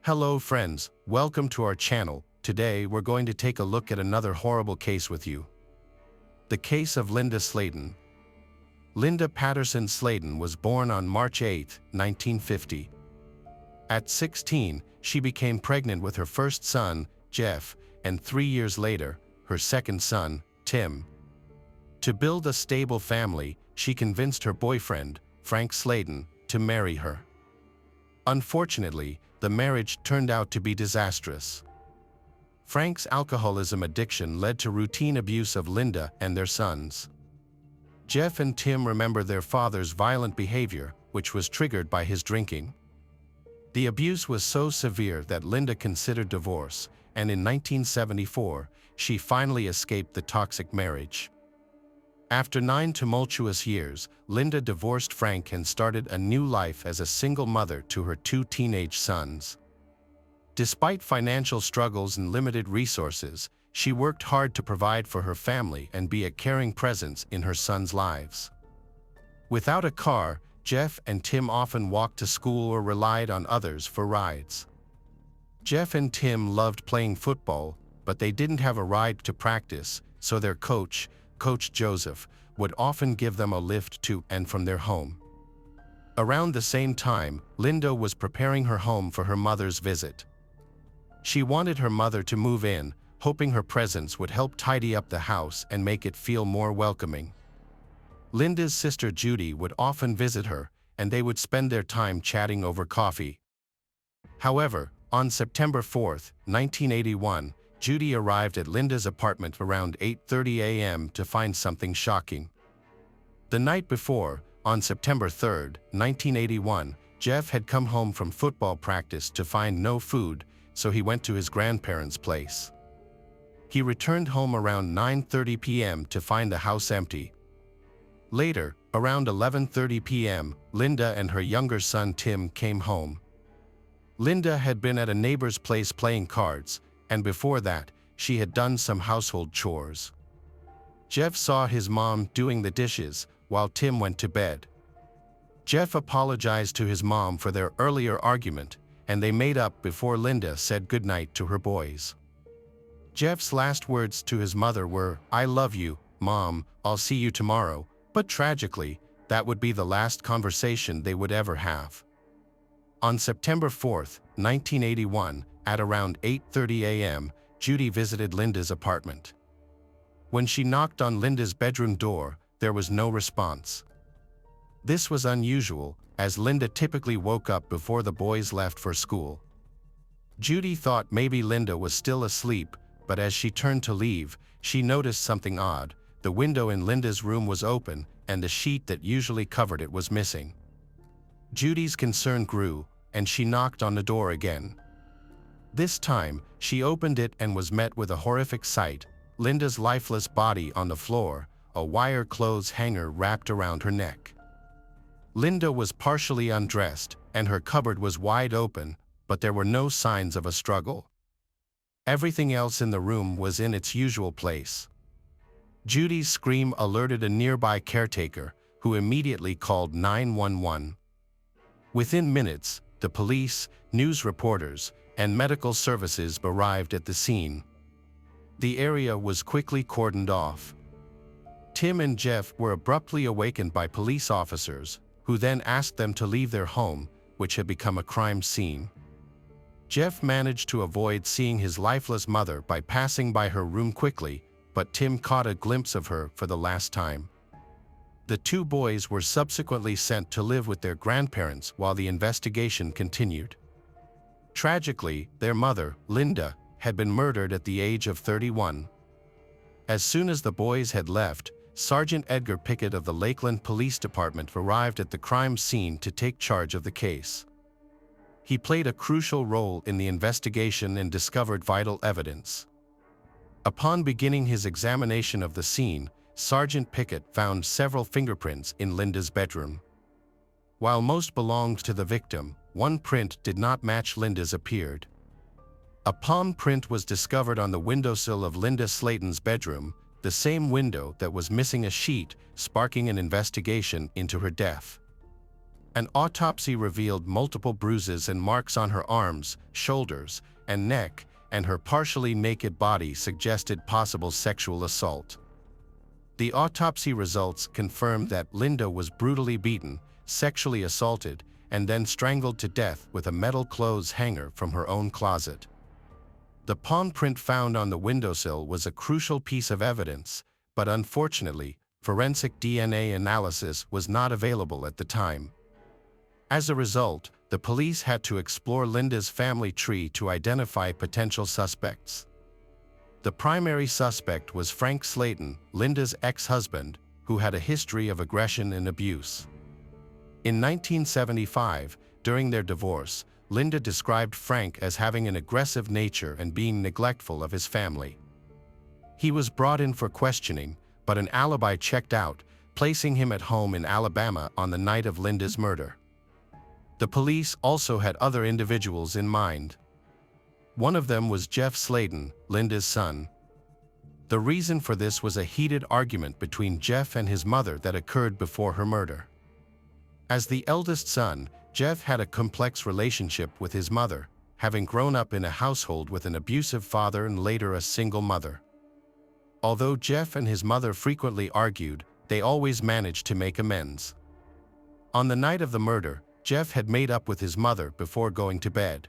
Hello friends, welcome to our channel. Today we're going to take a look at another horrible case with you. The case of Linda Slayton. Linda Patterson Slaten was born on March 8, 1950. At 16, she became pregnant with her first son, Jeff, and 3 years later, her second son, Tim. To build a stable family, she convinced her boyfriend, Frank Slaten, to marry her. Unfortunately, the marriage turned out to be disastrous. Frank's alcoholism addiction led to routine abuse of Linda and their sons. Jeff and Tim remember their father's violent behavior, which was triggered by his drinking. The abuse was so severe that Linda considered divorce, and in 1974, she finally escaped the toxic marriage. After 9 tumultuous years, Linda divorced Frank and started a new life as a single mother to her 2 teenage sons. Despite financial struggles and limited resources, she worked hard to provide for her family and be a caring presence in her sons' lives. Without a car, Jeff and Tim often walked to school or relied on others for rides. Jeff and Tim loved playing football, but they didn't have a ride to practice, so their Coach Joseph, would often give them a lift to and from their home. Around the same time, Linda was preparing her home for her mother's visit. She wanted her mother to move in, hoping her presence would help tidy up the house and make it feel more welcoming. Linda's sister Judy would often visit her, and they would spend their time chatting over coffee. However, on September 4, 1981, Judy arrived at Linda's apartment around 8:30 a.m. to find something shocking. The night before, on September 3, 1981, Jeff had come home from football practice to find no food, so he went to his grandparents' place. He returned home around 9:30 p.m. to find the house empty. Later, around 11:30 p.m., Linda and her younger son Tim came home. Linda had been at a neighbor's place playing cards, and before that, she had done some household chores. Jeff saw his mom doing the dishes while Tim went to bed. Jeff apologized to his mom for their earlier argument, and they made up before Linda said goodnight to her boys. Jeff's last words to his mother were, "I love you, Mom, I'll see you tomorrow," but tragically, that would be the last conversation they would ever have. On September 4, 1981, at around 8:30 a.m., Judy visited Linda's apartment. When she knocked on Linda's bedroom door, there was no response. This was unusual, as Linda typically woke up before the boys left for school. Judy thought maybe Linda was still asleep, but as she turned to leave, she noticed something odd. The window in Linda's room was open, and the sheet that usually covered it was missing. Judy's concern grew, and she knocked on the door again. This time, she opened it and was met with a horrific sight: Linda's lifeless body on the floor, a wire clothes hanger wrapped around her neck. Linda was partially undressed, and her cupboard was wide open, but there were no signs of a struggle. Everything else in the room was in its usual place. Judy's scream alerted a nearby caretaker, who immediately called 911. Within minutes, the police, news reporters, and medical services arrived at the scene. The area was quickly cordoned off. Tim and Jeff were abruptly awakened by police officers, who then asked them to leave their home, which had become a crime scene. Jeff managed to avoid seeing his lifeless mother by passing by her room quickly, but Tim caught a glimpse of her for the last time. The 2 boys were subsequently sent to live with their grandparents while the investigation continued. Tragically, their mother, Linda, had been murdered at the age of 31. As soon as the boys had left, Sergeant Edgar Pickett of the Lakeland Police Department arrived at the crime scene to take charge of the case. He played a crucial role in the investigation and discovered vital evidence. Upon beginning his examination of the scene, Sergeant Pickett found several fingerprints in Linda's bedroom. While most belonged to the victim, one print did not match Linda's appeared. A palm print was discovered on the windowsill of Linda Slayton's bedroom, the same window that was missing a sheet, sparking an investigation into her death. An autopsy revealed multiple bruises and marks on her arms, shoulders, and neck, and her partially naked body suggested possible sexual assault. The autopsy results confirmed that Linda was brutally beaten, sexually assaulted, and then strangled to death with a metal clothes hanger from her own closet. The palm print found on the windowsill was a crucial piece of evidence, but unfortunately, forensic DNA analysis was not available at the time. As a result, the police had to explore Linda's family tree to identify potential suspects. The primary suspect was Frank Slaten, Linda's ex-husband, who had a history of aggression and abuse. In 1975, during their divorce, Linda described Frank as having an aggressive nature and being neglectful of his family. He was brought in for questioning, but an alibi checked out, placing him at home in Alabama on the night of Linda's murder. The police also had other individuals in mind. One of them was Jeff Slaten, Linda's son. The reason for this was a heated argument between Jeff and his mother that occurred before her murder. As the eldest son, Jeff had a complex relationship with his mother, having grown up in a household with an abusive father and later a single mother. Although Jeff and his mother frequently argued, they always managed to make amends. On the night of the murder, Jeff had made up with his mother before going to bed.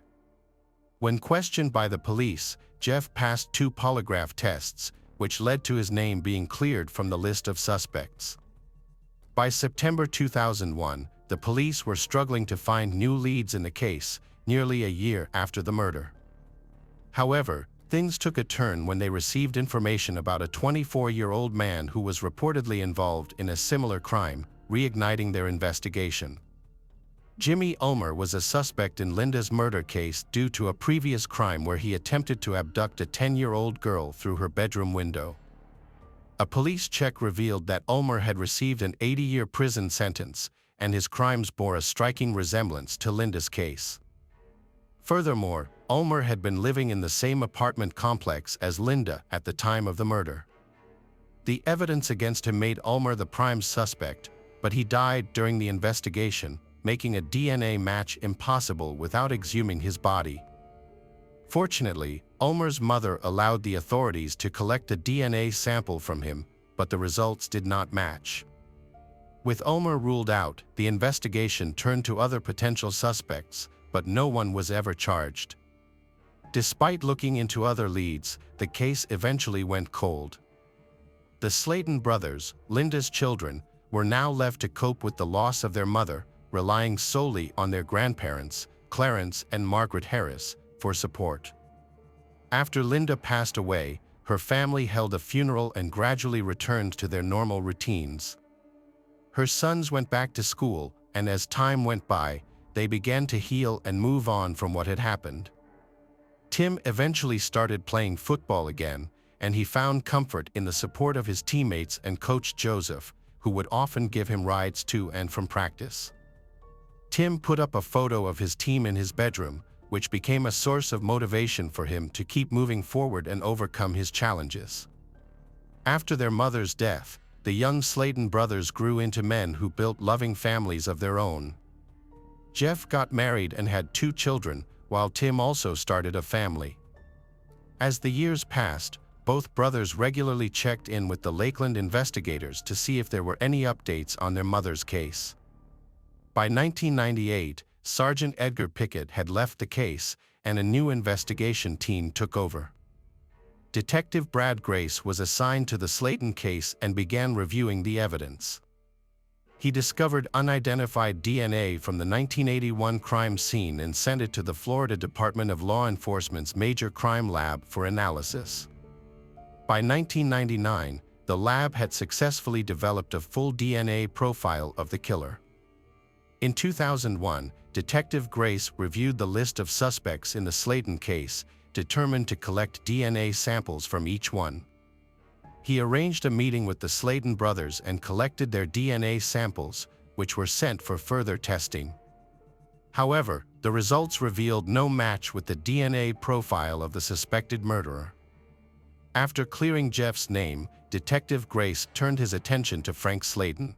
When questioned by the police, Jeff passed 2 polygraph tests, which led to his name being cleared from the list of suspects. By September 2001, the police were struggling to find new leads in the case, nearly a year after the murder. However, things took a turn when they received information about a 24-year-old man who was reportedly involved in a similar crime, reigniting their investigation. Jimmy Ulmer was a suspect in Linda's murder case due to a previous crime where he attempted to abduct a 10-year-old girl through her bedroom window. A police check revealed that Ulmer had received an 80-year prison sentence, and his crimes bore a striking resemblance to Linda's case. Furthermore, Ulmer had been living in the same apartment complex as Linda at the time of the murder. The evidence against him made Ulmer the prime suspect, but he died during the investigation, making a DNA match impossible without exhuming his body. Fortunately, Ulmer's mother allowed the authorities to collect a DNA sample from him, but the results did not match. With Ulmer ruled out, the investigation turned to other potential suspects, but no one was ever charged. Despite looking into other leads, the case eventually went cold. The Slaten brothers, Linda's children, were now left to cope with the loss of their mother, relying solely on their grandparents, Clarence and Margaret Harris, for support. After Linda passed away, her family held a funeral and gradually returned to their normal routines. Her sons went back to school, and as time went by, they began to heal and move on from what had happened. Tim eventually started playing football again, and he found comfort in the support of his teammates and coach Joseph, who would often give him rides to and from practice. Tim put up a photo of his team in his bedroom, which became a source of motivation for him to keep moving forward and overcome his challenges. After their mother's death, the young Slaten brothers grew into men who built loving families of their own. Jeff got married and had 2 children, while Tim also started a family. As the years passed, both brothers regularly checked in with the Lakeland investigators to see if there were any updates on their mother's case. By 1998, Sergeant Edgar Pickett had left the case, and a new investigation team took over. Detective Brad Grace was assigned to the Slaten case and began reviewing the evidence. He discovered unidentified DNA from the 1981 crime scene and sent it to the Florida Department of Law Enforcement's Major Crime Lab for analysis. By 1999, the lab had successfully developed a full DNA profile of the killer. In 2001, Detective Grace reviewed the list of suspects in the Slaten case, determined to collect DNA samples from each one. He arranged a meeting with the Slaten brothers and collected their DNA samples, which were sent for further testing. However, the results revealed no match with the DNA profile of the suspected murderer. After clearing Jeff's name, Detective Grace turned his attention to Frank Slaten.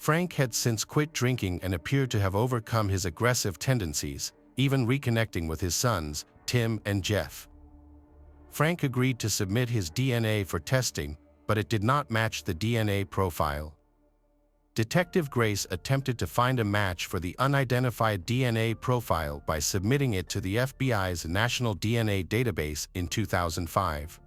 Frank had since quit drinking and appeared to have overcome his aggressive tendencies, even reconnecting with his sons, Tim and Jeff. Frank agreed to submit his DNA for testing, but it did not match the DNA profile. Detective Grace attempted to find a match for the unidentified DNA profile by submitting it to the FBI's National DNA Database in 2005.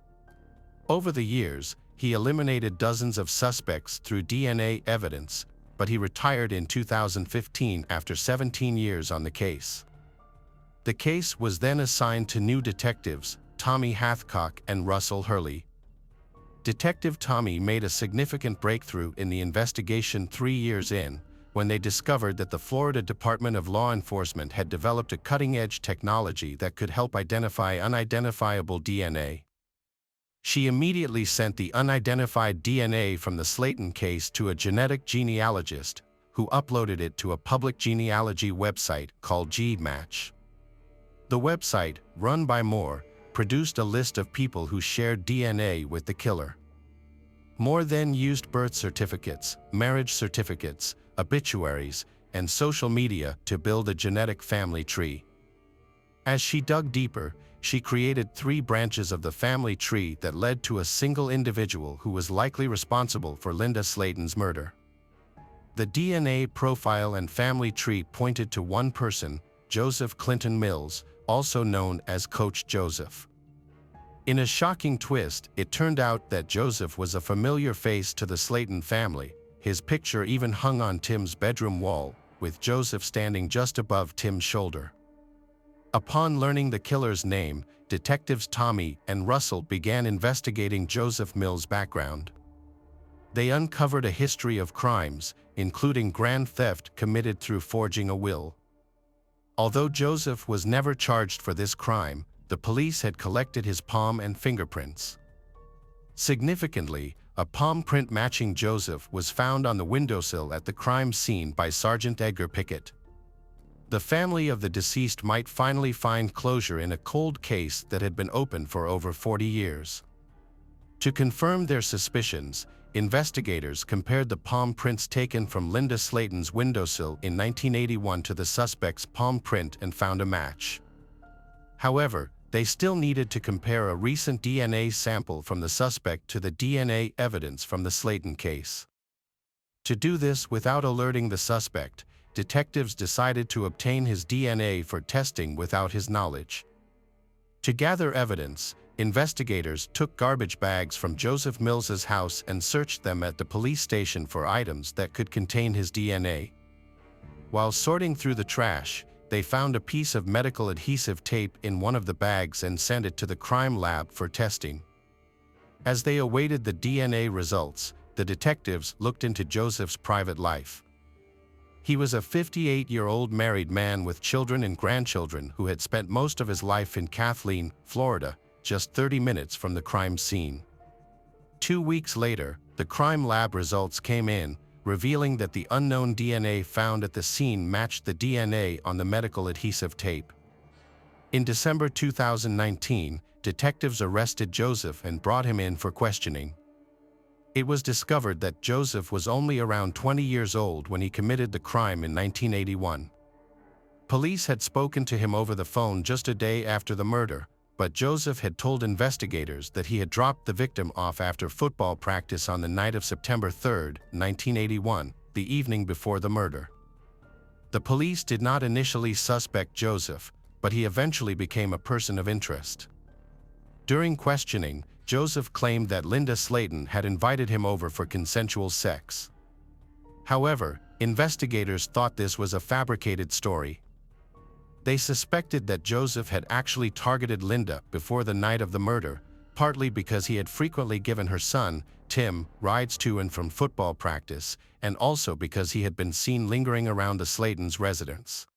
Over the years, he eliminated dozens of suspects through DNA evidence, but he retired in 2015 after 17 years on the case. The case was then assigned to new detectives, Tommy Hathcock and Russell Hurley. Detective Tommy made a significant breakthrough in the investigation 3 years in, when they discovered that the Florida Department of Law Enforcement had developed a cutting-edge technology that could help identify unidentifiable DNA. She immediately sent the unidentified DNA from the Slaten case to a genetic genealogist, who uploaded it to a public genealogy website called GMatch. The website, run by Moore, produced a list of people who shared DNA with the killer. Moore then used birth certificates, marriage certificates, obituaries, and social media to build a genetic family tree. As she dug deeper, she created 3 branches of the family tree that led to a single individual who was likely responsible for Linda Slayton's murder. The DNA profile and family tree pointed to one person, Joseph Clinton Mills, also known as Coach Joseph. In a shocking twist, it turned out that Joseph was a familiar face to the Slaten family. His picture even hung on Tim's bedroom wall, with Joseph standing just above Tim's shoulder. Upon learning the killer's name, detectives Tommy and Russell began investigating Joseph Mills' background. They uncovered a history of crimes, including grand theft committed through forging a will. Although Joseph was never charged for this crime, the police had collected his palm and fingerprints. Significantly, a palm print matching Joseph was found on the windowsill at the crime scene by Sergeant Edgar Pickett. The family of the deceased might finally find closure in a cold case that had been open for over 40 years. To confirm their suspicions, investigators compared the palm prints taken from Linda Slayton's windowsill in 1981 to the suspect's palm print and found a match. However, they still needed to compare a recent DNA sample from the suspect to the DNA evidence from the Slaten case. To do this without alerting the suspect, detectives decided to obtain his DNA for testing without his knowledge. To gather evidence, investigators took garbage bags from Joseph Mills's house and searched them at the police station for items that could contain his DNA. While sorting through the trash, they found a piece of medical adhesive tape in one of the bags and sent it to the crime lab for testing. As they awaited the DNA results, the detectives looked into Joseph's private life. He was a 58-year-old married man with children and grandchildren who had spent most of his life in Kathleen, Florida, just 30 minutes from the crime scene. 2 weeks later, the crime lab results came in, revealing that the unknown DNA found at the scene matched the DNA on the medical adhesive tape. In December 2019, detectives arrested Joseph and brought him in for questioning. It was discovered that Joseph was only around 20 years old when he committed the crime in 1981. Police had spoken to him over the phone just a day after the murder, but Joseph had told investigators that he had dropped the victim off after football practice on the night of September 3, 1981, the evening before the murder. The police did not initially suspect Joseph, but he eventually became a person of interest. During questioning, Joseph claimed that Linda Slayton had invited him over for consensual sex. However, investigators thought this was a fabricated story. They suspected that Joseph had actually targeted Linda before the night of the murder, partly because he had frequently given her son, Tim, rides to and from football practice, and also because he had been seen lingering around the Slaytons' residence.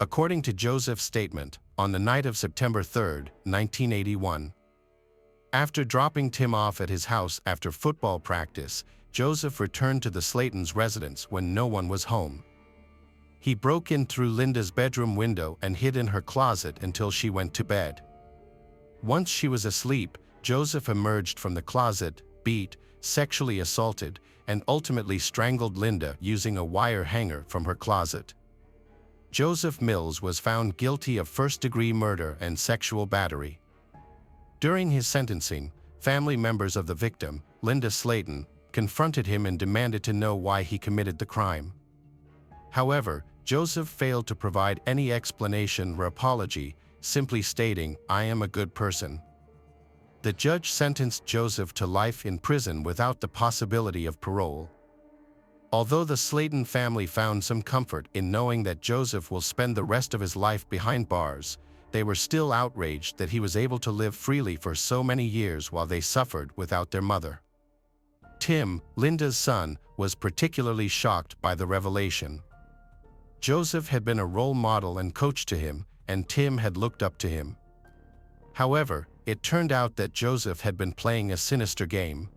According to Joseph's statement, on the night of September 3, 1981, after dropping Tim off at his house after football practice, Joseph returned to the Slaytons' residence when no one was home. He broke in through Linda's bedroom window and hid in her closet until she went to bed. Once she was asleep, Joseph emerged from the closet, beat, sexually assaulted, and ultimately strangled Linda using a wire hanger from her closet. Joseph Mills was found guilty of first-degree murder and sexual battery. During his sentencing, family members of the victim, Linda Slayton, confronted him and demanded to know why he committed the crime. However, Joseph failed to provide any explanation or apology, simply stating, "I am a good person." The judge sentenced Joseph to life in prison without the possibility of parole. Although the Slaten family found some comfort in knowing that Joseph will spend the rest of his life behind bars, they were still outraged that he was able to live freely for so many years while they suffered without their mother. Tim, Linda's son, was particularly shocked by the revelation. Joseph had been a role model and coach to him, and Tim had looked up to him. However, it turned out that Joseph had been playing a sinister game.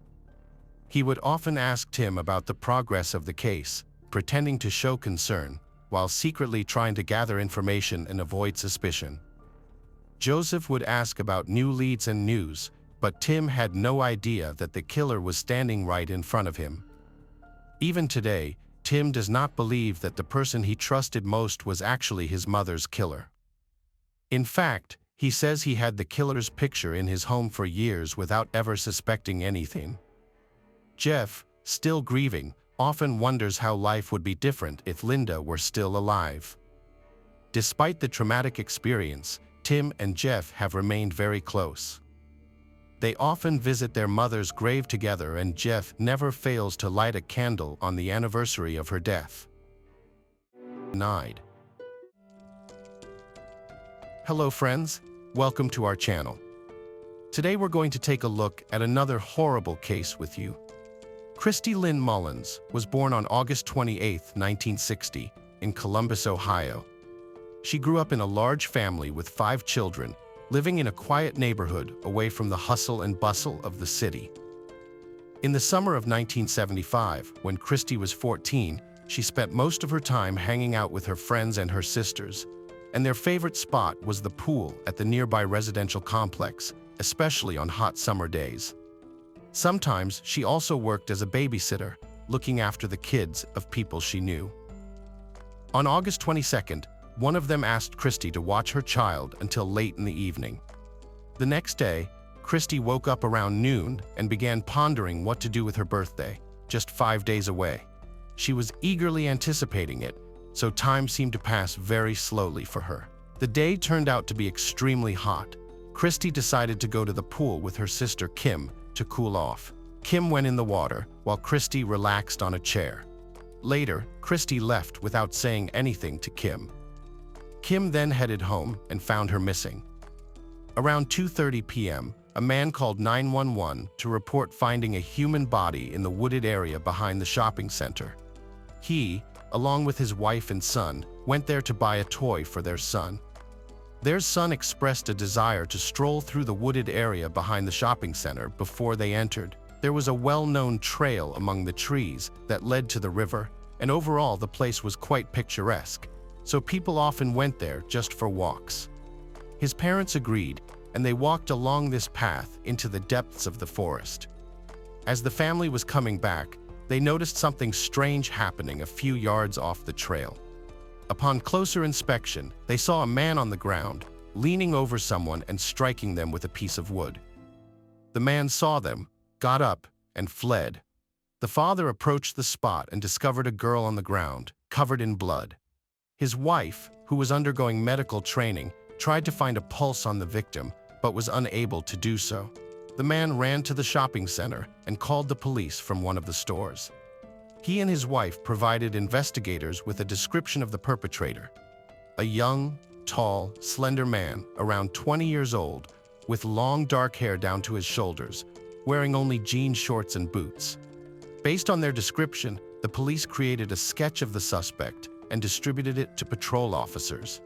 He would often ask Tim about the progress of the case, pretending to show concern, while secretly trying to gather information and avoid suspicion. Joseph would ask about new leads and news, but Tim had no idea that the killer was standing right in front of him. Even today, Tim does not believe that the person he trusted most was actually his mother's killer. In fact, he says he had the killer's picture in his home for years without ever suspecting anything. Jeff, still grieving, often wonders how life would be different if Linda were still alive. Despite the traumatic experience, Tim and Jeff have remained very close. They often visit their mother's grave together, and Jeff never fails to light a candle on the anniversary of her death. 9. Hello friends, welcome to our channel. Today we're going to take a look at another horrible case with you. Christy Lynn Mullins was born on August 28, 1960, in Columbus, Ohio. She grew up in a large family with 5 children, living in a quiet neighborhood away from the hustle and bustle of the city. In the summer of 1975, when Christy was 14, she spent most of her time hanging out with her friends and her sisters, and their favorite spot was the pool at the nearby residential complex, especially on hot summer days. Sometimes she also worked as a babysitter, looking after the kids of people she knew. On August 22nd, one of them asked Christy to watch her child until late in the evening. The next day, Christy woke up around noon and began pondering what to do with her birthday, just 5 days away. She was eagerly anticipating it, so time seemed to pass very slowly for her. The day turned out to be extremely hot. Christy decided to go to the pool with her sister Kim to cool off. Kim went in the water while Christy relaxed on a chair. Later, Christy left without saying anything to Kim. Kim then headed home and found her missing. Around 2:30 p.m., a man called 911 to report finding a human body in the wooded area behind the shopping center. He, along with his wife and son, went there to buy a toy for their son. Their son expressed a desire to stroll through the wooded area behind the shopping center before they entered. There was a well-known trail among the trees that led to the river, and overall the place was quite picturesque, so people often went there just for walks. His parents agreed, and they walked along this path into the depths of the forest. As the family was coming back, they noticed something strange happening a few yards off the trail. Upon closer inspection, they saw a man on the ground, leaning over someone and striking them with a piece of wood. The man saw them, got up, and fled. The father approached the spot and discovered a girl on the ground, covered in blood. His wife, who was undergoing medical training, tried to find a pulse on the victim, but was unable to do so. The man ran to the shopping center and called the police from one of the stores. He and his wife provided investigators with a description of the perpetrator: a young, tall, slender man, around 20 years old, with long dark hair down to his shoulders, wearing only jean shorts and boots. Based on their description, the police created a sketch of the suspect and distributed it to patrol officers.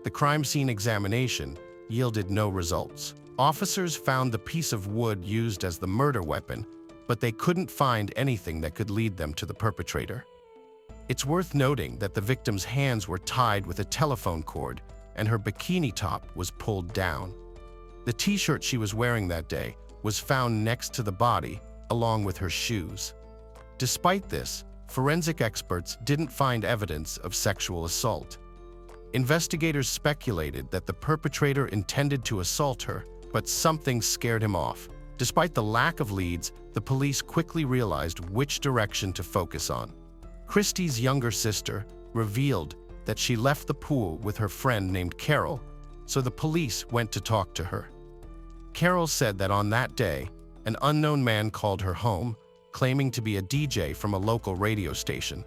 The crime scene examination yielded no results. Officers found the piece of wood used as the murder weapon, but they couldn't find anything that could lead them to the perpetrator. It's worth noting that the victim's hands were tied with a telephone cord and her bikini top was pulled down. The t-shirt she was wearing that day was found next to the body, along with her shoes. Despite this, forensic experts didn't find evidence of sexual assault. Investigators speculated that the perpetrator intended to assault her, but something scared him off. Despite the lack of leads, the police quickly realized which direction to focus on. Christie's younger sister revealed that she left the pool with her friend named Carol, so the police went to talk to her. Carol said that on that day, an unknown man called her home, claiming to be a DJ from a local radio station.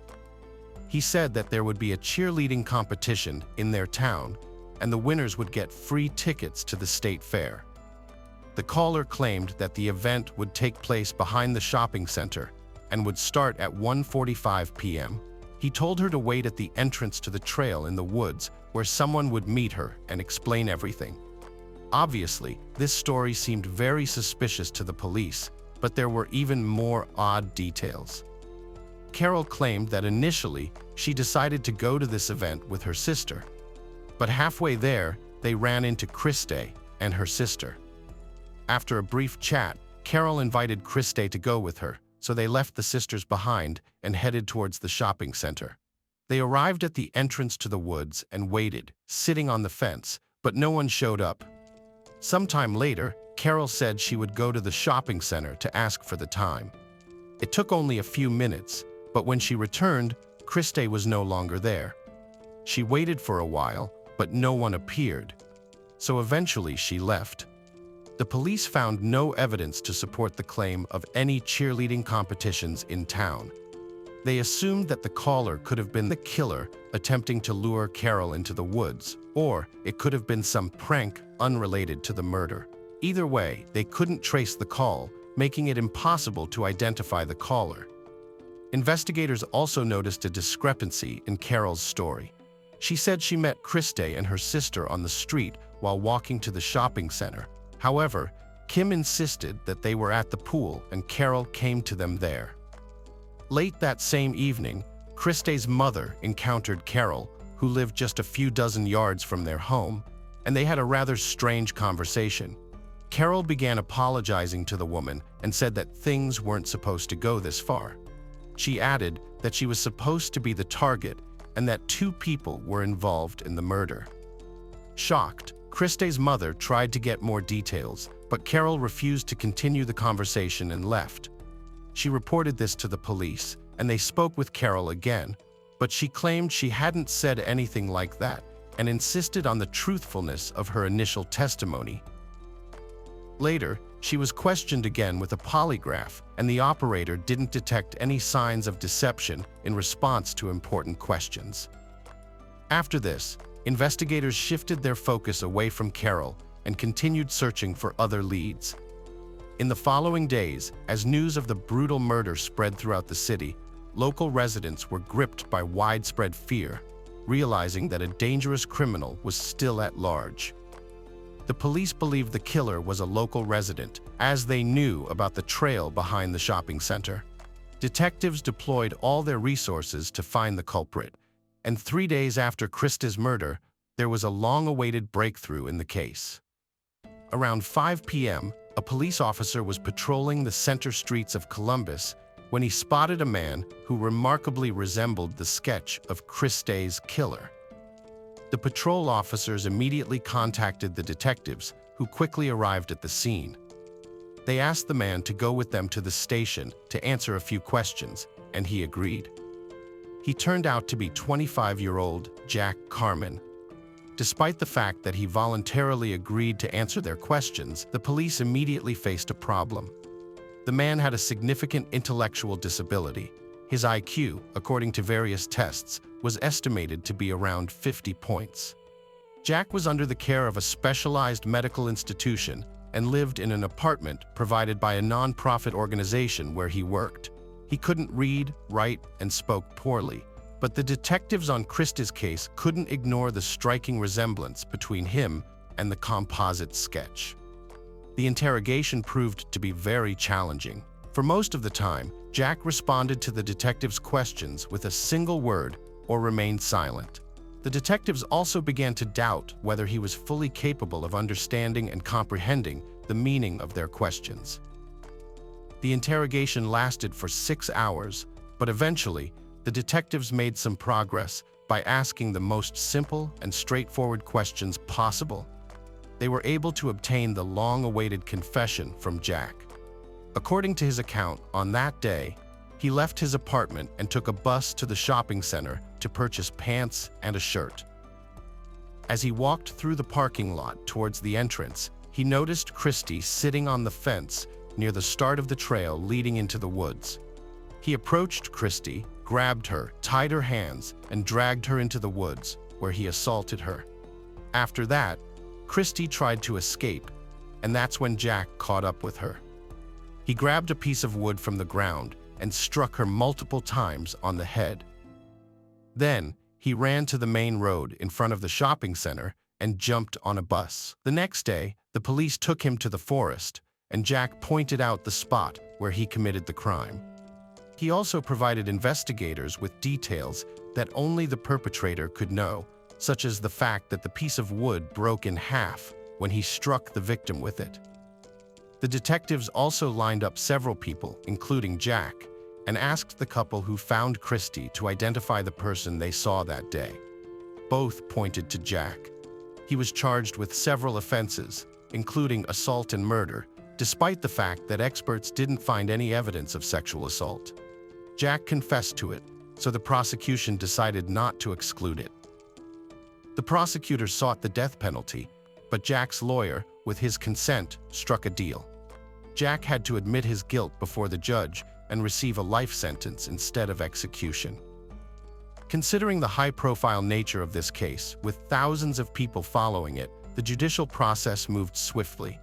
He said that there would be a cheerleading competition in their town, and the winners would get free tickets to the state fair. The caller claimed that the event would take place behind the shopping center and would start at 1:45 p.m. He told her to wait at the entrance to the trail in the woods where someone would meet her and explain everything. Obviously, this story seemed very suspicious to the police, but there were even more odd details. Carol claimed that initially she decided to go to this event with her sister, but halfway there, they ran into Christie and her sister. After a brief chat, Carol invited Christie to go with her, so they left the sisters behind and headed towards the shopping center. They arrived at the entrance to the woods and waited, sitting on the fence, but no one showed up. Sometime later, Carol said she would go to the shopping center to ask for the time. It took only a few minutes, but when she returned, Christie was no longer there. She waited for a while, but no one appeared, so eventually she left. The police found no evidence to support the claim of any cheerleading competitions in town. They assumed that the caller could have been the killer attempting to lure Carol into the woods, or it could have been some prank unrelated to the murder. Either way, they couldn't trace the call, making it impossible to identify the caller. Investigators also noticed a discrepancy in Carol's story. She said she met Christie and her sister on the street while walking to the shopping center. However, Kim insisted that they were at the pool and Carol came to them there. Late that same evening, Christie's mother encountered Carol, who lived just a few dozen yards from their home, and they had a rather strange conversation. Carol began apologizing to the woman and said that things weren't supposed to go this far. She added that she was supposed to be the target and that 2 people were involved in the murder. Shocked, Christie's mother tried to get more details, but Carol refused to continue the conversation and left. She reported this to the police, and they spoke with Carol again, but she claimed she hadn't said anything like that and insisted on the truthfulness of her initial testimony. Later, she was questioned again with a polygraph, and the operator didn't detect any signs of deception in response to important questions. After this, investigators shifted their focus away from Carol and continued searching for other leads. In the following days, as news of the brutal murder spread throughout the city, local residents were gripped by widespread fear, realizing that a dangerous criminal was still at large. The police believed the killer was a local resident, as they knew about the trail behind the shopping center. Detectives deployed all their resources to find the culprit, and 3 days after Christie's murder, there was a long-awaited breakthrough in the case. Around 5 p.m., a police officer was patrolling the center streets of Columbus when he spotted a man who remarkably resembled the sketch of Christie's killer. The patrol officers immediately contacted the detectives, who quickly arrived at the scene. They asked the man to go with them to the station to answer a few questions, and he agreed. He turned out to be 25-year-old Jack Carmen. Despite the fact that he voluntarily agreed to answer their questions, the police immediately faced a problem. The man had a significant intellectual disability. His IQ, according to various tests, was estimated to be around 50 points. Jack was under the care of a specialized medical institution and lived in an apartment provided by a non-profit organization where he worked. He couldn't read, write, and spoke poorly, but the detectives on Christie's case couldn't ignore the striking resemblance between him and the composite sketch. The interrogation proved to be very challenging. For most of the time, Jack responded to the detectives' questions with a single word or remained silent. The detectives also began to doubt whether he was fully capable of understanding and comprehending the meaning of their questions. The interrogation lasted for 6 hours, but eventually, the detectives made some progress by asking the most simple and straightforward questions possible. They were able to obtain the long-awaited confession from Jack. According to his account, on that day, he left his apartment and took a bus to the shopping center to purchase pants and a shirt. As he walked through the parking lot towards the entrance, he noticed Christy sitting on the fence near the start of the trail leading into the woods. He approached Christy, grabbed her, tied her hands, and dragged her into the woods, where he assaulted her. After that, Christy tried to escape, and that's when Jack caught up with her. He grabbed a piece of wood from the ground and struck her multiple times on the head. Then, he ran to the main road in front of the shopping center and jumped on a bus. The next day, the police took him to the forest, and Jack pointed out the spot where he committed the crime. He also provided investigators with details that only the perpetrator could know, such as the fact that the piece of wood broke in half when he struck the victim with it. The detectives also lined up several people, including Jack, and asked the couple who found Christy to identify the person they saw that day. Both pointed to Jack. He was charged with several offenses, including assault and murder, despite the fact that experts didn't find any evidence of sexual assault. Jack confessed to it, so the prosecution decided not to exclude it. The prosecutor sought the death penalty, but Jack's lawyer, with his consent, struck a deal. Jack had to admit his guilt before the judge and receive a life sentence instead of execution. Considering the high-profile nature of this case, with thousands of people following it, the judicial process moved swiftly.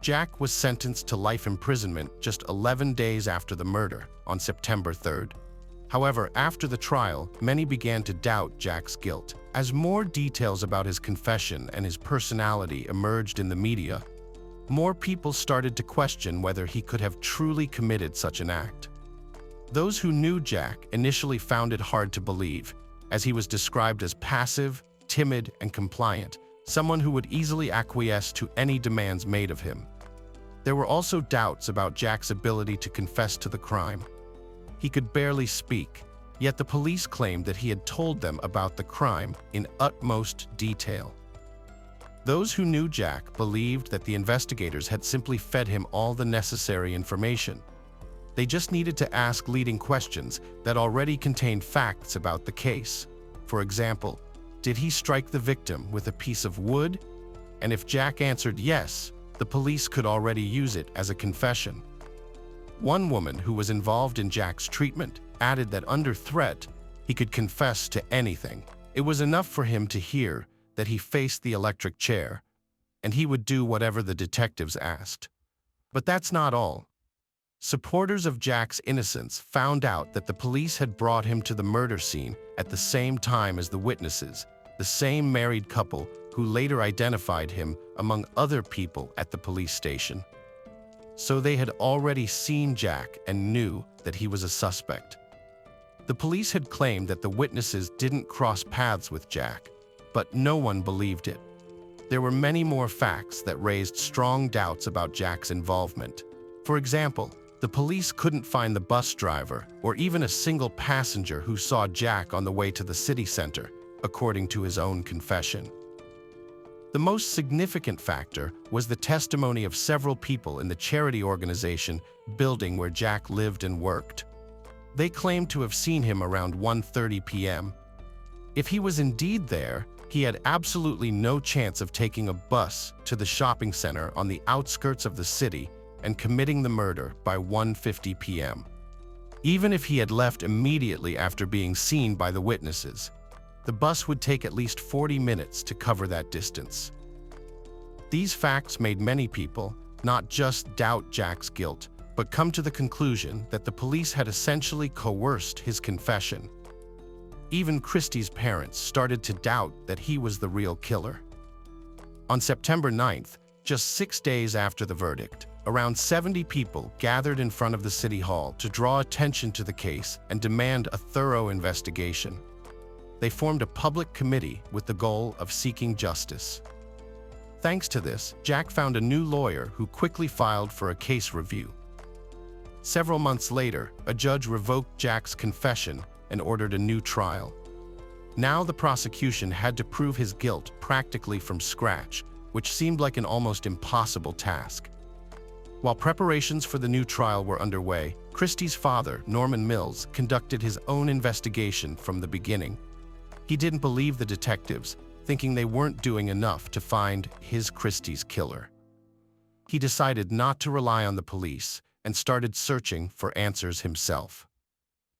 Jack was sentenced to life imprisonment just 11 days after the murder, on September 3rd. However, after the trial, many began to doubt Jack's guilt. As more details about his confession and his personality emerged in the media, more people started to question whether he could have truly committed such an act. Those who knew Jack initially found it hard to believe, as he was described as passive, timid, and compliant, someone who would easily acquiesce to any demands made of him. There were also doubts about Jack's ability to confess to the crime. He could barely speak, yet the police claimed that he had told them about the crime in utmost detail. Those who knew Jack believed that the investigators had simply fed him all the necessary information. They just needed to ask leading questions that already contained facts about the case. For example, did he strike the victim with a piece of wood? And if Jack answered yes, the police could already use it as a confession. One woman who was involved in Jack's treatment added that under threat, he could confess to anything. It was enough for him to hear that he faced the electric chair, and he would do whatever the detectives asked. But that's not all. Supporters of Jack's innocence found out that the police had brought him to the murder scene at the same time as the witnesses, the same married couple who later identified him among other people at the police station. So they had already seen Jack and knew that he was a suspect. The police had claimed that the witnesses didn't cross paths with Jack, but no one believed it. There were many more facts that raised strong doubts about Jack's involvement. For example, the police couldn't find the bus driver or even a single passenger who saw Jack on the way to the city center, according to his own confession. The most significant factor was the testimony of several people in the charity organization building where Jack lived and worked. They claimed to have seen him around 1:30 p.m. If he was indeed there, he had absolutely no chance of taking a bus to the shopping center on the outskirts of the city and committing the murder by 1:50 p.m. Even if he had left immediately after being seen by the witnesses, the bus would take at least 40 minutes to cover that distance. These facts made many people not just doubt Jack's guilt, but come to the conclusion that the police had essentially coerced his confession. Even Christy's parents started to doubt that he was the real killer. On September 9th, just 6 days after the verdict, around 70 people gathered in front of the city hall to draw attention to the case and demand a thorough investigation. They formed a public committee with the goal of seeking justice. Thanks to this, Jack found a new lawyer who quickly filed for a case review. Several months later, a judge revoked Jack's confession and ordered a new trial. Now the prosecution had to prove his guilt practically from scratch, which seemed like an almost impossible task. While preparations for the new trial were underway, Christie's father, Norman Mills, conducted his own investigation from the beginning. He didn't believe the detectives, thinking they weren't doing enough to find his Christie's killer. He decided not to rely on the police and started searching for answers himself.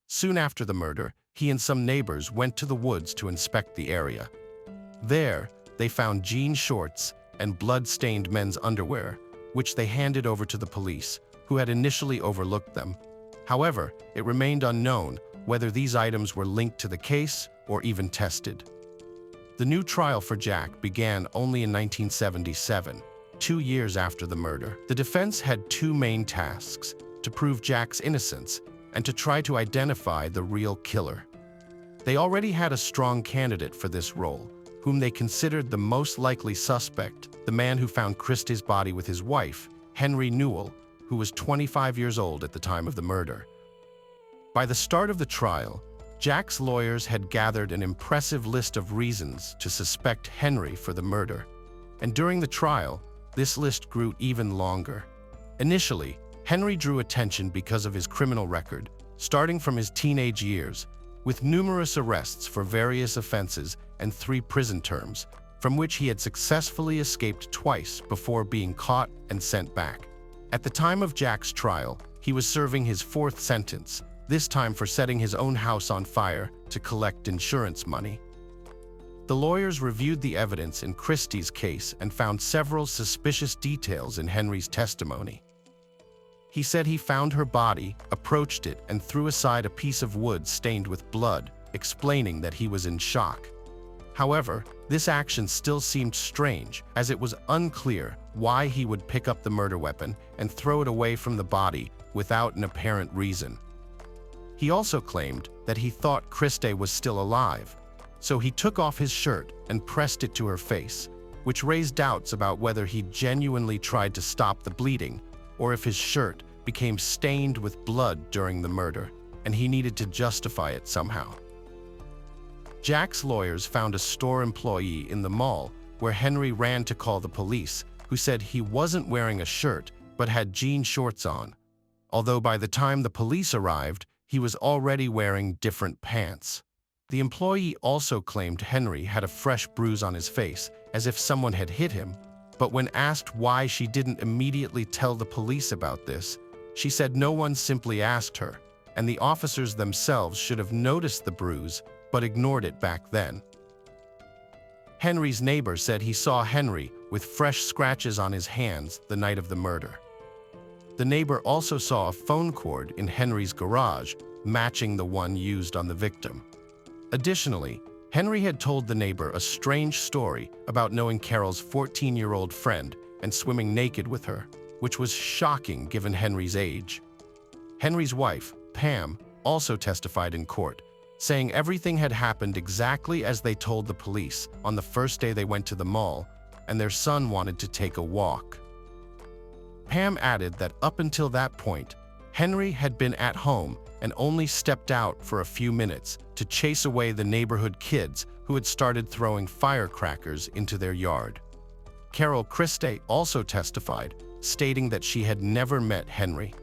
Soon after the murder, he and some neighbors went to the woods to inspect the area. There, they found jean shorts and blood-stained men's underwear, which they handed over to the police, who had initially overlooked them. However, it remained unknown whether these items were linked to the case or even tested. The new trial for Jack began only in 1977, 2 years after the murder. The defense had two main tasks: to prove Jack's innocence and to try to identify the real killer. They already had a strong candidate for this role, whom they considered the most likely suspect, the man who found Christie's body with his wife, Henry Newell, who was 25 years old at the time of the murder. By the start of the trial, Jack's lawyers had gathered an impressive list of reasons to suspect Henry for the murder, and during the trial, this list grew even longer. Initially, Henry drew attention because of his criminal record, starting from his teenage years, with numerous arrests for various offenses and 3 prison terms, from which he had successfully escaped twice before being caught and sent back. At the time of Jack's trial, he was serving his 4th sentence, this time for setting his own house on fire to collect insurance money. The lawyers reviewed the evidence in Christie's case and found several suspicious details in Henry's testimony. He said he found her body, approached it, and threw aside a piece of wood stained with blood, explaining that he was in shock. However, this action still seemed strange, as it was unclear why he would pick up the murder weapon and throw it away from the body without an apparent reason. He also claimed that he thought Christie was still alive, so he took off his shirt and pressed it to her face, which raised doubts about whether he genuinely tried to stop the bleeding or if his shirt became stained with blood during the murder, and he needed to justify it somehow. Jack's lawyers found a store employee in the mall where Henry ran to call the police, who said he wasn't wearing a shirt but had jean shorts on, although by the time the police arrived, he was already wearing different pants. The employee also claimed Henry had a fresh bruise on his face, as if someone had hit him, but when asked why she didn't immediately tell the police about this, she said no one simply asked her, and the officers themselves should have noticed the bruise but ignored it back then. Henry's neighbor said he saw Henry with fresh scratches on his hands the night of the murder. The neighbor also saw a phone cord in Henry's garage, matching the one used on the victim. Additionally, Henry had told the neighbor a strange story about knowing Carol's 14-year-old friend and swimming naked with her, which was shocking given Henry's age. Henry's wife, Pam, also testified in court, saying everything had happened exactly as they told the police on the first day they went to the mall, and their son wanted to take a walk. Pam added that up until that point, Henry had been at home and only stepped out for a few minutes to chase away the neighborhood kids who had started throwing firecrackers into their yard. Carol Christie also testified, stating that she had never met Henry.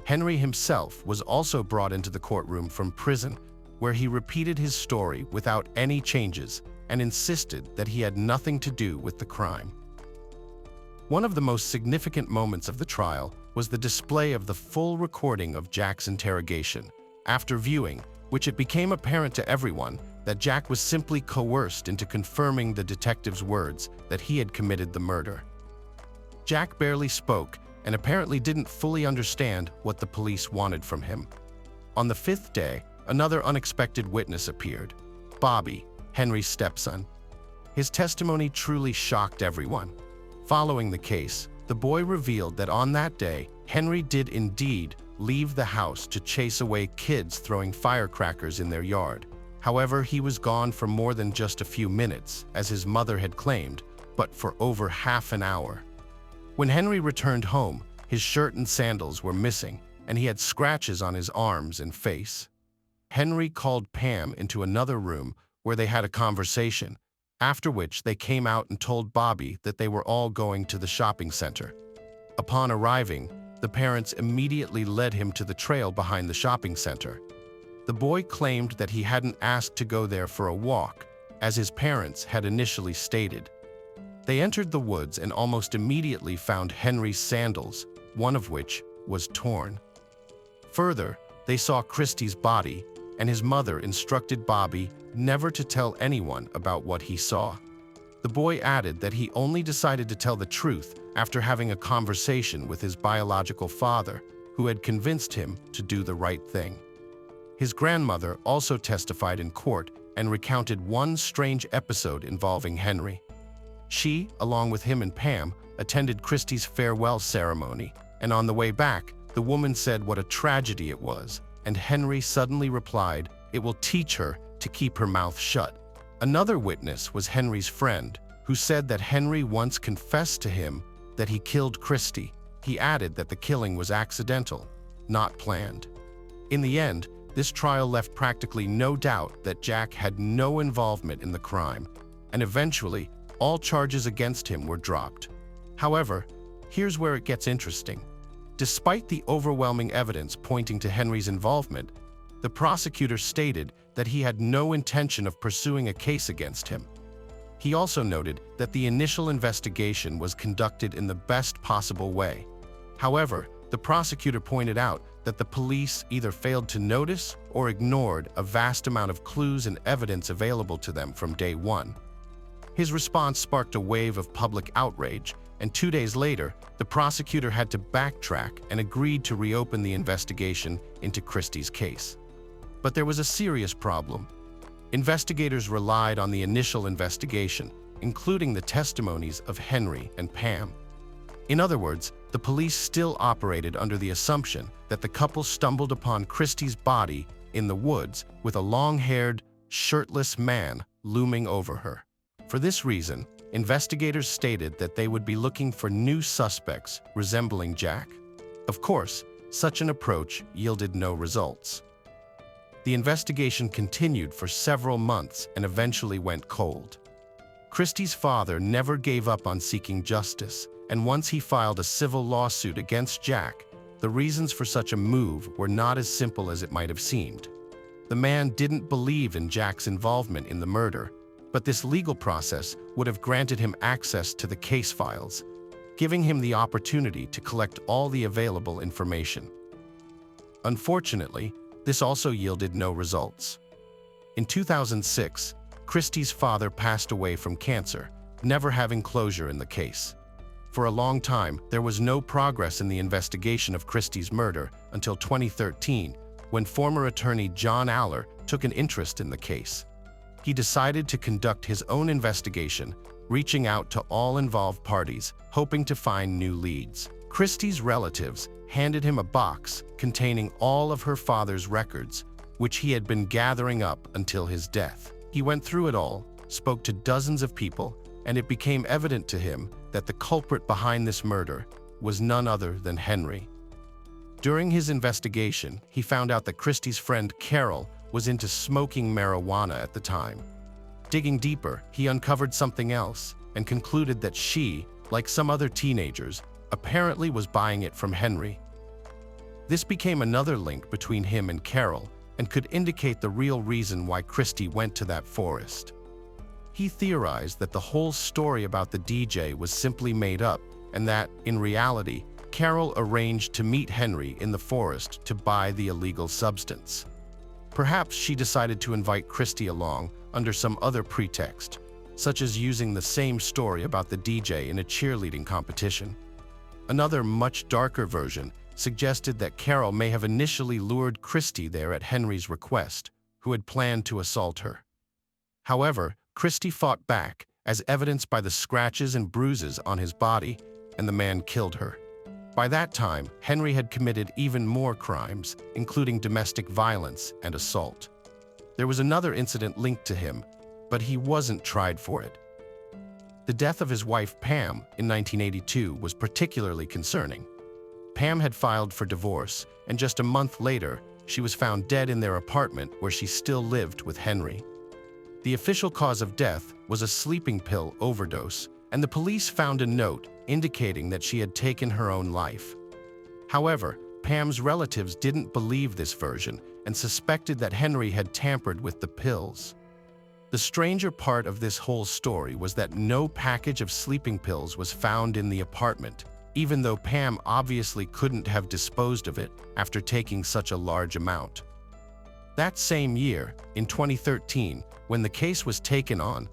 Henry himself was also brought into the courtroom from prison, where he repeated his story without any changes and insisted that he had nothing to do with the crime. One of the most significant moments of the trial was the display of the full recording of Jack's interrogation. After viewing, which it became apparent to everyone that Jack was simply coerced into confirming the detective's words that he had committed the murder. Jack barely spoke and apparently didn't fully understand what the police wanted from him. On the 5th day, another unexpected witness appeared, Bobby, Henry's stepson. His testimony truly shocked everyone. Following the case, the boy revealed that on that day, Henry did indeed leave the house to chase away kids throwing firecrackers in their yard. However, he was gone for more than just a few minutes, as his mother had claimed, but for over half an hour. When Henry returned home, his shirt and sandals were missing, and he had scratches on his arms and face. Henry called Pam into another room where they had a conversation, after which they came out and told Bobby that they were all going to the shopping center. Upon arriving, the parents immediately led him to the trail behind the shopping center. The boy claimed that he hadn't asked to go there for a walk, as his parents had initially stated. They entered the woods and almost immediately found Henry's sandals, one of which was torn. Further, they saw Christy's body, and his mother instructed Bobby never to tell anyone about what he saw. The boy added that he only decided to tell the truth after having a conversation with his biological father, who had convinced him to do the right thing. His grandmother also testified in court and recounted one strange episode involving Henry. She, along with him and Pam, attended Christy's farewell ceremony, and on the way back, the woman said what a tragedy it was, and Henry suddenly replied, "It will teach her to keep her mouth shut." Another witness was Henry's friend, who said that Henry once confessed to him that he killed Christy. He added that the killing was accidental, not planned. In the end, this trial left practically no doubt that Jack had no involvement in the crime, and eventually, all charges against him were dropped. However, here's where it gets interesting. Despite the overwhelming evidence pointing to Henry's involvement, the prosecutor stated that he had no intention of pursuing a case against him. He also noted that the initial investigation was conducted in the best possible way. However, the prosecutor pointed out that the police either failed to notice or ignored a vast amount of clues and evidence available to them from day one. His response sparked a wave of public outrage, and 2 days later, the prosecutor had to backtrack and agreed to reopen the investigation into Christy's case. But there was a serious problem. Investigators relied on the initial investigation, including the testimonies of Henry and Pam. In other words, the police still operated under the assumption that the couple stumbled upon Christy's body in the woods with a long-haired, shirtless man looming over her. For this reason, investigators stated that they would be looking for new suspects resembling Jack. Of course, such an approach yielded no results. The investigation continued for several months and eventually went cold. Christy's father never gave up on seeking justice, and once he filed a civil lawsuit against Jack, the reasons for such a move were not as simple as it might have seemed. The man didn't believe in Jack's involvement in the murder, but this legal process would have granted him access to the case files, giving him the opportunity to collect all the available information. Unfortunately, this also yielded no results. In 2006, Christy's father passed away from cancer, never having closure in the case. For a long time, there was no progress in the investigation of Christy's murder until 2013, when former attorney John Aller took an interest in the case. He decided to conduct his own investigation, reaching out to all involved parties, hoping to find new leads. Christy's relatives handed him a box containing all of her father's records, which he had been gathering up until his death. He went through it all, spoke to dozens of people, and it became evident to him that the culprit behind this murder was none other than Henry. During his investigation, he found out that Christy's friend Carol was into smoking marijuana at the time. Digging deeper, he uncovered something else and concluded that she, like some other teenagers, apparently was buying it from Henry. This became another link between him and Carol and could indicate the real reason why Christy went to that forest. He theorized that the whole story about the DJ was simply made up and that, in reality, Carol arranged to meet Henry in the forest to buy the illegal substance. Perhaps she decided to invite Christy along under some other pretext, such as using the same story about the DJ in a cheerleading competition. Another, much darker version suggested that Carol may have initially lured Christy there at Henry's request, who had planned to assault her. However, Christy fought back, as evidenced by the scratches and bruises on his body, and the man killed her. By that time, Henry had committed even more crimes, including domestic violence and assault. There was another incident linked to him, but he wasn't tried for it. The death of his wife Pam in 1982 was particularly concerning. Pam had filed for divorce, and just a month later, she was found dead in their apartment where she still lived with Henry. The official cause of death was a sleeping pill overdose, and the police found a note indicating that she had taken her own life. However, Pam's relatives didn't believe this version and suspected that Henry had tampered with the pills. The stranger part of this whole story was that no package of sleeping pills was found in the apartment, even though Pam obviously couldn't have disposed of it after taking such a large amount. That same year, in 2013, when the case was taken on,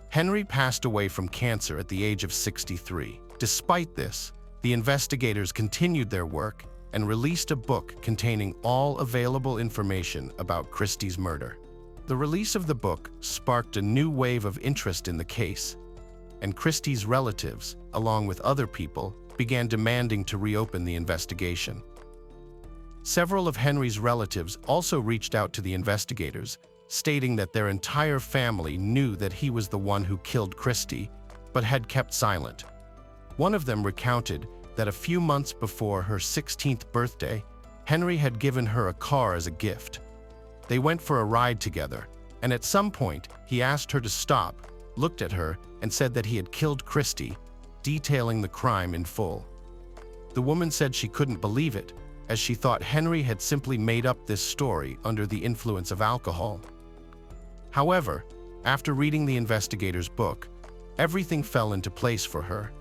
Henry passed away from cancer at the age of 63. Despite this, the investigators continued their work and released a book containing all available information about Christie's murder. The release of the book sparked a new wave of interest in the case, and Christie's relatives, along with other people, began demanding to reopen the investigation. Several of Henry's relatives also reached out to the investigators, stating that their entire family knew that he was the one who killed Christie, but had kept silent. One of them recounted that a few months before her 16th birthday, Henry had given her a car as a gift. They went for a ride together, and at some point, he asked her to stop, looked at her, and said that he had killed Christie, detailing the crime in full. The woman said she couldn't believe it, as she thought Henry had simply made up this story under the influence of alcohol. However, after reading the investigator's book, everything fell into place for her.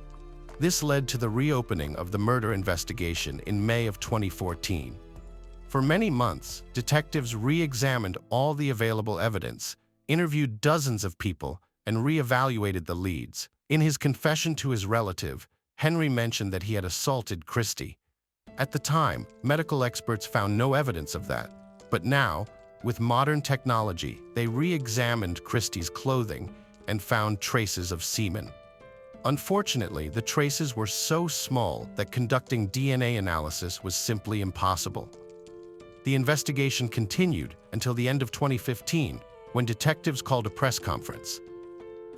This led to the reopening of the murder investigation in May of 2014. For many months, detectives re-examined all the available evidence, interviewed dozens of people, and re-evaluated the leads. In his confession to his relative, Henry mentioned that he had assaulted Christie. At the time, medical experts found no evidence of that, but now, with modern technology, they re-examined Christie's clothing and found traces of semen. Unfortunately, the traces were so small that conducting DNA analysis was simply impossible. The investigation continued until the end of 2015, when detectives called a press conference.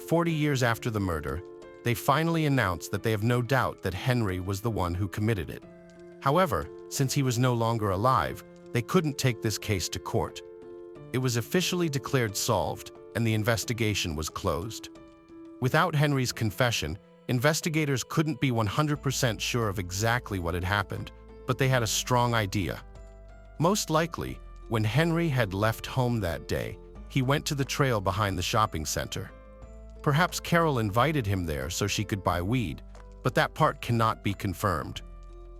40 years after the murder, they finally announced that they have no doubt that Henry was the one who committed it. However, since he was no longer alive, they couldn't take this case to court. It was officially declared solved, and the investigation was closed. Without Henry's confession, investigators couldn't be 100% sure of exactly what had happened, but they had a strong idea. Most likely, when Henry had left home that day, he went to the trail behind the shopping center. Perhaps Carol invited him there so she could buy weed, but that part cannot be confirmed.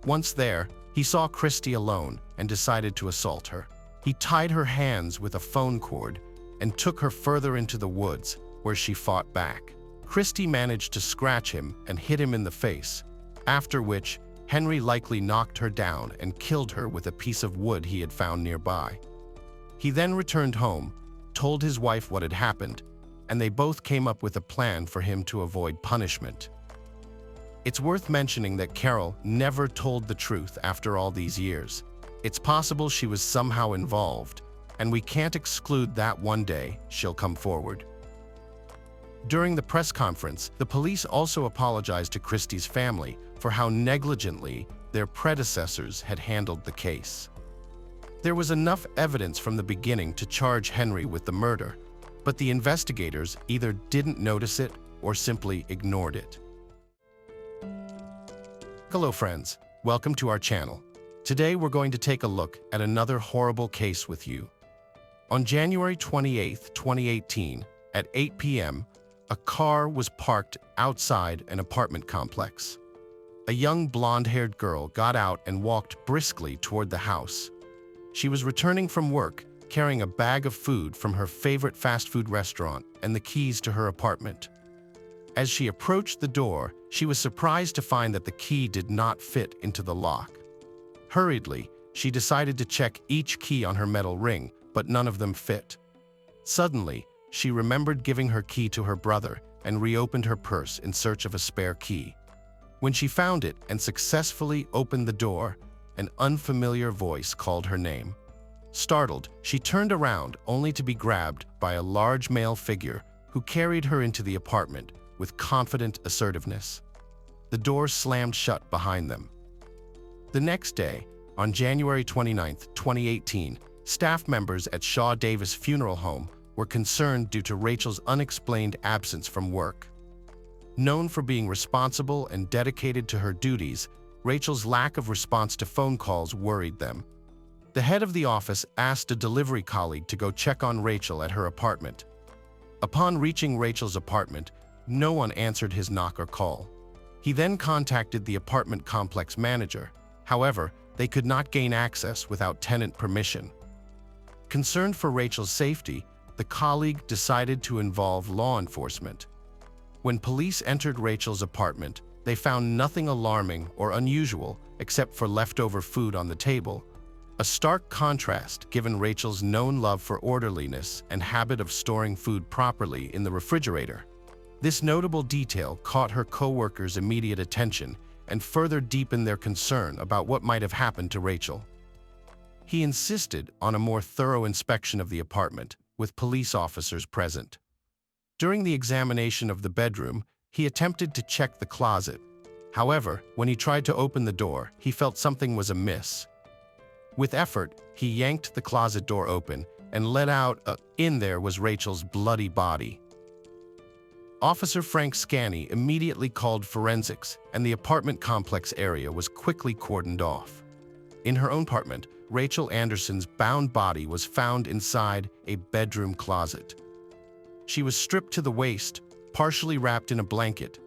Once there, he saw Christie alone and decided to assault her. He tied her hands with a phone cord and took her further into the woods, where she fought back. Christie managed to scratch him and hit him in the face, after which Henry likely knocked her down and killed her with a piece of wood he had found nearby. He then returned home, told his wife what had happened, and they both came up with a plan for him to avoid punishment. It's worth mentioning that Carol never told the truth after all these years. It's possible she was somehow involved, and we can't exclude that one day she'll come forward. During the press conference, the police also apologized to Christie's family for how negligently their predecessors had handled the case. There was enough evidence from the beginning to charge Henry with the murder, but the investigators either didn't notice it or simply ignored it. Hello friends, welcome to our channel. Today we're going to take a look at another horrible case with you. On January 28, 2018, at 8 p.m., a car was parked outside an apartment complex. A young blonde-haired girl got out and walked briskly toward the house. She was returning from work, carrying a bag of food from her favorite fast food restaurant and the keys to her apartment. As she approached the door, she was surprised to find that the key did not fit into the lock. Hurriedly, she decided to check each key on her metal ring, but none of them fit. Suddenly, she remembered giving her key to her brother and reopened her purse in search of a spare key. When she found it and successfully opened the door, an unfamiliar voice called her name. Startled, she turned around only to be grabbed by a large male figure who carried her into the apartment with confident assertiveness. The door slammed shut behind them. The next day, on January 29, 2018, staff members at Shaw Davis Funeral Home were concerned due to Rachel's unexplained absence from work. Known for being responsible and dedicated to her duties, Rachel's lack of response to phone calls worried them. The head of the office asked a delivery colleague to go check on Rachel at her apartment. Upon reaching Rachel's apartment, no one answered his knock or call. He then contacted the apartment complex manager. However, they could not gain access without tenant permission. Concerned for Rachel's safety, the colleague decided to involve law enforcement. When police entered Rachel's apartment, they found nothing alarming or unusual except for leftover food on the table, a stark contrast given Rachel's known love for orderliness and habit of storing food properly in the refrigerator. This notable detail caught her co-workers' immediate attention and further deepened their concern about what might have happened to Rachel. He insisted on a more thorough inspection of the apartment, with police officers present. During the examination of the bedroom, he attempted to check the closet. However, when he tried to open the door, he felt something was amiss. With effort, he yanked the closet door open and let out in there was Rachel's bloody body. Officer Frank Slaten immediately called forensics, and the apartment complex area was quickly cordoned off. In her own apartment, Rachel Anderson's bound body was found inside a bedroom closet. She was stripped to the waist, partially wrapped in a blanket.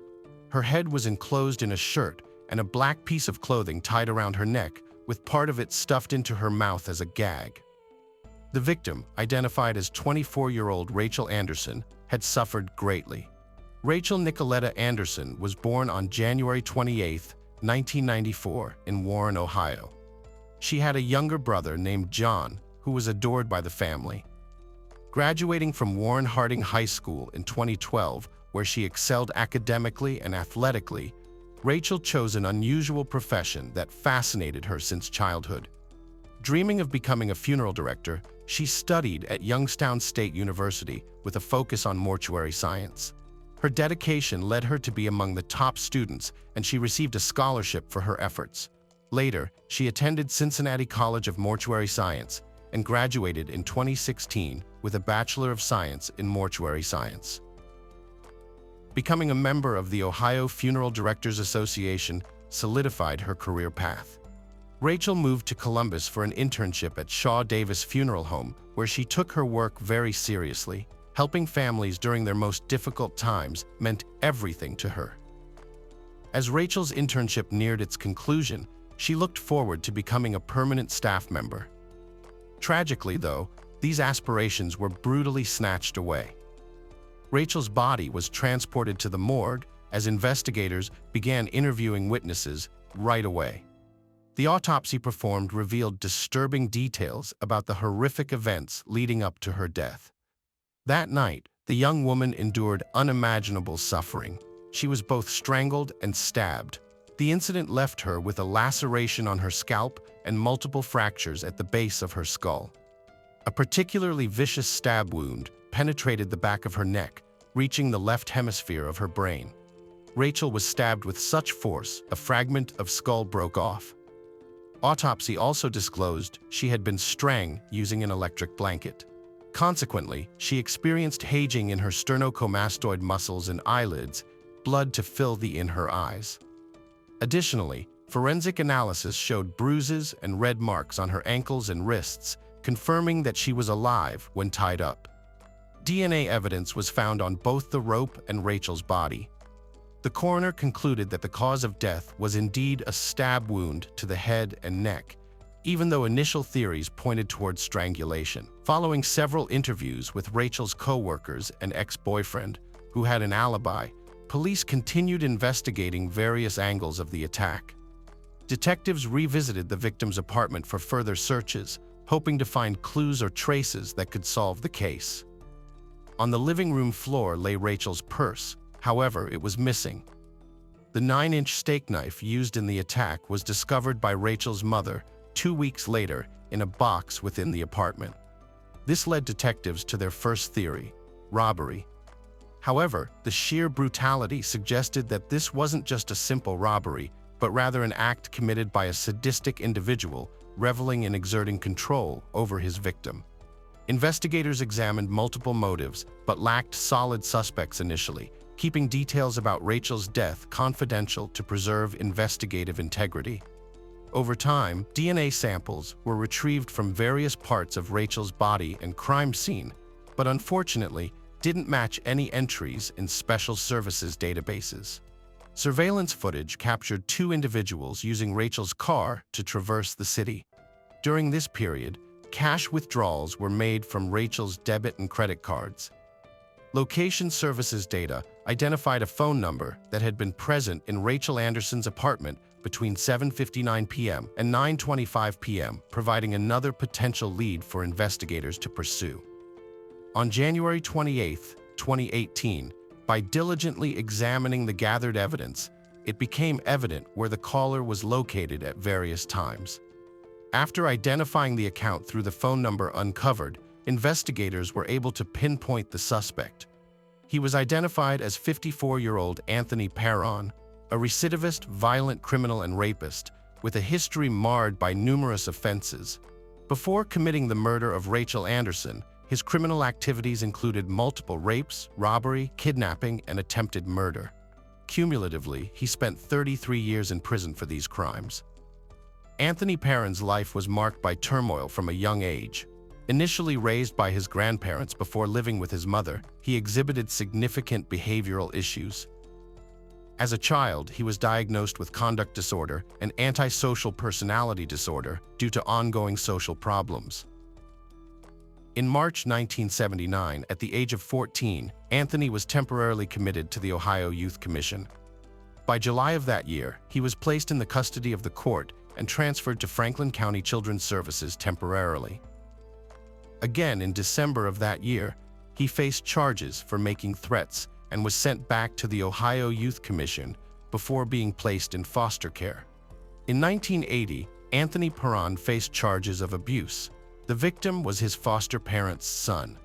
Her head was enclosed in a shirt and a black piece of clothing tied around her neck, with part of it stuffed into her mouth as a gag. The victim, identified as 24-year-old Rachel Anderson, had suffered greatly. Rachel Nicoletta Anderson was born on January 28, 1994, in Warren, Ohio. She had a younger brother named John, who was adored by the family. Graduating from Warren Harding High School in 2012, where she excelled academically and athletically, Rachel chose an unusual profession that fascinated her since childhood. Dreaming of becoming a funeral director, she studied at Youngstown State University with a focus on mortuary science. Her dedication led her to be among the top students, and she received a scholarship for her efforts. Later, she attended Cincinnati College of Mortuary Science and graduated in 2016 with a Bachelor of Science in Mortuary Science. Becoming a member of the Ohio Funeral Directors Association solidified her career path. Rachel moved to Columbus for an internship at Shaw Davis Funeral Home, where she took her work very seriously. Helping families during their most difficult times meant everything to her. As Rachel's internship neared its conclusion, she looked forward to becoming a permanent staff member. Tragically, though, these aspirations were brutally snatched away. Rachel's body was transported to the morgue as investigators began interviewing witnesses right away. The autopsy performed revealed disturbing details about the horrific events leading up to her death. That night, the young woman endured unimaginable suffering. She was both strangled and stabbed. The incident left her with a laceration on her scalp and multiple fractures at the base of her skull. A particularly vicious stab wound penetrated the back of her neck, reaching the left hemisphere of her brain. Rachel was stabbed with such force, a fragment of skull broke off. Autopsy also disclosed she had been strangled using an electric blanket. Consequently, she experienced haging in her sternocomastoid muscles and eyelids, blood to fill in her eyes. Additionally, forensic analysis showed bruises and red marks on her ankles and wrists, confirming that she was alive when tied up. DNA evidence was found on both the rope and Rachel's body. The coroner concluded that the cause of death was indeed a stab wound to the head and neck, even though initial theories pointed towards strangulation. Following several interviews with Rachel's co-workers and ex-boyfriend, who had an alibi, police continued investigating various angles of the attack. Detectives revisited the victim's apartment for further searches, hoping to find clues or traces that could solve the case. On the living room floor lay Rachel's purse. However, it was missing. The 9-inch steak knife used in the attack was discovered by Rachel's mother 2 weeks later in a box within the apartment. This led detectives to their first theory: robbery. However, the sheer brutality suggested that this wasn't just a simple robbery, but rather an act committed by a sadistic individual reveling in exerting control over his victim. Investigators examined multiple motives but lacked solid suspects initially, keeping details about Rachel's death confidential to preserve investigative integrity. Over time, DNA samples were retrieved from various parts of Rachel's body and crime scene, but unfortunately didn't match any entries in special services databases. Surveillance footage captured two individuals using Rachel's car to traverse the city. During this period, cash withdrawals were made from Rachel's debit and credit cards. Location services data identified a phone number that had been present in Rachel Anderson's apartment between 7:59 p.m. and 9:25 p.m., providing another potential lead for investigators to pursue. On January 28, 2018, by diligently examining the gathered evidence, it became evident where the caller was located at various times. After identifying the account through the phone number uncovered, investigators were able to pinpoint the suspect. He was identified as 54-year-old Anthony Perron, a recidivist, violent criminal and rapist, with a history marred by numerous offenses. Before committing the murder of Rachel Anderson, his criminal activities included multiple rapes, robbery, kidnapping, and attempted murder. Cumulatively, he spent 33 years in prison for these crimes. Anthony Perron's life was marked by turmoil from a young age. Initially raised by his grandparents before living with his mother, he exhibited significant behavioral issues. As a child, he was diagnosed with conduct disorder and antisocial personality disorder due to ongoing social problems. In March 1979, at the age of 14, Anthony was temporarily committed to the Ohio Youth Commission. By July of that year, he was placed in the custody of the court and transferred to Franklin County Children's Services temporarily. Again, in December of that year, he faced charges for making threats and was sent back to the Ohio Youth Commission before being placed in foster care. In 1980, Anthony Perron faced charges of abuse. The victim was his foster parents' son.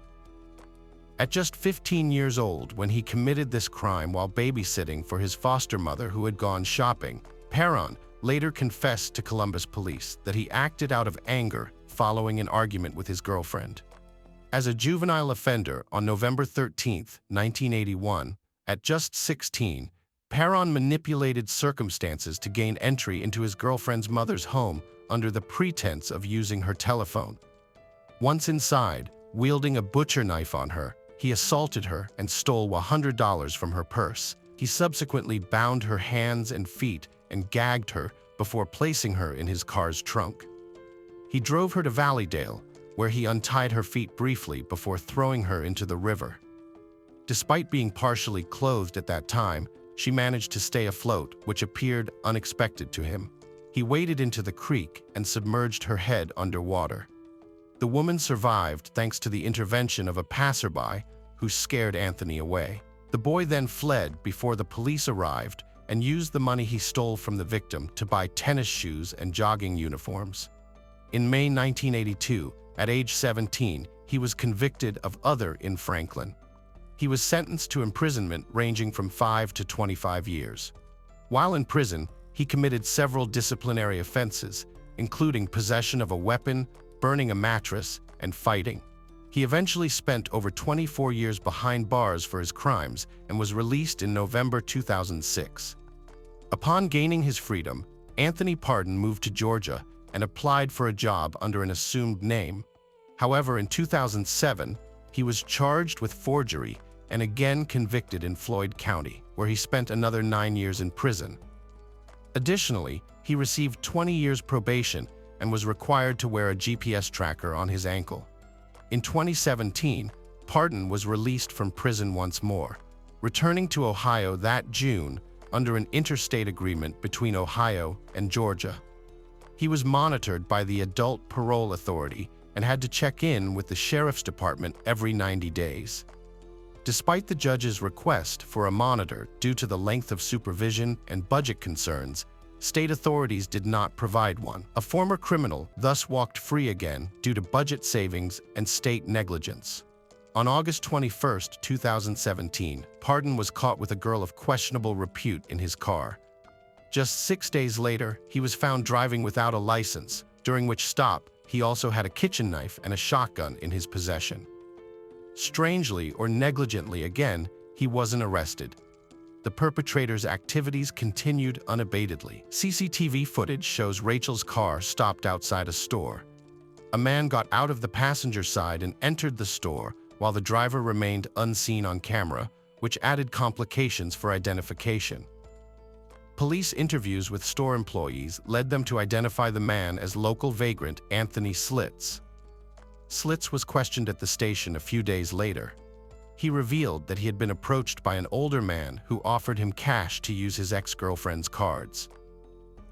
At just 15 years old, when he committed this crime while babysitting for his foster mother who had gone shopping, Perron later confessed to Columbus police that he acted out of anger following an argument with his girlfriend. As a juvenile offender on November 13, 1981, at just 16, Perron manipulated circumstances to gain entry into his girlfriend's mother's home under the pretense of using her telephone. Once inside, wielding a butcher knife on her, he assaulted her and stole $100 from her purse. He subsequently bound her hands and feet and gagged her before placing her in his car's trunk. He drove her to Valleydale, where he untied her feet briefly before throwing her into the river. Despite being partially clothed at that time, she managed to stay afloat, which appeared unexpected to him. He waded into the creek and submerged her head underwater. The woman survived thanks to the intervention of a passerby who scared Anthony away. The boy then fled before the police arrived and used the money he stole from the victim to buy tennis shoes and jogging uniforms. In May 1982, at age 17, he was convicted of other in Franklin. He was sentenced to imprisonment ranging from 5 to 25 years. While in prison, he committed several disciplinary offenses, including possession of a weapon, burning a mattress, and fighting. He eventually spent over 24 years behind bars for his crimes and was released in November 2006. Upon gaining his freedom, Anthony Perron moved to Georgia and applied for a job under an assumed name. However, in 2007, he was charged with forgery and again convicted in Floyd County, where he spent another 9 years in prison. Additionally, he received 20 years probation and was required to wear a GPS tracker on his ankle. In 2017, Perron was released from prison once more, returning to Ohio that June under an interstate agreement between Ohio and Georgia. He was monitored by the Adult Parole Authority and had to check in with the Sheriff's Department every 90 days. Despite the judge's request for a monitor due to the length of supervision and budget concerns, state authorities did not provide one. A former criminal thus walked free again due to budget savings and state negligence. On August 21, 2017, Perron was caught with a girl of questionable repute in his car. Just 6 days later, he was found driving without a license, during which stop he also had a kitchen knife and a shotgun in his possession. Strangely or negligently again, he wasn't arrested. The perpetrator's activities continued unabatedly. CCTV footage shows Rachel's car stopped outside a store. A man got out of the passenger side and entered the store, while the driver remained unseen on camera, which added complications for identification. Police interviews with store employees led them to identify the man as local vagrant Anthony Slaten. Slaten was questioned at the station a few days later. He revealed that he had been approached by an older man who offered him cash to use his ex-girlfriend's cards.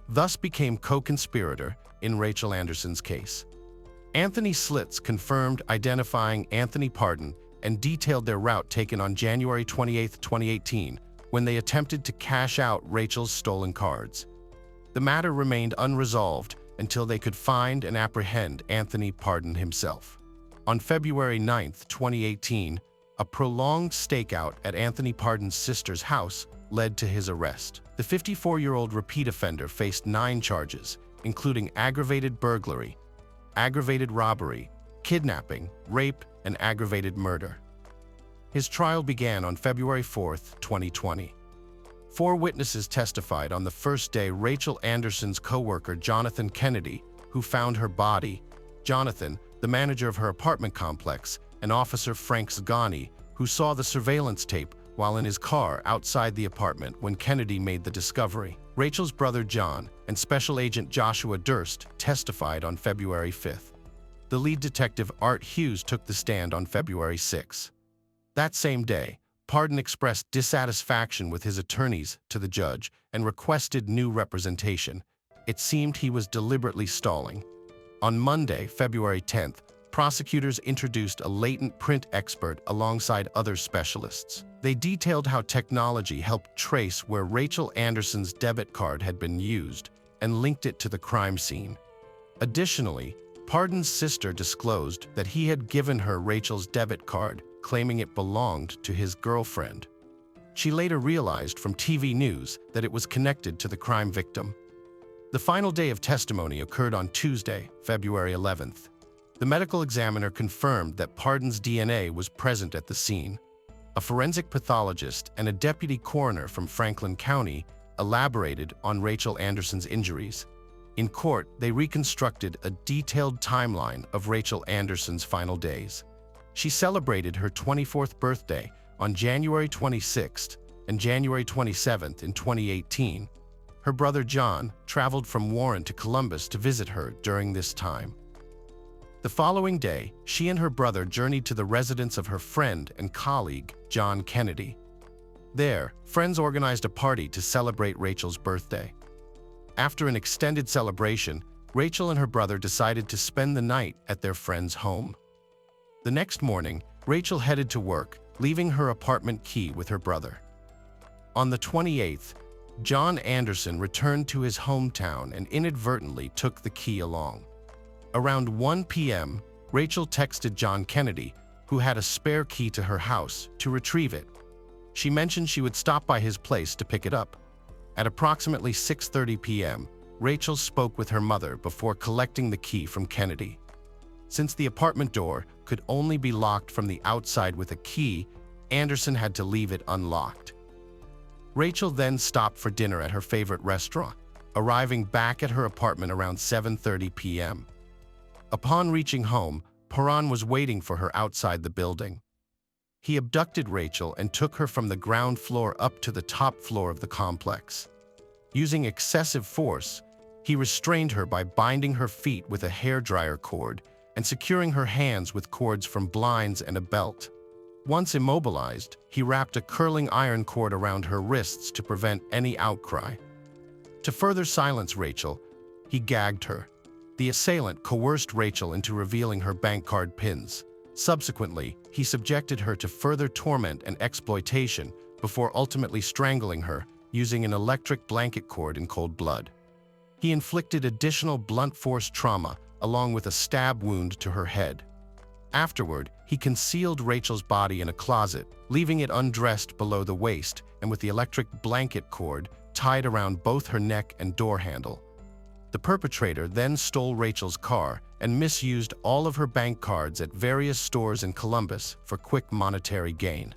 Thus became co-conspirator in Rachel Anderson's case. Anthony Slaten confirmed identifying Anthony Pardon and detailed their route taken on January 28, 2018, when they attempted to cash out Rachel's stolen cards. The matter remained unresolved until they could find and apprehend Anthony Pardon himself. On February 9, 2018, a prolonged stakeout at Anthony Pardon's sister's house led to his arrest. The 54-year-old repeat offender faced 9 charges, including aggravated burglary, aggravated robbery, kidnapping, rape, and aggravated murder. His trial began on February 4, 2020. 4 witnesses testified on the first day. Rachel Anderson's co-worker Jonathan Kennedy, who found her body, Jonathan, the manager of her apartment complex, and Officer Frank Slaten, who saw the surveillance tape while in his car outside the apartment when Kennedy made the discovery. Rachel's brother John and Special Agent Joshua Durst testified on February 5th. The lead detective Art Hughes took the stand on February 6. That same day, Pardon expressed dissatisfaction with his attorneys to the judge and requested new representation. It seemed he was deliberately stalling. On Monday, February 10th, prosecutors introduced a latent print expert alongside other specialists. They detailed how technology helped trace where Rachel Anderson's debit card had been used and linked it to the crime scene. Additionally, Pardon's sister disclosed that he had given her Rachel's debit card, claiming it belonged to his girlfriend. She later realized from TV news that it was connected to the crime victim. The final day of testimony occurred on Tuesday, February 11th. The medical examiner confirmed that Pardon's DNA was present at the scene. A forensic pathologist and a deputy coroner from Franklin County elaborated on Rachel Anderson's injuries. In court, they reconstructed a detailed timeline of Rachel Anderson's final days. She celebrated her 24th birthday on January 26th and January 27th in 2018. Her brother John traveled from Warren to Columbus to visit her during this time. The following day, she and her brother journeyed to the residence of her friend and colleague, John Kennedy. There, friends organized a party to celebrate Rachel's birthday. After an extended celebration, Rachel and her brother decided to spend the night at their friend's home. The next morning, Rachel headed to work, leaving her apartment key with her brother. On the 28th, John Anderson returned to his hometown and inadvertently took the key along. Around 1 p.m., Rachel texted John Kennedy, who had a spare key to her house, to retrieve it. She mentioned she would stop by his place to pick it up. At approximately 6:30 p.m., Rachel spoke with her mother before collecting the key from Kennedy. Since the apartment door could only be locked from the outside with a key, Anderson had to leave it unlocked. Rachel then stopped for dinner at her favorite restaurant, arriving back at her apartment around 7:30 p.m. Upon reaching home, Pardon was waiting for her outside the building. He abducted Rachel and took her from the ground floor up to the top floor of the complex. Using excessive force, he restrained her by binding her feet with a hairdryer cord and securing her hands with cords from blinds and a belt. Once immobilized, he wrapped a curling iron cord around her wrists to prevent any outcry. To further silence Rachel, he gagged her. The assailant coerced Rachel into revealing her bank card pins. Subsequently, he subjected her to further torment and exploitation before ultimately strangling her using an electric blanket cord in cold blood. He inflicted additional blunt force trauma along with a stab wound to her head. Afterward, he concealed Rachel's body in a closet, leaving it undressed below the waist and with the electric blanket cord tied around both her neck and door handle. The perpetrator then stole Rachel's car and misused all of her bank cards at various stores in Columbus for quick monetary gain.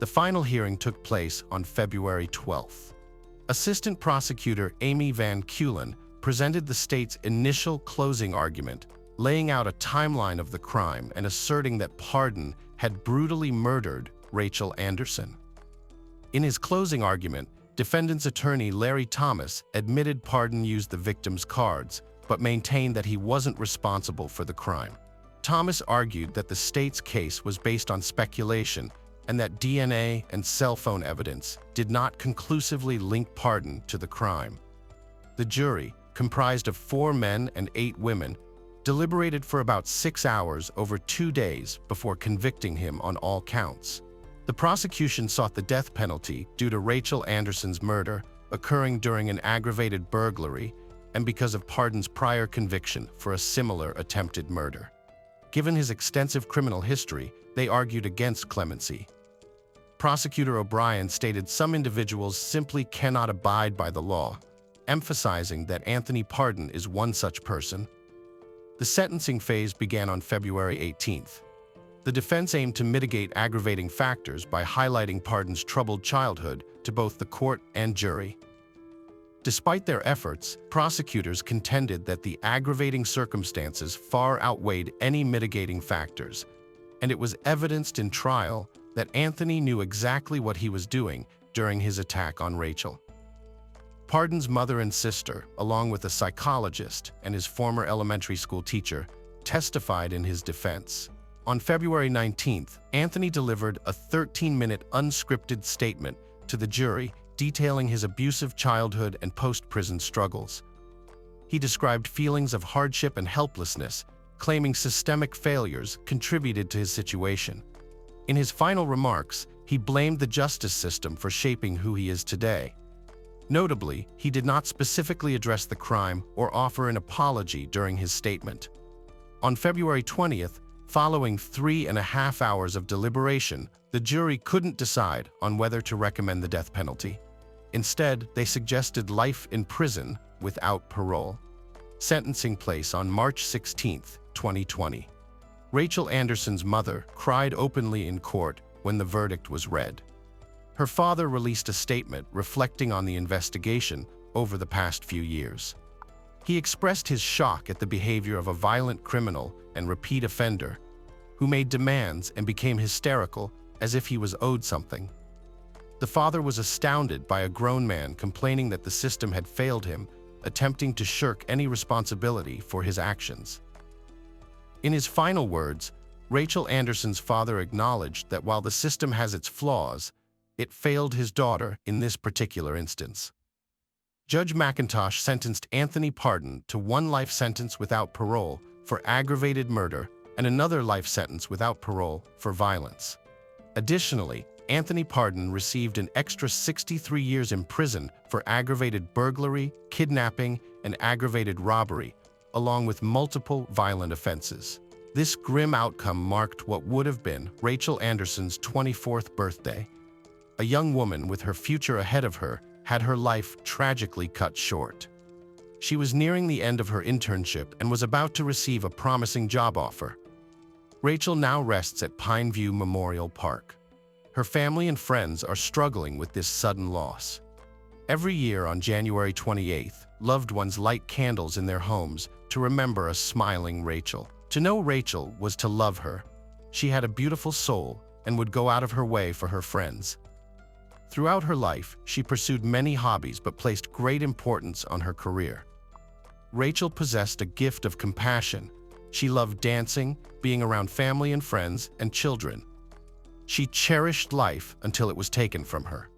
The final hearing took place on February 12th. Assistant Prosecutor Amy Van Keulen presented the state's initial closing argument, laying out a timeline of the crime and asserting that Pardon had brutally murdered Rachel Anderson. In his closing argument, defendant's attorney Larry Thomas admitted Pardon used the victim's cards, but maintained that he wasn't responsible for the crime. Thomas argued that the state's case was based on speculation and that DNA and cell phone evidence did not conclusively link Pardon to the crime. The jury, comprised of 4 men and 8 women, deliberated for about 6 hours over 2 days before convicting him on all counts. The prosecution sought the death penalty due to Rachel Anderson's murder occurring during an aggravated burglary and because of Pardon's prior conviction for a similar attempted murder. Given his extensive criminal history, they argued against clemency. Prosecutor O'Brien stated some individuals simply cannot abide by the law, emphasizing that Anthony Pardon is one such person. The sentencing phase began on February 18th. The defense aimed to mitigate aggravating factors by highlighting Pardon's troubled childhood to both the court and jury. Despite their efforts, prosecutors contended that the aggravating circumstances far outweighed any mitigating factors, and it was evidenced in trial that Anthony knew exactly what he was doing during his attack on Rachel. Pardon's mother and sister, along with a psychologist and his former elementary school teacher, testified in his defense. On February 19th, Anthony delivered a 13-minute unscripted statement to the jury detailing his abusive childhood and post-prison struggles. He described feelings of hardship and helplessness, claiming systemic failures contributed to his situation. In his final remarks, he blamed the justice system for shaping who he is today. Notably, he did not specifically address the crime or offer an apology during his statement. On February 20th, following 3.5 hours of deliberation, the jury couldn't decide on whether to recommend the death penalty. Instead, they suggested life in prison without parole. Sentencing place on March 16, 2020. Rachel Anderson's mother cried openly in court when the verdict was read. Her father released a statement reflecting on the investigation over the past few years. He expressed his shock at the behavior of a violent criminal and repeat offender who made demands and became hysterical as if he was owed something. The father was astounded by a grown man complaining that the system had failed him, attempting to shirk any responsibility for his actions. In his final words, Rachel Anderson's father acknowledged that while the system has its flaws, it failed his daughter in this particular instance. Judge McIntosh sentenced Anthony Pardon to 1 life sentence without parole for aggravated murder and another life sentence without parole for violence. Additionally, Anthony Pardon received an extra 63 years in prison for aggravated burglary, kidnapping, and aggravated robbery, along with multiple violent offenses. This grim outcome marked what would have been Rachel Anderson's 24th birthday. A young woman with her future ahead of her had her life tragically cut short. She was nearing the end of her internship and was about to receive a promising job offer. Rachel now rests at Pineview Memorial Park. Her family and friends are struggling with this sudden loss. Every year on January 28th, loved ones light candles in their homes to remember a smiling Rachel. To know Rachel was to love her. She had a beautiful soul and would go out of her way for her friends. Throughout her life, she pursued many hobbies but placed great importance on her career. Rachel possessed a gift of compassion. She loved dancing, being around family and friends, and children. She cherished life until it was taken from her.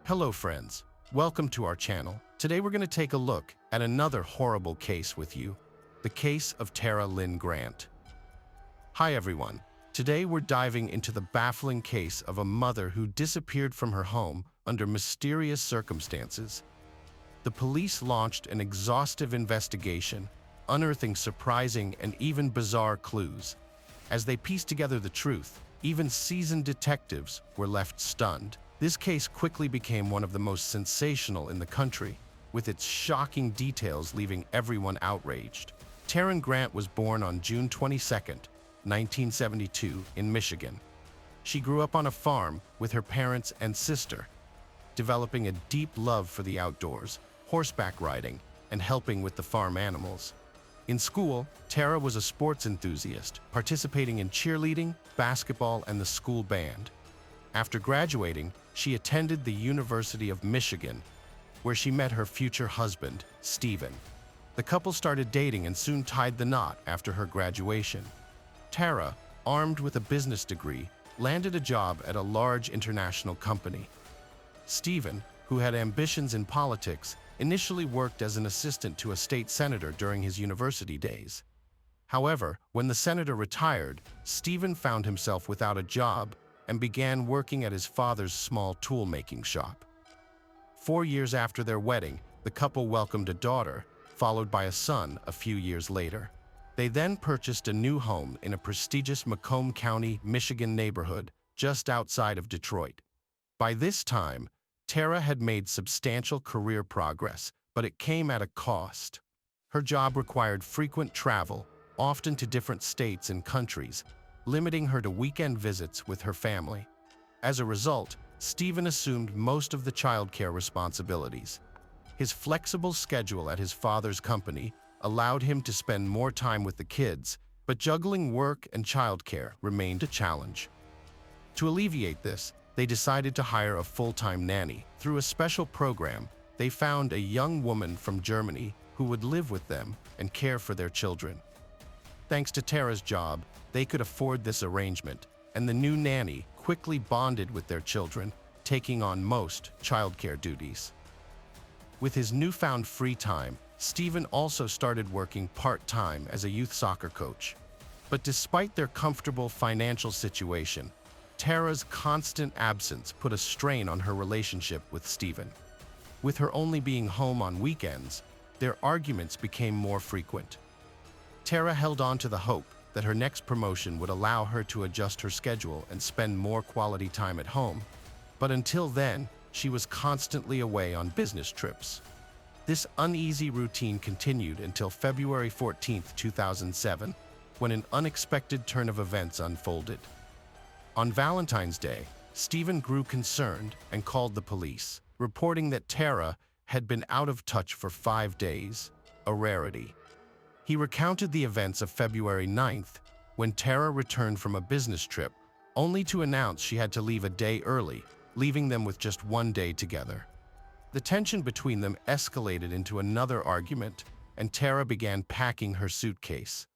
Hello friends, welcome to our channel. Today we're going to take a look at another horrible case with you, the case of Tara Lynn Grant. Hi everyone, today we're diving into the baffling case of a mother who disappeared from her home under mysterious circumstances. The police launched an exhaustive investigation, unearthing surprising and even bizarre clues. As they pieced together the truth, even seasoned detectives were left stunned. This case quickly became one of the most sensational in the country, with its shocking details leaving everyone outraged. Taryn Grant was born on June 22, 1972, in Michigan. She grew up on a farm with her parents and sister, developing a deep love for the outdoors, horseback riding, and helping with the farm animals. In school, Tara was a sports enthusiast, participating in cheerleading, basketball, and the school band. After graduating, she attended the University of Michigan, where she met her future husband, Stephen. The couple started dating and soon tied the knot after her graduation. Tara, armed with a business degree, landed a job at a large international company. Stephen, who had ambitions in politics, initially worked as an assistant to a state senator during his university days. However, when the senator retired, Stephen found himself without a job and began working at his father's small tool-making shop. 4 years after their wedding, the couple welcomed a daughter, followed by a son a few years later. They then purchased a new home in a prestigious Macomb County, Michigan neighborhood just outside of Detroit. By this time, Tara had made substantial career progress, but it came at a cost. Her job required frequent travel, often to different states and countries, limiting her to weekend visits with her family. As a result, Stephen assumed most of the childcare responsibilities. His flexible schedule at his father's company allowed him to spend more time with the kids, but juggling work and childcare remained a challenge. To alleviate this, they decided to hire a full-time nanny. Through a special program, they found a young woman from Germany who would live with them and care for their children. Thanks to Tara's job, they could afford this arrangement, and the new nanny quickly bonded with their children, taking on most childcare duties. With his newfound free time, Stephen also started working part-time as a youth soccer coach. But despite their comfortable financial situation, Tara's constant absence put a strain on her relationship with Stephen. With her only being home on weekends, their arguments became more frequent. Tara held on to the hope that her next promotion would allow her to adjust her schedule and spend more quality time at home, but until then, she was constantly away on business trips. This uneasy routine continued until February 14, 2007, when an unexpected turn of events unfolded. On Valentine's Day, Stephen grew concerned and called the police, reporting that Tara had been out of touch for 5 days, a rarity. He recounted the events of February 9th, when Tara returned from a business trip, only to announce she had to leave a day early, leaving them with just 1 day together. The tension between them escalated into another argument, and Tara began packing her suitcase.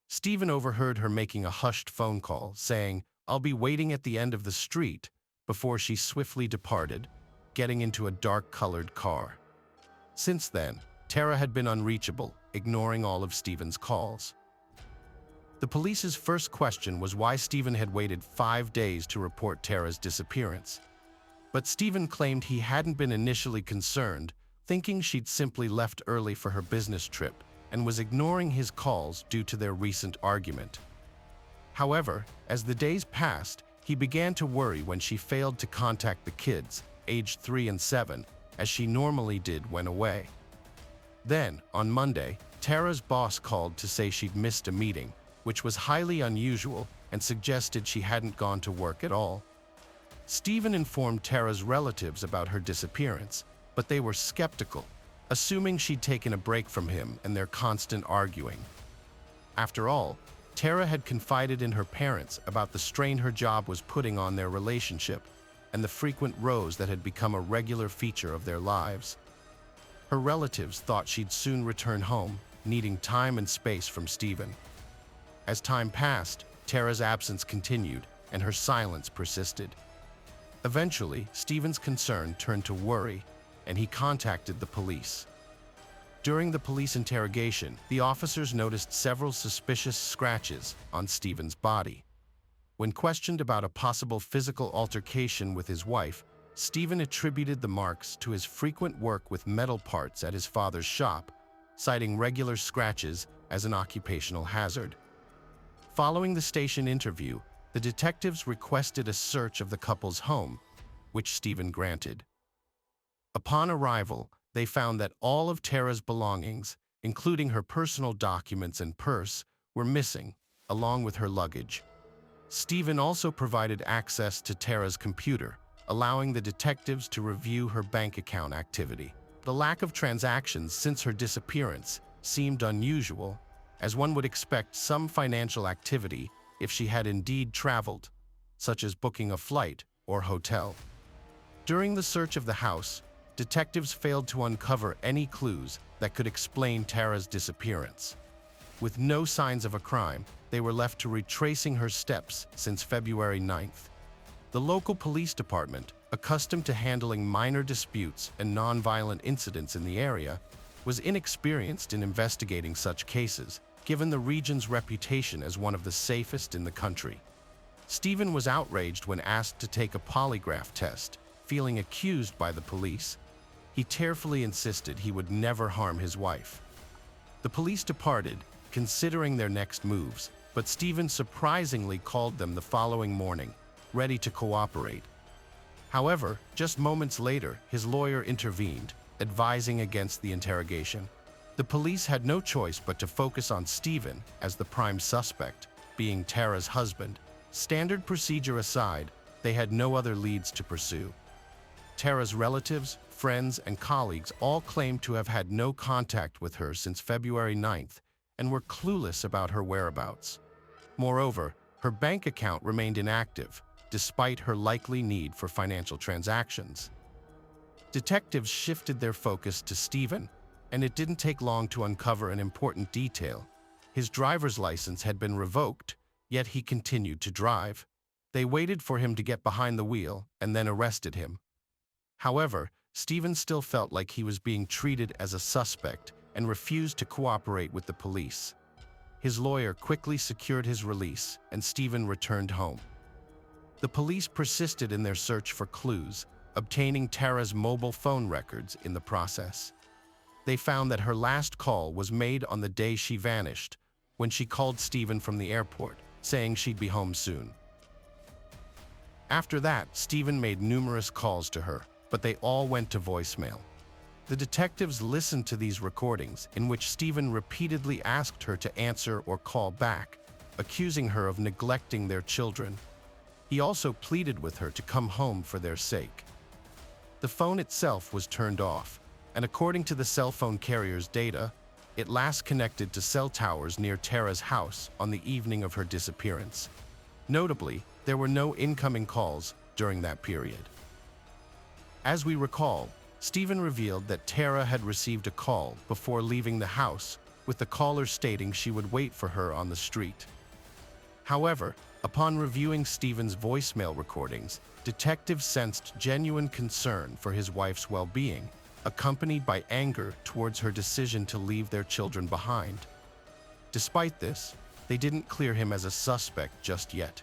Stephen overheard her making a hushed phone call, saying, "I'll be waiting at the end of the street," before she swiftly departed, getting into a dark-colored car. Since then, Tara had been unreachable, ignoring all of Stephen's calls. The police's first question was why Stephen had waited 5 days to report Tara's disappearance. But Stephen claimed he hadn't been initially concerned, thinking she'd simply left early for her business trip and was ignoring his calls due to their recent argument. However, as the days passed, he began to worry when she failed to contact the kids, aged 3 and 7, as she normally did when away. Then, on Monday, Tara's boss called to say she'd missed a meeting, which was highly unusual and suggested she hadn't gone to work at all. Stephen informed Tara's relatives about her disappearance, but they were skeptical, assuming she'd taken a break from him and their constant arguing. After all, Tara had confided in her parents about the strain her job was putting on their relationship and the frequent rows that had become a regular feature of their lives. Her relatives thought she'd soon return home, needing time and space from Stephen. As time passed, Tara's absence continued, and her silence persisted. Eventually, Stephen's concern turned to worry, and he contacted the police. During the police interrogation, the officers noticed several suspicious scratches on Stephen's body. When questioned about a possible physical altercation with his wife, Stephen attributed the marks to his frequent work with metal parts at his father's shop, citing regular scratches as an occupational hazard. Following the station interview, the detectives requested a search of the couple's home, which Stephen granted. Upon arrival, they found that all of Tara's belongings, including her personal documents and purse, were missing, along with her luggage. Stephen also provided access to Tara's computer, allowing the detectives to review her bank account activity. The lack of transactions since her disappearance seemed unusual, as one would expect some financial activity if she had indeed traveled, such as booking a flight or hotel. During the search of the house, detectives failed to uncover any clues that could explain Tara's disappearance. With no signs of a crime, they were left to retracing her steps since February 9th. The local police department, accustomed to handling minor disputes and non-violent incidents in the area, was inexperienced in investigating such cases, given the region's reputation as one of the safest in the country. Stephen was outraged when asked to take a polygraph test, feeling accused by the police. He tearfully insisted he would never harm his wife. The police departed, considering their next moves, but Stephen surprisingly called them the following morning, ready to cooperate. However, just moments later, his lawyer intervened, advising against the interrogation. The police had no choice but to focus on Stephen as the prime suspect, being Tara's husband. Standard procedure aside, they had no other leads to pursue. Tara's relatives, friends, and colleagues all claimed to have had no contact with her since February 9th and were clueless about her whereabouts. Moreover, her bank account remained inactive, despite her likely need for financial transactions. Detectives shifted their focus to Stephen, and it didn't take long to uncover an important detail. His driver's license had been revoked, yet he continued to drive. They waited for him to get behind the wheel and then arrested him. However, Stephen still felt like he was being treated as a suspect and refused to cooperate with the police. His lawyer quickly secured his release, and Stephen returned home. The police persisted in their search for clues, obtaining Tara's mobile phone records in the process. They found that her last call was made on the day she vanished, when she called Stephen from the airport, saying she'd be home soon. After that, Stephen made numerous calls to her, but they all went to voicemail. The detectives listened to these recordings, in which Stephen repeatedly asked her to answer or call back, accusing her of neglecting their children. He also pleaded with her to come home for their sake. The phone itself was turned off, and according to the cell phone carrier's data, it last connected to cell towers near Tara's house on the evening of her disappearance. Notably, there were no incoming calls during that period. As we recall, Stephen revealed that Tara had received a call before leaving the house, with the caller stating she would wait for her on the street. However, upon reviewing Stephen's voicemail recordings, detectives sensed genuine concern for his wife's well-being, accompanied by anger towards her decision to leave their children behind. Despite this, they didn't clear him as a suspect just yet.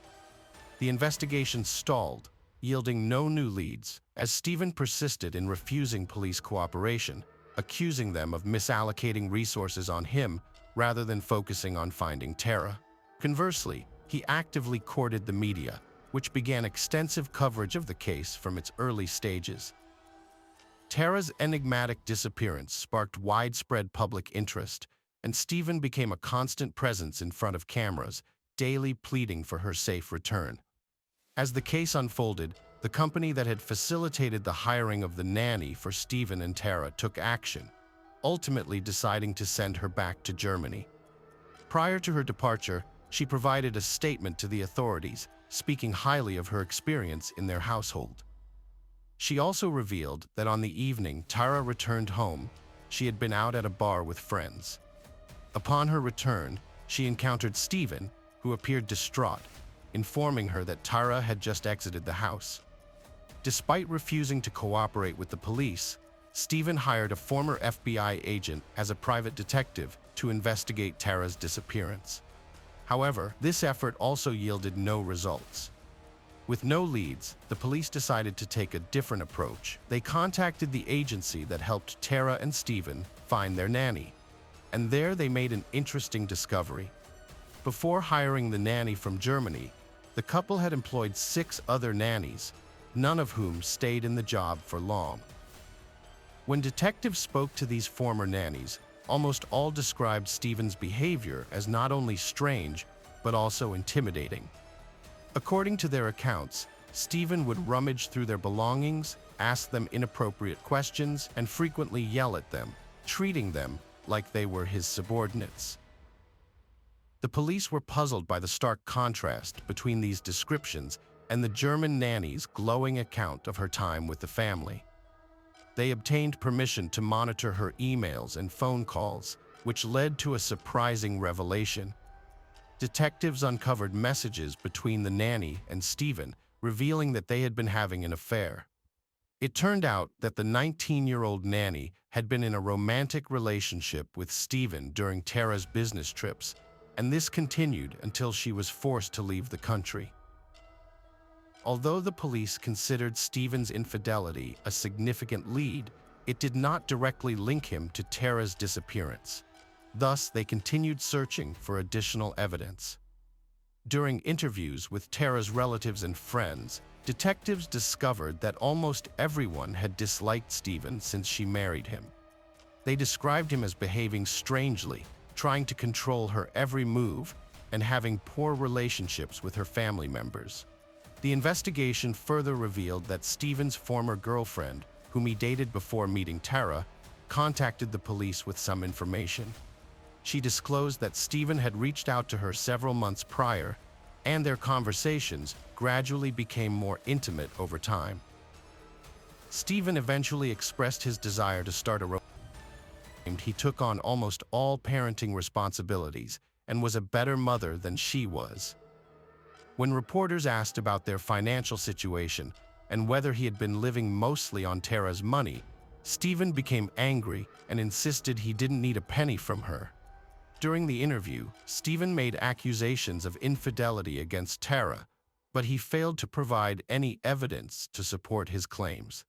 The investigation stalled, yielding no new leads, as Stephen persisted in refusing police cooperation, accusing them of misallocating resources on him rather than focusing on finding Tara. Conversely, he actively courted the media, which began extensive coverage of the case from its early stages. Tara's enigmatic disappearance sparked widespread public interest, and Stephen became a constant presence in front of cameras, daily pleading for her safe return. As the case unfolded, the company that had facilitated the hiring of the nanny for Stephen and Tara took action, ultimately deciding to send her back to Germany. Prior to her departure, she provided a statement to the authorities, speaking highly of her experience in their household. She also revealed that on the evening Tara returned home, she had been out at a bar with friends. Upon her return, she encountered Stephen, who appeared distraught, informing her that Tara had just exited the house. Despite refusing to cooperate with the police, Stephen hired a former FBI agent as a private detective to investigate Tara's disappearance. However, this effort also yielded no results. With no leads, the police decided to take a different approach. They contacted the agency that helped Tara and Stephen find their nanny, and there they made an interesting discovery. Before hiring the nanny from Germany, the couple had employed 6 other nannies, none of whom stayed in the job for long. When detectives spoke to these former nannies, almost all described Stephen's behavior as not only strange, but also intimidating. According to their accounts, Stephen would rummage through their belongings, ask them inappropriate questions, and frequently yell at them, treating them like they were his subordinates. The police were puzzled by the stark contrast between these descriptions and the German nanny's glowing account of her time with the family. They obtained permission to monitor her emails and phone calls, which led to a surprising revelation. Detectives uncovered messages between the nanny and Stephen, revealing that they had been having an affair. It turned out that the 19-year-old nanny had been in a romantic relationship with Stephen during Tara's business trips, and this continued until she was forced to leave the country. Although the police considered Stephen's infidelity a significant lead, it did not directly link him to Tara's disappearance. Thus, they continued searching for additional evidence. During interviews with Tara's relatives and friends, detectives discovered that almost everyone had disliked Stephen since she married him. They described him as behaving strangely, trying to control her every move, and having poor relationships with her family members. The investigation further revealed that Stephen's former girlfriend, whom he dated before meeting Tara, contacted the police with some information. She disclosed that Stephen had reached out to her several months prior, and their conversations gradually became more intimate over time. Stephen eventually expressed his desire to start a relationship. He took on almost all parenting responsibilities and was a better mother than she was. When reporters asked about their financial situation and whether he had been living mostly on Tara's money, Stephen became angry and insisted he didn't need a penny from her. During the interview, Stephen made accusations of infidelity against Tara, but he failed to provide any evidence to support his claims.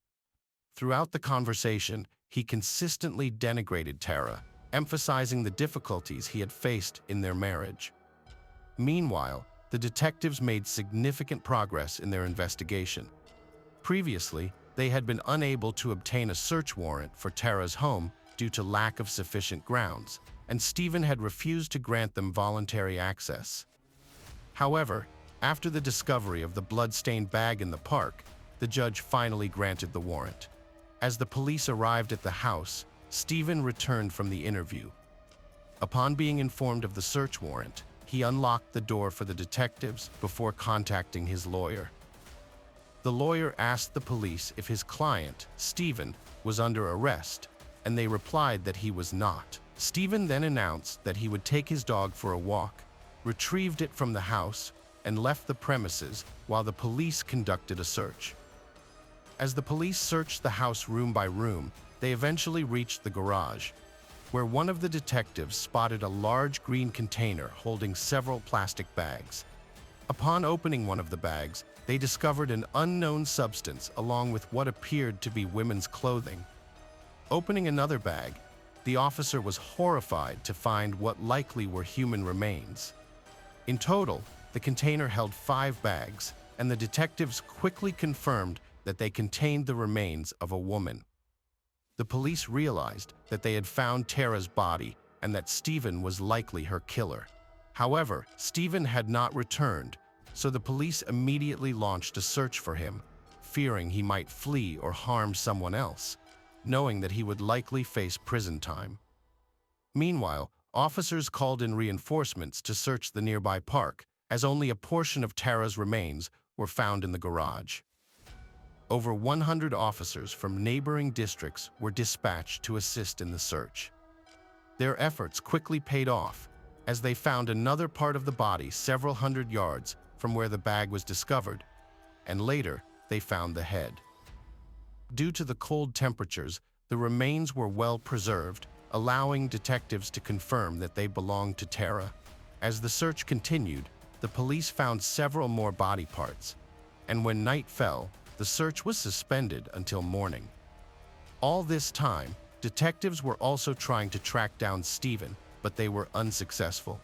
Throughout the conversation, he consistently denigrated Tara, emphasizing the difficulties he had faced in their marriage. Meanwhile, the detectives made significant progress in their investigation. Previously, they had been unable to obtain a search warrant for Tara's home due to lack of sufficient grounds, and Stephen had refused to grant them voluntary access. However, after the discovery of the blood-stained bag in the park, the judge finally granted the warrant. As the police arrived at the house, Stephen returned from the interview. Upon being informed of the search warrant, he unlocked the door for the detectives before contacting his lawyer. The lawyer asked the police if his client, Stephen, was under arrest, and they replied that he was not. Stephen then announced that he would take his dog for a walk, retrieved it from the house, and left the premises while the police conducted a search. As the police searched the house room by room, they eventually reached the garage, where one of the detectives spotted a large green container holding several plastic bags. Upon opening one of the bags, they discovered an unknown substance along with what appeared to be women's clothing. Opening another bag, the officer was horrified to find what likely were human remains. In total, the container held 5 bags, and the detectives quickly confirmed that they contained the remains of a woman. The police realized that they had found Tara's body and that Stephen was likely her killer. However, Stephen had not returned, so the police immediately launched a search for him, fearing he might flee or harm someone else, knowing that he would likely face prison time. Meanwhile, officers called in reinforcements to search the nearby park, as only a portion of Tara's remains were found in the garage. Over 100 officers from neighboring districts were dispatched to assist in the search. Their efforts quickly paid off, as they found another part of the body several hundred yards from where the bag was discovered, and later they found the head. Due to the cold temperatures, the remains were well preserved, allowing detectives to confirm that they belonged to Tara. As the search continued, the police found several more body parts, and when night fell, the search was suspended until morning. All this time, detectives were also trying to track down Stephen, but they were unsuccessful.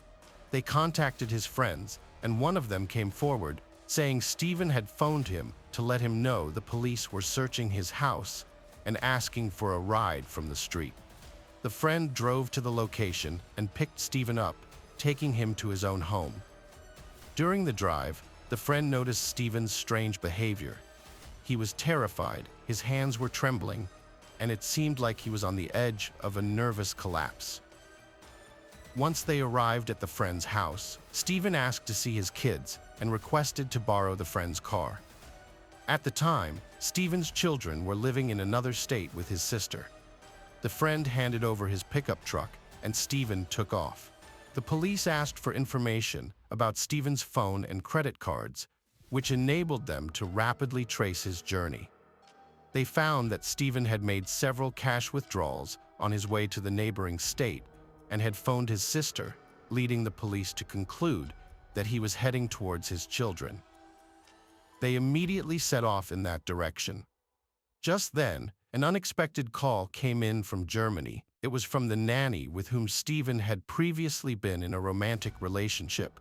They contacted his friends, and one of them came forward, saying Stephen had phoned him to let him know the police were searching his house and asking for a ride from the street. The friend drove to the location and picked Steven up, taking him to his own home. During the drive, the friend noticed Steven's strange behavior. He was terrified, his hands were trembling, and it seemed like he was on the edge of a nervous collapse. Once they arrived at the friend's house, Steven asked to see his kids and requested to borrow the friend's car. At the time, Steven's children were living in another state with his sister. The friend handed over his pickup truck and Steven took off. The police asked for information about Steven's phone and credit cards, which enabled them to rapidly trace his journey. They found that Steven had made several cash withdrawals on his way to the neighboring state and had phoned his sister, leading the police to conclude that he was heading towards his children. They immediately set off in that direction. Just then, an unexpected call came in from Germany. It was from the nanny with whom Steven had previously been in a romantic relationship.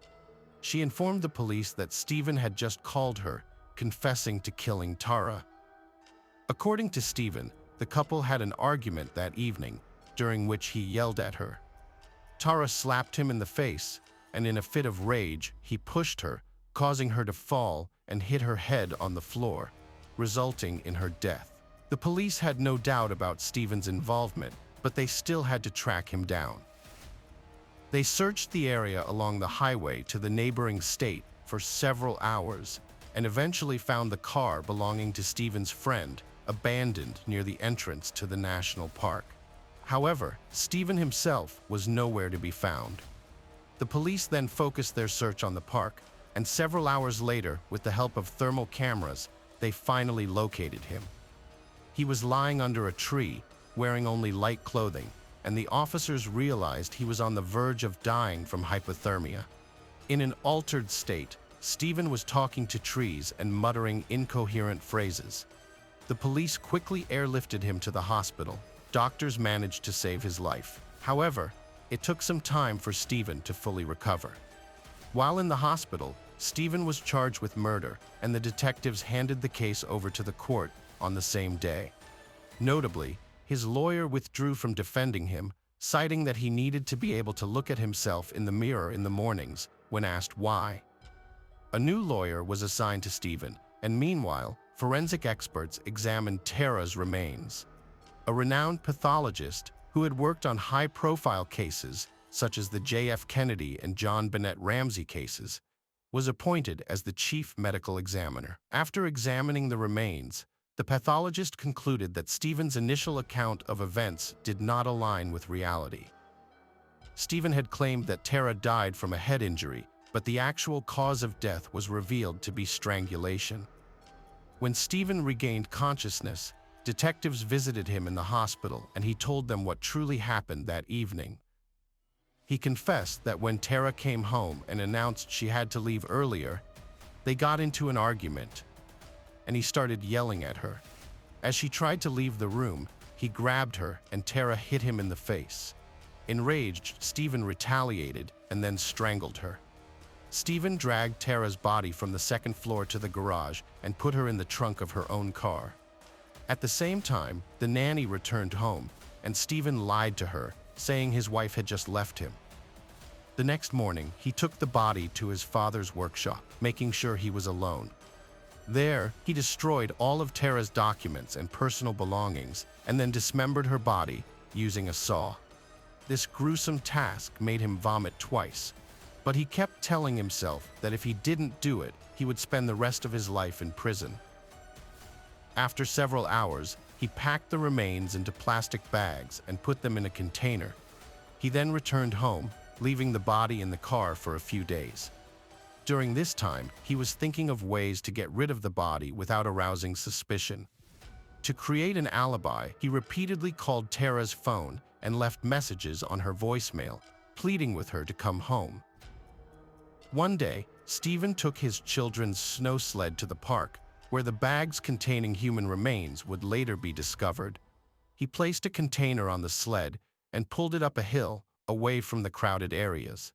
She informed the police that Steven had just called her, confessing to killing Tara. According to Steven, the couple had an argument that evening, during which he yelled at her. Tara slapped him in the face, and in a fit of rage, he pushed her, causing her to fall and hit her head on the floor, resulting in her death. The police had no doubt about Steven's involvement, but they still had to track him down. They searched the area along the highway to the neighboring state for several hours and eventually found the car belonging to Steven's friend abandoned near the entrance to the national park. However, Steven himself was nowhere to be found. The police then focused their search on the park, and several hours later, with the help of thermal cameras, they finally located him. He was lying under a tree, wearing only light clothing, and the officers realized he was on the verge of dying from hypothermia. In an altered state, Steven was talking to trees and muttering incoherent phrases. The police quickly airlifted him to the hospital. Doctors managed to save his life. However, it took some time for Steven to fully recover. While in the hospital, Steven was charged with murder, and the detectives handed the case over to the court on the same day. Notably, his lawyer withdrew from defending him, citing that he needed to be able to look at himself in the mirror in the mornings when asked why. A new lawyer was assigned to Steven, and meanwhile, forensic experts examined Tara's remains. A renowned pathologist who had worked on high-profile cases, such as the J.F. Kennedy and John Bennett Ramsey cases, was appointed as the chief medical examiner. After examining the remains, the pathologist concluded that Steven's initial account of events did not align with reality. Steven had claimed that Tara died from a head injury, but the actual cause of death was revealed to be strangulation. When Steven regained consciousness, detectives visited him in the hospital and he told them what truly happened that evening. He confessed that when Tara came home and announced she had to leave earlier, they got into an argument, and he started yelling at her. As she tried to leave the room, he grabbed her and Tara hit him in the face. Enraged, Steven retaliated and then strangled her. Steven dragged Tara's body from the second floor to the garage and put her in the trunk of her own car. At the same time, the nanny returned home, and Steven lied to her, saying his wife had just left him. The next morning, he took the body to his father's workshop, making sure he was alone. There, he destroyed all of Tara's documents and personal belongings, and then dismembered her body using a saw. This gruesome task made him vomit twice, but he kept telling himself that if he didn't do it, he would spend the rest of his life in prison. After several hours, he packed the remains into plastic bags and put them in a container. He then returned home, leaving the body in the car for a few days. During this time, he was thinking of ways to get rid of the body without arousing suspicion. To create an alibi, he repeatedly called Tara's phone and left messages on her voicemail, pleading with her to come home. One day, Steven took his children's snow sled to the park, where the bags containing human remains would later be discovered. He placed a container on the sled and pulled it up a hill, away from the crowded areas.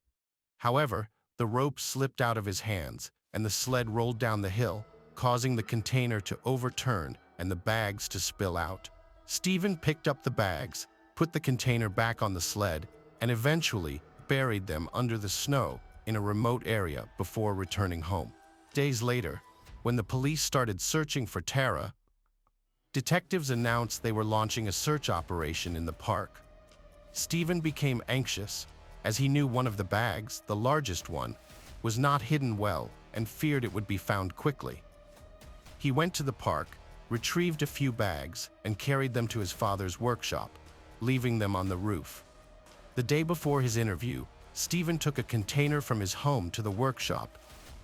However, the rope slipped out of his hands, and the sled rolled down the hill, causing the container to overturn and the bags to spill out. Stephen picked up the bags, put the container back on the sled, and eventually buried them under the snow in a remote area before returning home. Days later, when the police started searching for Tara, detectives announced they were launching a search operation in the park. Stephen became anxious, as he knew one of the bags, the largest one, was not hidden well and feared it would be found quickly. He went to the park, retrieved a few bags, and carried them to his father's workshop, leaving them on the roof. The day before his interview, Stephen took a container from his home to the workshop,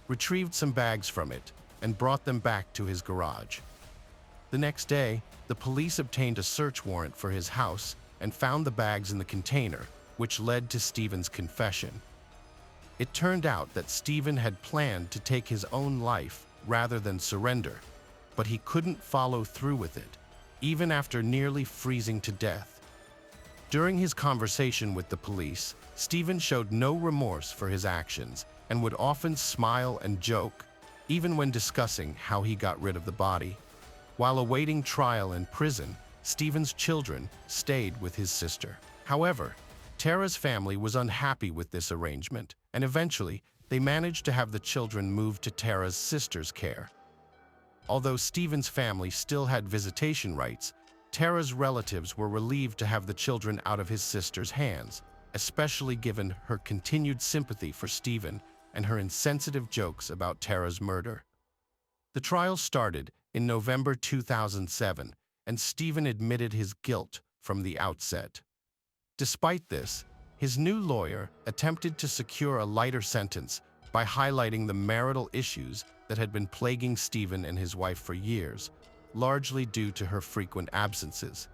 retrieved some bags from it, and brought them back to his garage. The next day, the police obtained a search warrant for his house and found the bags in the container, which led to Stephen's confession. It turned out that Stephen had planned to take his own life rather than surrender, but he couldn't follow through with it, even after nearly freezing to death. During his conversation with the police, Stephen showed no remorse for his actions and would often smile and joke, even when discussing how he got rid of the body. While awaiting trial in prison, Stephen's children stayed with his sister. However, Tara's family was unhappy with this arrangement, and eventually they managed to have the children moved to Tara's sister's care. Although Stephen's family still had visitation rights, Tara's relatives were relieved to have the children out of his sister's hands, especially given her continued sympathy for Stephen and her insensitive jokes about Tara's murder. The trial started in November 2007, and Stephen admitted his guilt from the outset. Despite this, his new lawyer attempted to secure a lighter sentence by highlighting the marital issues that had been plaguing Stephen and his wife for years, largely due to her frequent absences.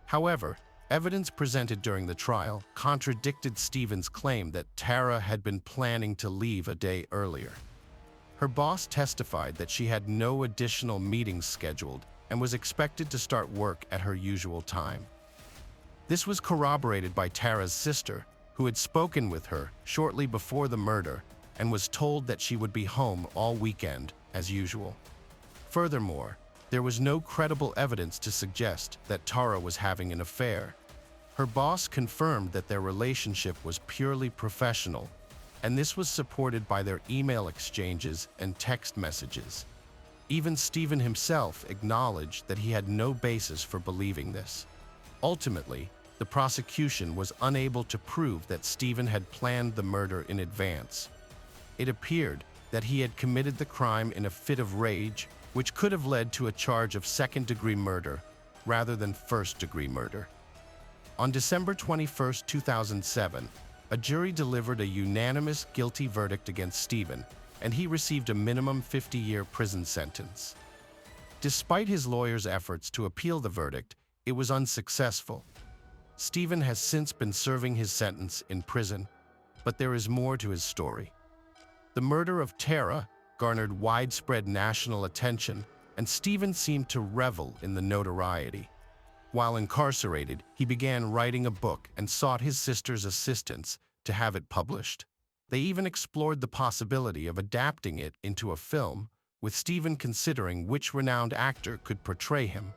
However, evidence presented during the trial contradicted Stephen's claim that Tara had been planning to leave a day earlier. Her boss testified that she had no additional meetings scheduled and was expected to start work at her usual time. This was corroborated by Tara's sister, who had spoken with her shortly before the murder and was told that she would be home all weekend as usual. Furthermore, there was no credible evidence to suggest that Tara was having an affair. Her boss confirmed that their relationship was purely professional, and this was supported by their email exchanges and text messages. Even Stephen himself acknowledged that he had no basis for believing this. Ultimately, the prosecution was unable to prove that Stephen had planned the murder in advance. It appeared that he had committed the crime in a fit of rage, which could have led to a charge of second-degree murder rather than first-degree murder. On December 21, 2007, a jury delivered a unanimous guilty verdict against Stephen, and he received a minimum 50-year prison sentence. Despite his lawyer's efforts to appeal the verdict, it was unsuccessful. Stephen has since been serving his sentence in prison, but there is more to his story. The murder of Tara garnered widespread national attention, and Stephen seemed to revel in the notoriety. While incarcerated, he began writing a book and sought his sister's assistance to have it published. They even explored the possibility of adapting it into a film, with Stephen considering which renowned actor could portray him.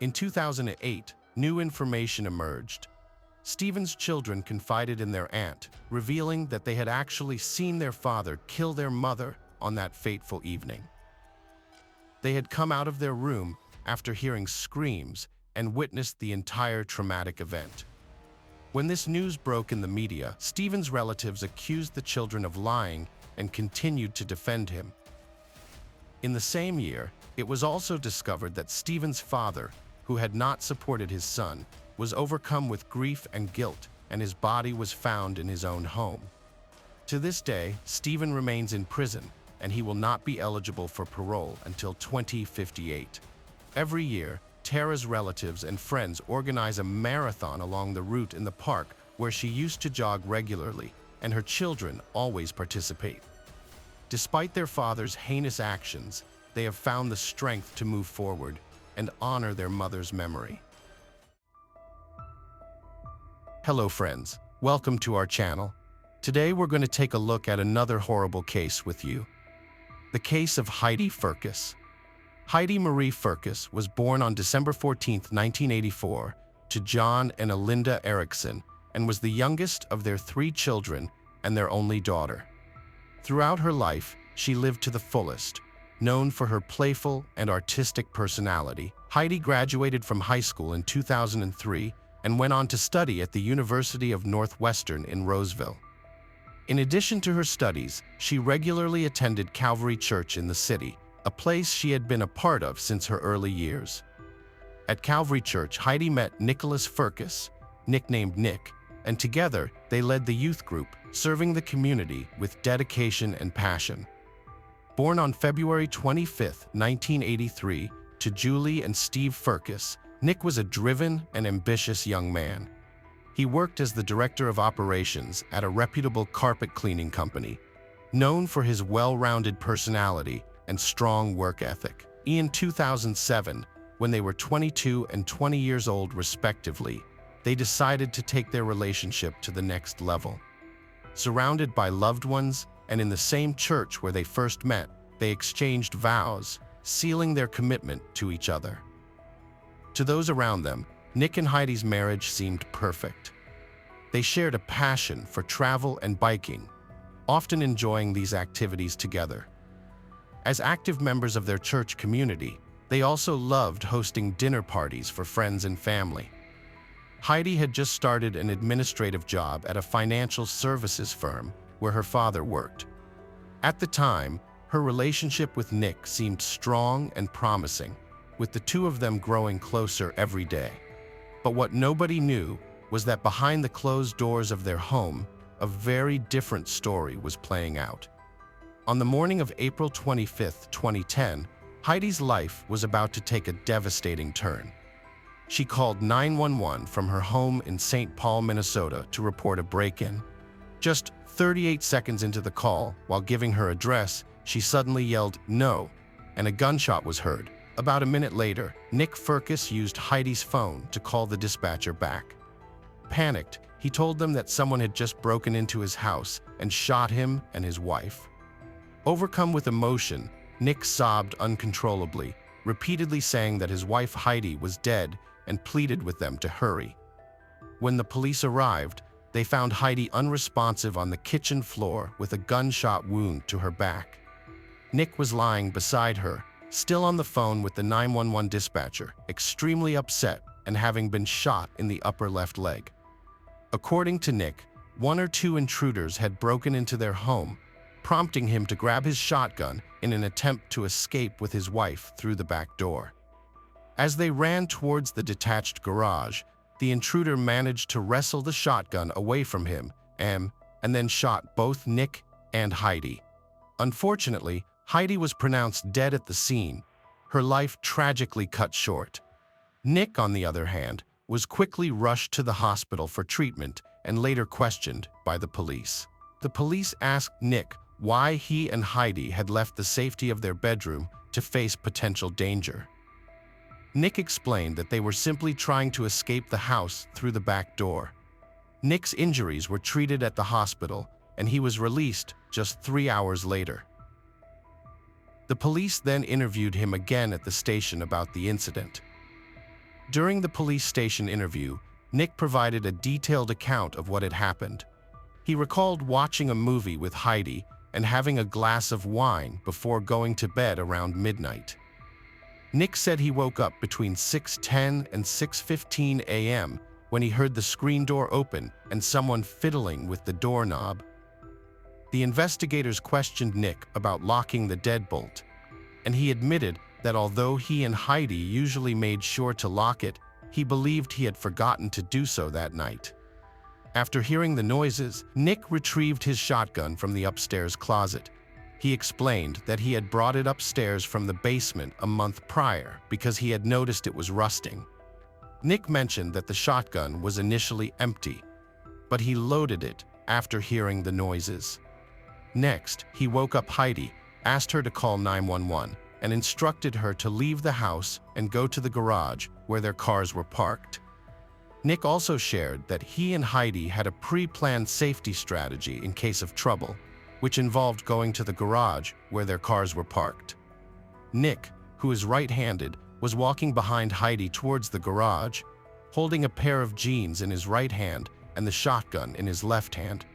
In 2008, new information emerged. Stephen's children confided in their aunt, revealing that they had actually seen their father kill their mother on that fateful evening. They had come out of their room after hearing screams and witnessed the entire traumatic event. When this news broke in the media, Stephen's relatives accused the children of lying and continued to defend him. In the same year, it was also discovered that Stephen's father, who had not supported his son, was overcome with grief and guilt, and his body was found in his own home. To this day, Stephen remains in prison, and he will not be eligible for parole until 2058. Every year, Tara's relatives and friends organize a marathon along the route in the park where she used to jog regularly, and her children always participate. Despite their father's heinous actions, they have found the strength to move forward and honor their mother's memory. Hello friends, welcome to our channel. Today we're going to take a look at another horrible case with you. The case of Heidi Firkus. Heidi Marie Firkus was born on December 14, 1984, to John and Alinda Erickson, and was the youngest of their 3 children and their only daughter. Throughout her life, she lived to the fullest. Known for her playful and artistic personality, Heidi graduated from high school in 2003 and went on to study at the University of Northwestern in Roseville. In addition to her studies, she regularly attended Calvary Church in the city, a place she had been a part of since her early years. At Calvary Church, Heidi met Nicholas Firkus, nicknamed Nick, and together they led the youth group, serving the community with dedication and passion. Born on February 25, 1983, to Julie and Steve Firkus, Nick was a driven and ambitious young man. He worked as the director of operations at a reputable carpet cleaning company, known for his well-rounded personality and strong work ethic. In 2007, when they were 22 and 20 years old respectively, they decided to take their relationship to the next level. Surrounded by loved ones and in the same church where they first met, they exchanged vows, sealing their commitment to each other. To those around them, Nick and Heidi's marriage seemed perfect. They shared a passion for travel and biking, often enjoying these activities together. As active members of their church community, they also loved hosting dinner parties for friends and family. Heidi had just started an administrative job at a financial services firm where her father worked. At the time, her relationship with Nick seemed strong and promising, with the two of them growing closer every day. But what nobody knew was that behind the closed doors of their home, a very different story was playing out. On the morning of April 25, 2010, Heidi's life was about to take a devastating turn. She called 911 from her home in St. Paul, Minnesota, to report a break-in. Just 38 seconds into the call, while giving her address, she suddenly yelled, "No," and a gunshot was heard. About a minute later, Nick Firkus used Heidi's phone to call the dispatcher back. Panicked, he told them that someone had just broken into his house and shot him and his wife. Overcome with emotion, Nick sobbed uncontrollably, repeatedly saying that his wife Heidi was dead and pleaded with them to hurry. When the police arrived, they found Heidi unresponsive on the kitchen floor with a gunshot wound to her back. Nick was lying beside her, still on the phone with the 911 dispatcher, extremely upset and having been shot in the upper left leg. According to Nick, 1 or 2 intruders had broken into their home, prompting him to grab his shotgun in an attempt to escape with his wife through the back door. As they ran towards the detached garage, the intruder managed to wrestle the shotgun away from him and then shot both Nick and Heidi. Unfortunately, Heidi was pronounced dead at the scene, her life tragically cut short. Nick, on the other hand, was quickly rushed to the hospital for treatment and later questioned by the police. The police asked Nick why he and Heidi had left the safety of their bedroom to face potential danger. Nick explained that they were simply trying to escape the house through the back door. Nick's injuries were treated at the hospital, and he was released just 3 hours later. The police then interviewed him again at the station about the incident. During the police station interview, Nick provided a detailed account of what had happened. He recalled watching a movie with Heidi and having a glass of wine before going to bed around midnight. Nick said he woke up between 6:10 and 6:15 a.m. when he heard the screen door open and someone fiddling with the doorknob. The investigators questioned Nick about locking the deadbolt, and he admitted that although he and Heidi usually made sure to lock it, he believed he had forgotten to do so that night. After hearing the noises, Nick retrieved his shotgun from the upstairs closet. He explained that he had brought it upstairs from the basement a month prior because he had noticed it was rusting. Nick mentioned that the shotgun was initially empty, but he loaded it after hearing the noises. Next, he woke up Heidi, asked her to call 911, and instructed her to leave the house and go to the garage where their cars were parked. Nick also shared that he and Heidi had a pre-planned safety strategy in case of trouble. which involved going to the garage where their cars were parked. Nick, who is right-handed, was walking behind Heidi towards the garage, holding a pair of jeans in his right hand and the shotgun in his left hand.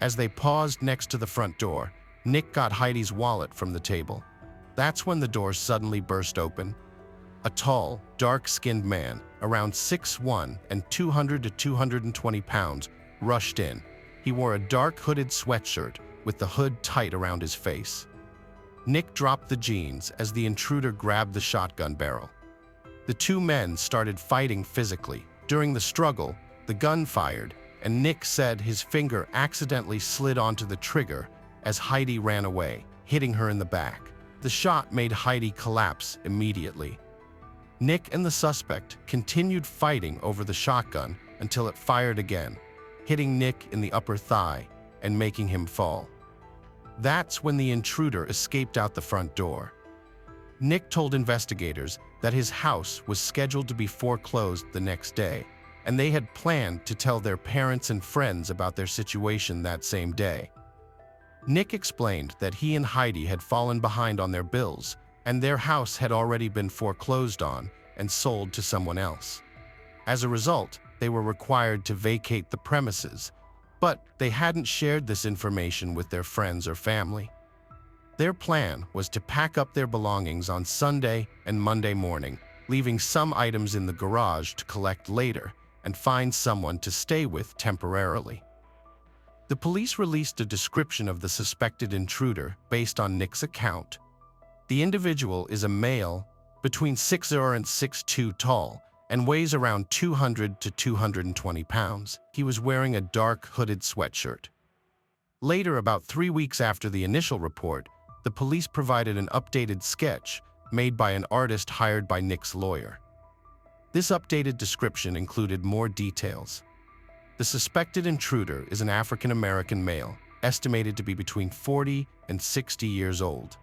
As they paused next to the front door, Nick got Heidi's wallet from the table. That's when the door suddenly burst open. A tall, dark-skinned man, around 6'1" and 200 to 220 pounds, rushed in. He wore a dark hooded sweatshirt with the hood tight around his face. Nick dropped the jeans as the intruder grabbed the shotgun barrel. The two men started fighting physically. During the struggle, the gun fired, and Nick said his finger accidentally slid onto the trigger as Heidi ran away, hitting her in the back. The shot made Heidi collapse immediately. Nick and the suspect continued fighting over the shotgun until it fired again, hitting Nick in the upper thigh and making him fall. That's when the intruder escaped out the front door. Nick told investigators that his house was scheduled to be foreclosed the next day, and they had planned to tell their parents and friends about their situation that same day. Nick explained that he and Heidi had fallen behind on their bills, and their house had already been foreclosed on and sold to someone else. As a result, they were required to vacate the premises, but they hadn't shared this information with their friends or family. Their plan was to pack up their belongings on Sunday and Monday morning, leaving some items in the garage to collect later and find someone to stay with temporarily. The police released a description of the suspected intruder based on Nick's account. The individual is a male, between 6'0" and 6'2" tall, and weighs around 200 to 220 pounds. He was wearing a dark hooded sweatshirt. Later, about 3 weeks after the initial report, the police provided an updated sketch made by an artist hired by Nick's lawyer. This updated description included more details. The suspected intruder is an African-American male, estimated to be between 40 and 60 years old.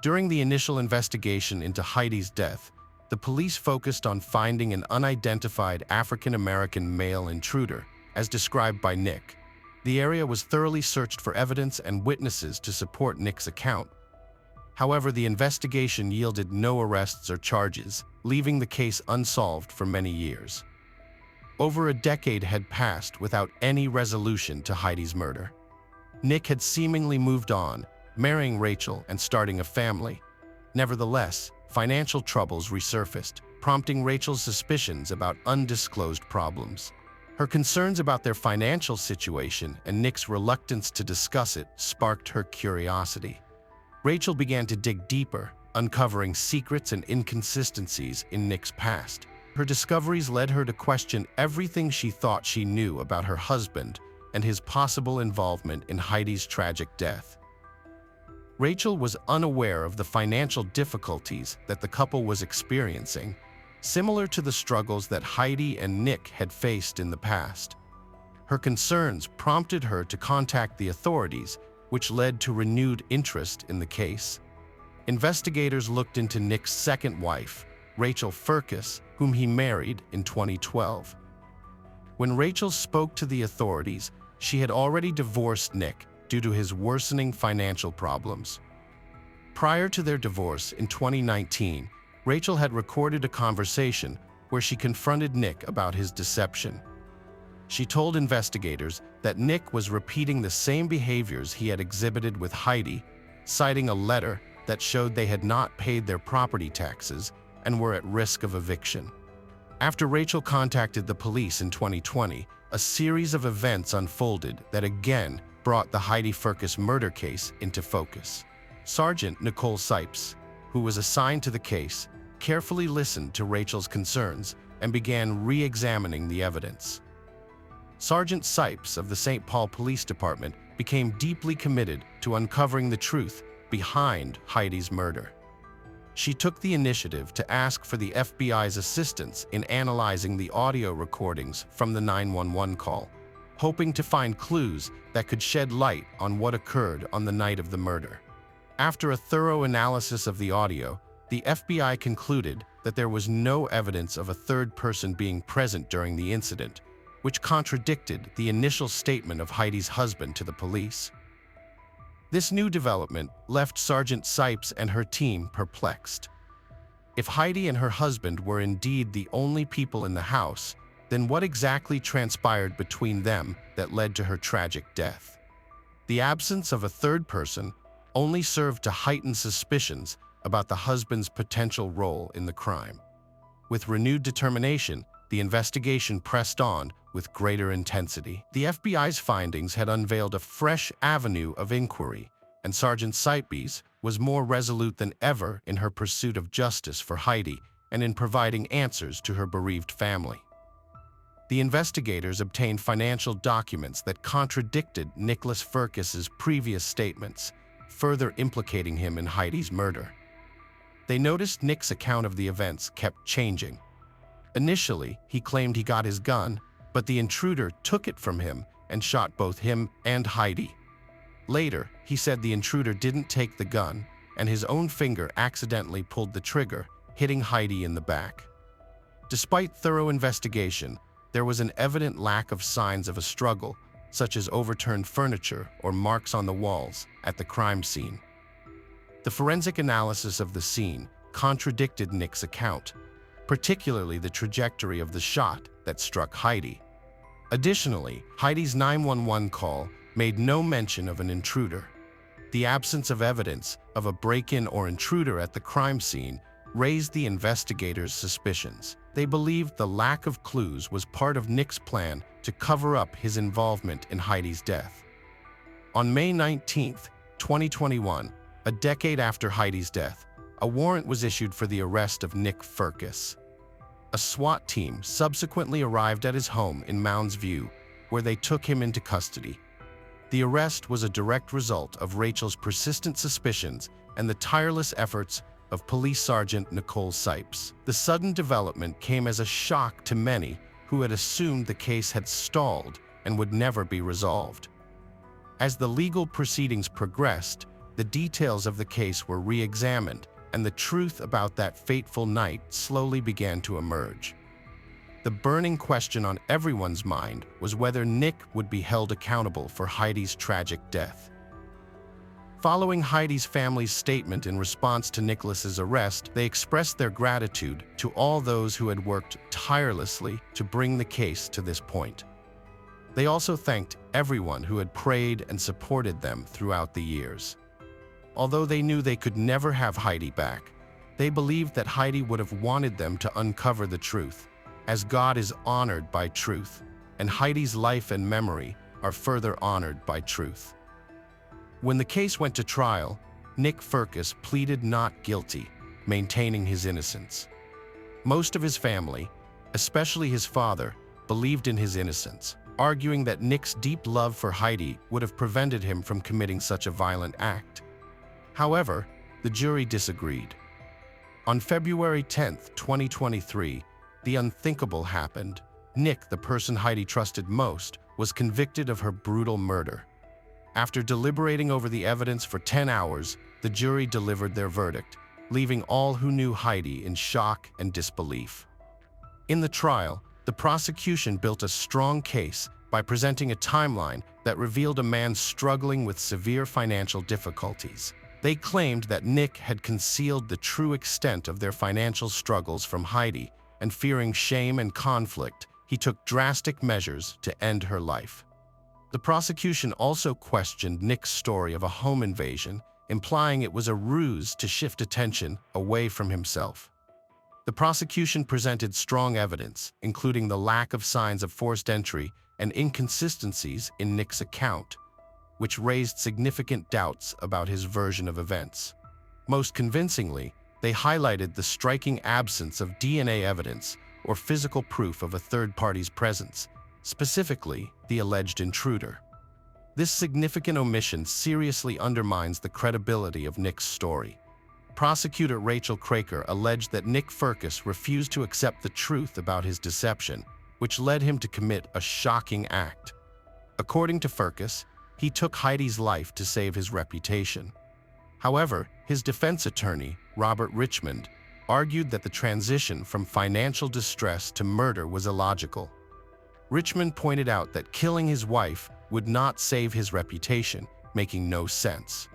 During the initial investigation into Heidi's death, the police focused on finding an unidentified African-American male intruder, as described by Nick. The area was thoroughly searched for evidence and witnesses to support Nick's account. However, the investigation yielded no arrests or charges, leaving the case unsolved for many years. Over a decade had passed without any resolution to Heidi's murder. Nick had seemingly moved on, marrying Rachel and starting a family. Nevertheless, financial troubles resurfaced, prompting Rachel's suspicions about undisclosed problems. Her concerns about their financial situation and Nick's reluctance to discuss it sparked her curiosity. Rachel began to dig deeper, uncovering secrets and inconsistencies in Nick's past. Her discoveries led her to question everything she thought she knew about her husband and his possible involvement in Heidi's tragic death. Rachel was unaware of the financial difficulties that the couple was experiencing, similar to the struggles that Heidi and Nick had faced in the past. Her concerns prompted her to contact the authorities, which led to renewed interest in the case. Investigators looked into Nick's second wife, Rachel Firkus, whom he married in 2012. When Rachel spoke to the authorities, she had already divorced Nick due to his worsening financial problems. Prior to their divorce in 2019, Rachel had recorded a conversation where she confronted Nick about his deception. She told investigators that Nick was repeating the same behaviors he had exhibited with Heidi, citing a letter that showed they had not paid their property taxes and were at risk of eviction. After Rachel contacted the police in 2020, a series of events unfolded that again brought the Heidi Firkus murder case into focus. Sergeant Nicole Sipes, who was assigned to the case, carefully listened to Rachel's concerns and began re-examining the evidence. Sergeant Sipes of the St. Paul Police Department became deeply committed to uncovering the truth behind Heidi's murder. She took the initiative to ask for the FBI's assistance in analyzing the audio recordings from the 911 call, hoping to find clues that could shed light on what occurred on the night of the murder. After a thorough analysis of the audio, the FBI concluded that there was no evidence of a third person being present during the incident, which contradicted the initial statement of Heidi's husband to the police. This new development left Sergeant Sipes and her team perplexed. If Heidi and her husband were indeed the only people in the house, then what exactly transpired between them that led to her tragic death? The absence of a third person only served to heighten suspicions about the husband's potential role in the crime. With renewed determination, the investigation pressed on with greater intensity. The FBI's findings had unveiled a fresh avenue of inquiry, and Sergeant Sipes was more resolute than ever in her pursuit of justice for Heidi and in providing answers to her bereaved family. The investigators obtained financial documents that contradicted Nicholas Firkus's previous statements, further implicating him in Heidi's murder. They noticed Nick's account of the events kept changing. Initially, he claimed he got his gun, but the intruder took it from him and shot both him and Heidi. Later, he said the intruder didn't take the gun, and his own finger accidentally pulled the trigger, hitting Heidi in the back. Despite thorough investigation, there was an evident lack of signs of a struggle, such as overturned furniture or marks on the walls at the crime scene. The forensic analysis of the scene contradicted Nick's account, particularly the trajectory of the shot that struck Heidi. Additionally, Heidi's 911 call made no mention of an intruder. The absence of evidence of a break-in or intruder at the crime scene raised the investigators' suspicions. They believed the lack of clues was part of Nick's plan to cover up his involvement in Heidi's death. On May 19, 2021, a decade after Heidi's death, a warrant was issued for the arrest of Nick Firkus. A SWAT team subsequently arrived at his home in Mounds View, where they took him into custody. The arrest was a direct result of Rachel's persistent suspicions and the tireless efforts of Police Sergeant Nicole Sipes. The sudden development came as a shock to many who had assumed the case had stalled and would never be resolved. As the legal proceedings progressed, the details of the case were re-examined, and the truth about that fateful night slowly began to emerge. The burning question on everyone's mind was whether Nick would be held accountable for Heidi's tragic death. Following Heidi's family's statement in response to Nicholas's arrest, they expressed their gratitude to all those who had worked tirelessly to bring the case to this point. They also thanked everyone who had prayed and supported them throughout the years. Although they knew they could never have Heidi back, they believed that Heidi would have wanted them to uncover the truth, as God is honored by truth, and Heidi's life and memory are further honored by truth. When the case went to trial, Nick Firkus pleaded not guilty, maintaining his innocence. Most of his family, especially his father, believed in his innocence, arguing that Nick's deep love for Heidi would have prevented him from committing such a violent act. However, the jury disagreed. On February 10, 2023, the unthinkable happened. Nick, the person Heidi trusted most, was convicted of her brutal murder. After deliberating over the evidence for 10 hours, the jury delivered their verdict, leaving all who knew Heidi in shock and disbelief. In the trial, the prosecution built a strong case by presenting a timeline that revealed a man struggling with severe financial difficulties. They claimed that Nick had concealed the true extent of their financial struggles from Heidi, and fearing shame and conflict, he took drastic measures to end her life. The prosecution also questioned Nick's story of a home invasion, implying it was a ruse to shift attention away from himself. The prosecution presented strong evidence, including the lack of signs of forced entry and inconsistencies in Nick's account, which raised significant doubts about his version of events. Most convincingly, they highlighted the striking absence of DNA evidence or physical proof of a third party's presence, specifically the alleged intruder. This significant omission seriously undermines the credibility of Nick's story. Prosecutor Rachel Craker alleged that Nick Firkus refused to accept the truth about his deception, which led him to commit a shocking act. According to Firkus, he took Heidi's life to save his reputation. However, his defense attorney, Robert Richmond, argued that the transition from financial distress to murder was illogical. Richmond pointed out that killing his wife would not save his reputation, making no sense.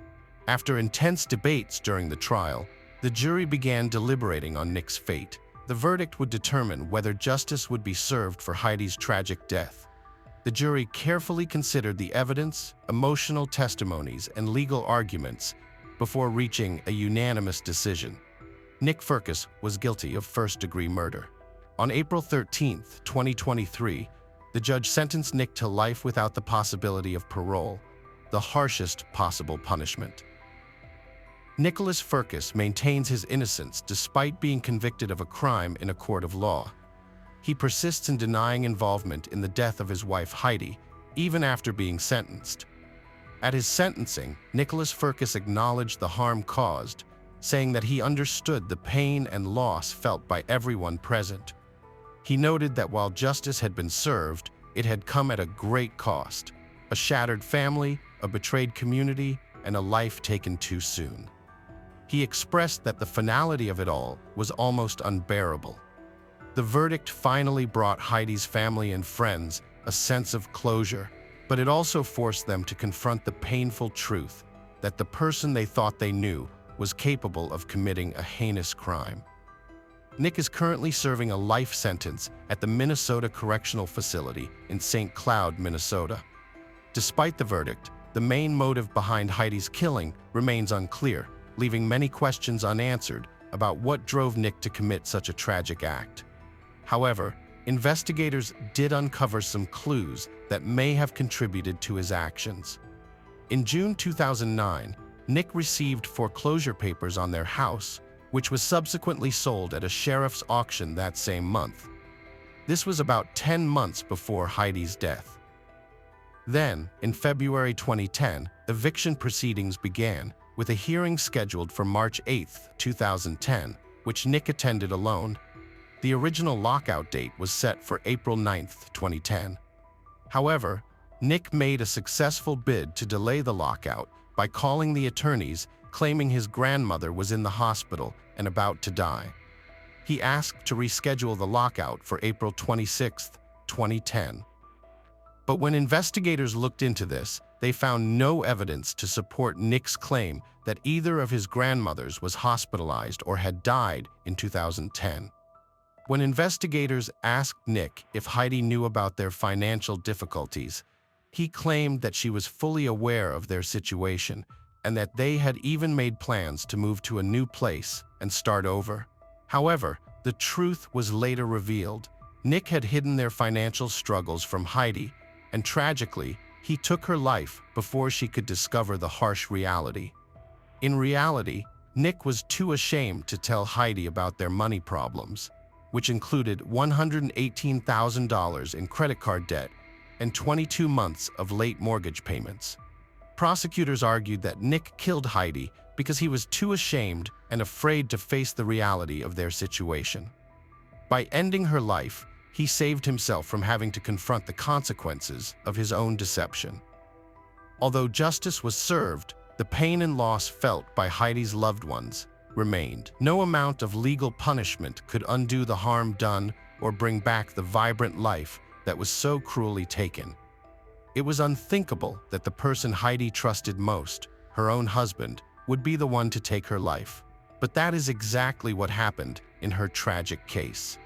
After intense debates during the trial, the jury began deliberating on Nick's fate. The verdict would determine whether justice would be served for Heidi's tragic death. The jury carefully considered the evidence, emotional testimonies, and legal arguments before reaching a unanimous decision. Nick Firkus was guilty of first-degree murder. On April 13, 2023, the judge sentenced Nick to life without the possibility of parole, the harshest possible punishment. Nicholas Firkus maintains his innocence despite being convicted of a crime in a court of law. He persists in denying involvement in the death of his wife Heidi, even after being sentenced. At his sentencing, Nicholas Firkus acknowledged the harm caused, saying that he understood the pain and loss felt by everyone present. He noted that while justice had been served, it had come at a great cost: a shattered family, a betrayed community, and a life taken too soon. He expressed that the finality of it all was almost unbearable. The verdict finally brought Heidi's family and friends a sense of closure, but it also forced them to confront the painful truth that the person they thought they knew was capable of committing a heinous crime. Nick is currently serving a life sentence at the Minnesota Correctional Facility in St. Cloud, Minnesota. Despite the verdict, the main motive behind Heidi's killing remains unclear, leaving many questions unanswered about what drove Nick to commit such a tragic act. However, investigators did uncover some clues that may have contributed to his actions. In June 2009, Nick received foreclosure papers on their house, which was subsequently sold at a sheriff's auction that same month. This was about 10 months before Heidi's death. Then, in February 2010, eviction proceedings began, with a hearing scheduled for March 8, 2010, which Nick attended alone. The original lockout date was set for April 9, 2010. However, Nick made a successful bid to delay the lockout by calling the attorneys, claiming his grandmother was in the hospital and about to die. He asked to reschedule the lockout for April 26, 2010. But when investigators looked into this, they found no evidence to support Nick's claim that either of his grandmothers was hospitalized or had died in 2010. When investigators asked Nick if Heidi knew about their financial difficulties, he claimed that she was fully aware of their situation and that they had even made plans to move to a new place and start over. However, the truth was later revealed. Nick had hidden their financial struggles from Heidi, and tragically, he took her life before she could discover the harsh reality. In reality, Nick was too ashamed to tell Heidi about their money problems, which included $118,000 in credit card debt and 22 months of late mortgage payments. Prosecutors argued that Nick killed Heidi because he was too ashamed and afraid to face the reality of their situation. By ending her life, he saved himself from having to confront the consequences of his own deception. Although justice was served, the pain and loss felt by Heidi's loved ones remained. No amount of legal punishment could undo the harm done or bring back the vibrant life that was so cruelly taken. It was unthinkable that the person Heidi trusted most, her own husband, would be the one to take her life. But that is exactly what happened in her tragic case.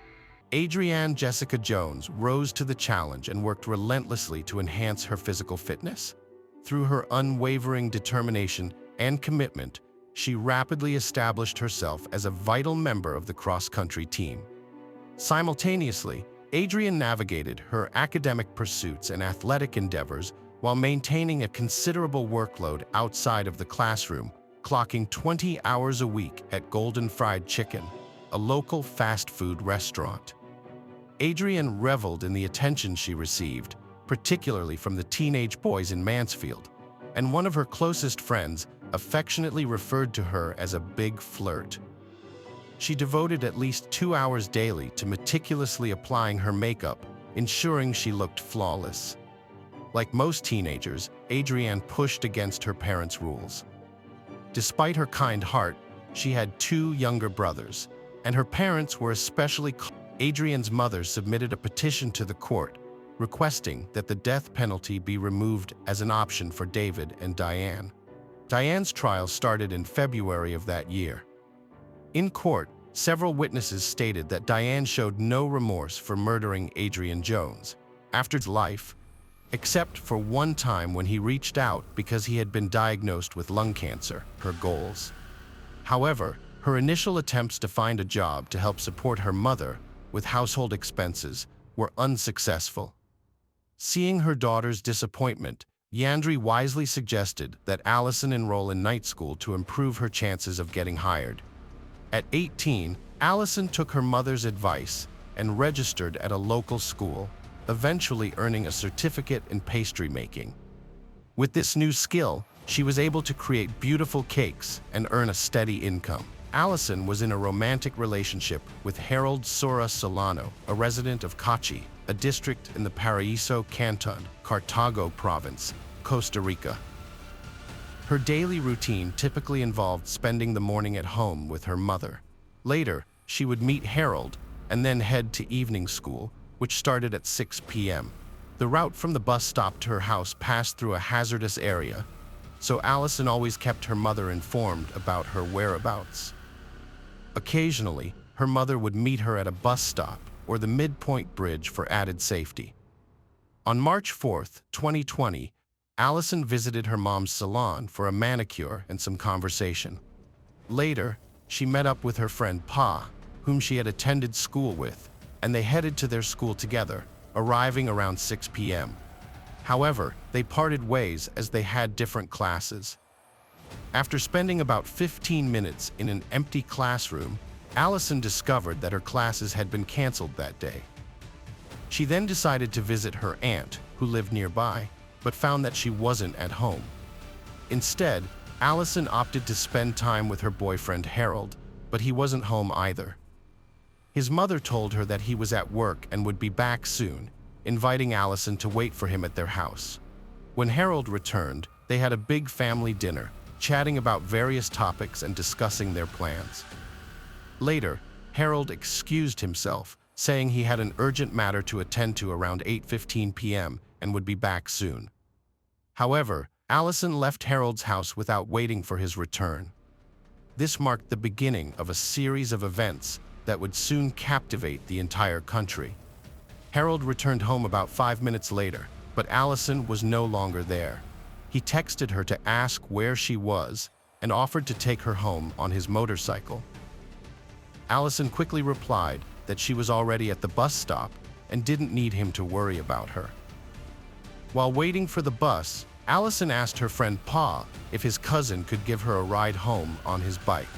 Adrienne Jessica Jones rose to the challenge and worked relentlessly to enhance her physical fitness. Through her unwavering determination and commitment, she rapidly established herself as a vital member of the cross-country team. Simultaneously, Adrienne navigated her academic pursuits and athletic endeavors while maintaining a considerable workload outside of the classroom, clocking 20 hours a week at Golden Fried Chicken, a local fast food restaurant. Adrienne reveled in the attention she received, particularly from the teenage boys in Mansfield, and one of her closest friends affectionately referred to her as a big flirt. She devoted at least 2 hours daily to meticulously applying her makeup, ensuring she looked flawless. Like most teenagers, Adrienne pushed against her parents' rules. Despite her kind heart, she had 2 younger brothers, and her parents were especially. Adrienne's mother submitted a petition to the court, requesting that the death penalty be removed as an option for David and Diane. Diane's trial started in February of that year. In court, several witnesses stated that Diane showed no remorse for murdering Adrian Jones after his life, except for one time when he reached out because he had been diagnosed with lung cancer, her goals. However, her initial attempts to find a job to help support her mother with household expenses were unsuccessful. Seeing her daughter's disappointment, Yandri wisely suggested that Allison enroll in night school to improve her chances of getting hired. At 18, Allison took her mother's advice and registered at a local school, eventually earning a certificate in pastry making. With this new skill, she was able to create beautiful cakes and earn a steady income. Allison was in a romantic relationship with Harold Sora Solano, a resident of Cachi, a district in the Paraíso Canton, Cartago Province, Costa Rica. Her daily routine typically involved spending the morning at home with her mother. Later, she would meet Harold and then head to evening school, which started at 6 p.m. The route from the bus stop to her house passed through a hazardous area, so Allison always kept her mother informed about her whereabouts. Occasionally, her mother would meet her at a bus stop or the midpoint bridge for added safety. On March 4, 2020, Allison visited her mom's salon for a manicure and some conversation. Later, she met up with her friend Pa, whom she had attended school with, and they headed to their school together, arriving around 6 p.m. However, they parted ways as they had different classes. After spending about 15 minutes in an empty classroom, Allison discovered that her classes had been canceled that day. She then decided to visit her aunt, who lived nearby, but found that she wasn't at home. Instead, Allison opted to spend time with her boyfriend Harold, but he wasn't home either. His mother told her that he was at work and would be back soon, inviting Allison to wait for him at their house. When Harold returned, they had a big family dinner, chatting about various topics and discussing their plans. Later, Harold excused himself, saying he had an urgent matter to attend to around 8:15 p.m. and would be back soon. However, Allison left Harold's house without waiting for his return. This marked the beginning of a series of events that would soon captivate the entire country. Harold returned home about 5 minutes later, but Allison was no longer there. He texted her to ask where she was and offered to take her home on his motorcycle. Allison quickly replied that she was already at the bus stop and didn't need him to worry about her. While waiting for the bus, Allison asked her friend Pa if his cousin could give her a ride home on his bike.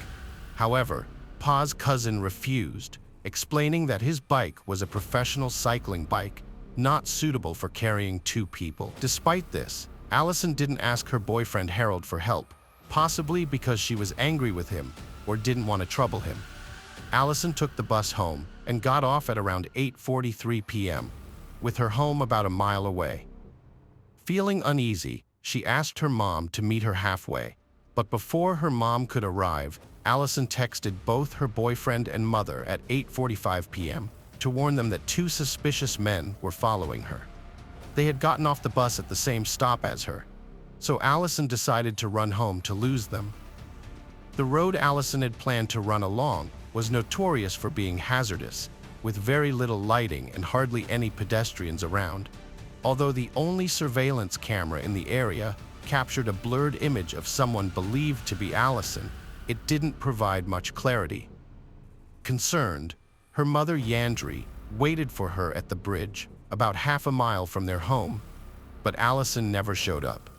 However, Pa's cousin refused, explaining that his bike was a professional cycling bike, not suitable for carrying two people. Despite this, Allison didn't ask her boyfriend Harold for help, possibly because she was angry with him or didn't want to trouble him. Allison took the bus home and got off at around 8:43 p.m., with her home about a mile away. Feeling uneasy, she asked her mom to meet her halfway, but before her mom could arrive, Allison texted both her boyfriend and mother at 8:45 p.m. to warn them that two suspicious men were following her. They had gotten off the bus at the same stop as her, so Allison decided to run home to lose them. The road Allison had planned to run along was notorious for being hazardous, with very little lighting and hardly any pedestrians around. Although the only surveillance camera in the area captured a blurred image of someone believed to be Allison, it didn't provide much clarity. Concerned, her mother Yandri waited for her at the bridge, about half a mile from their home, but Allison never showed up.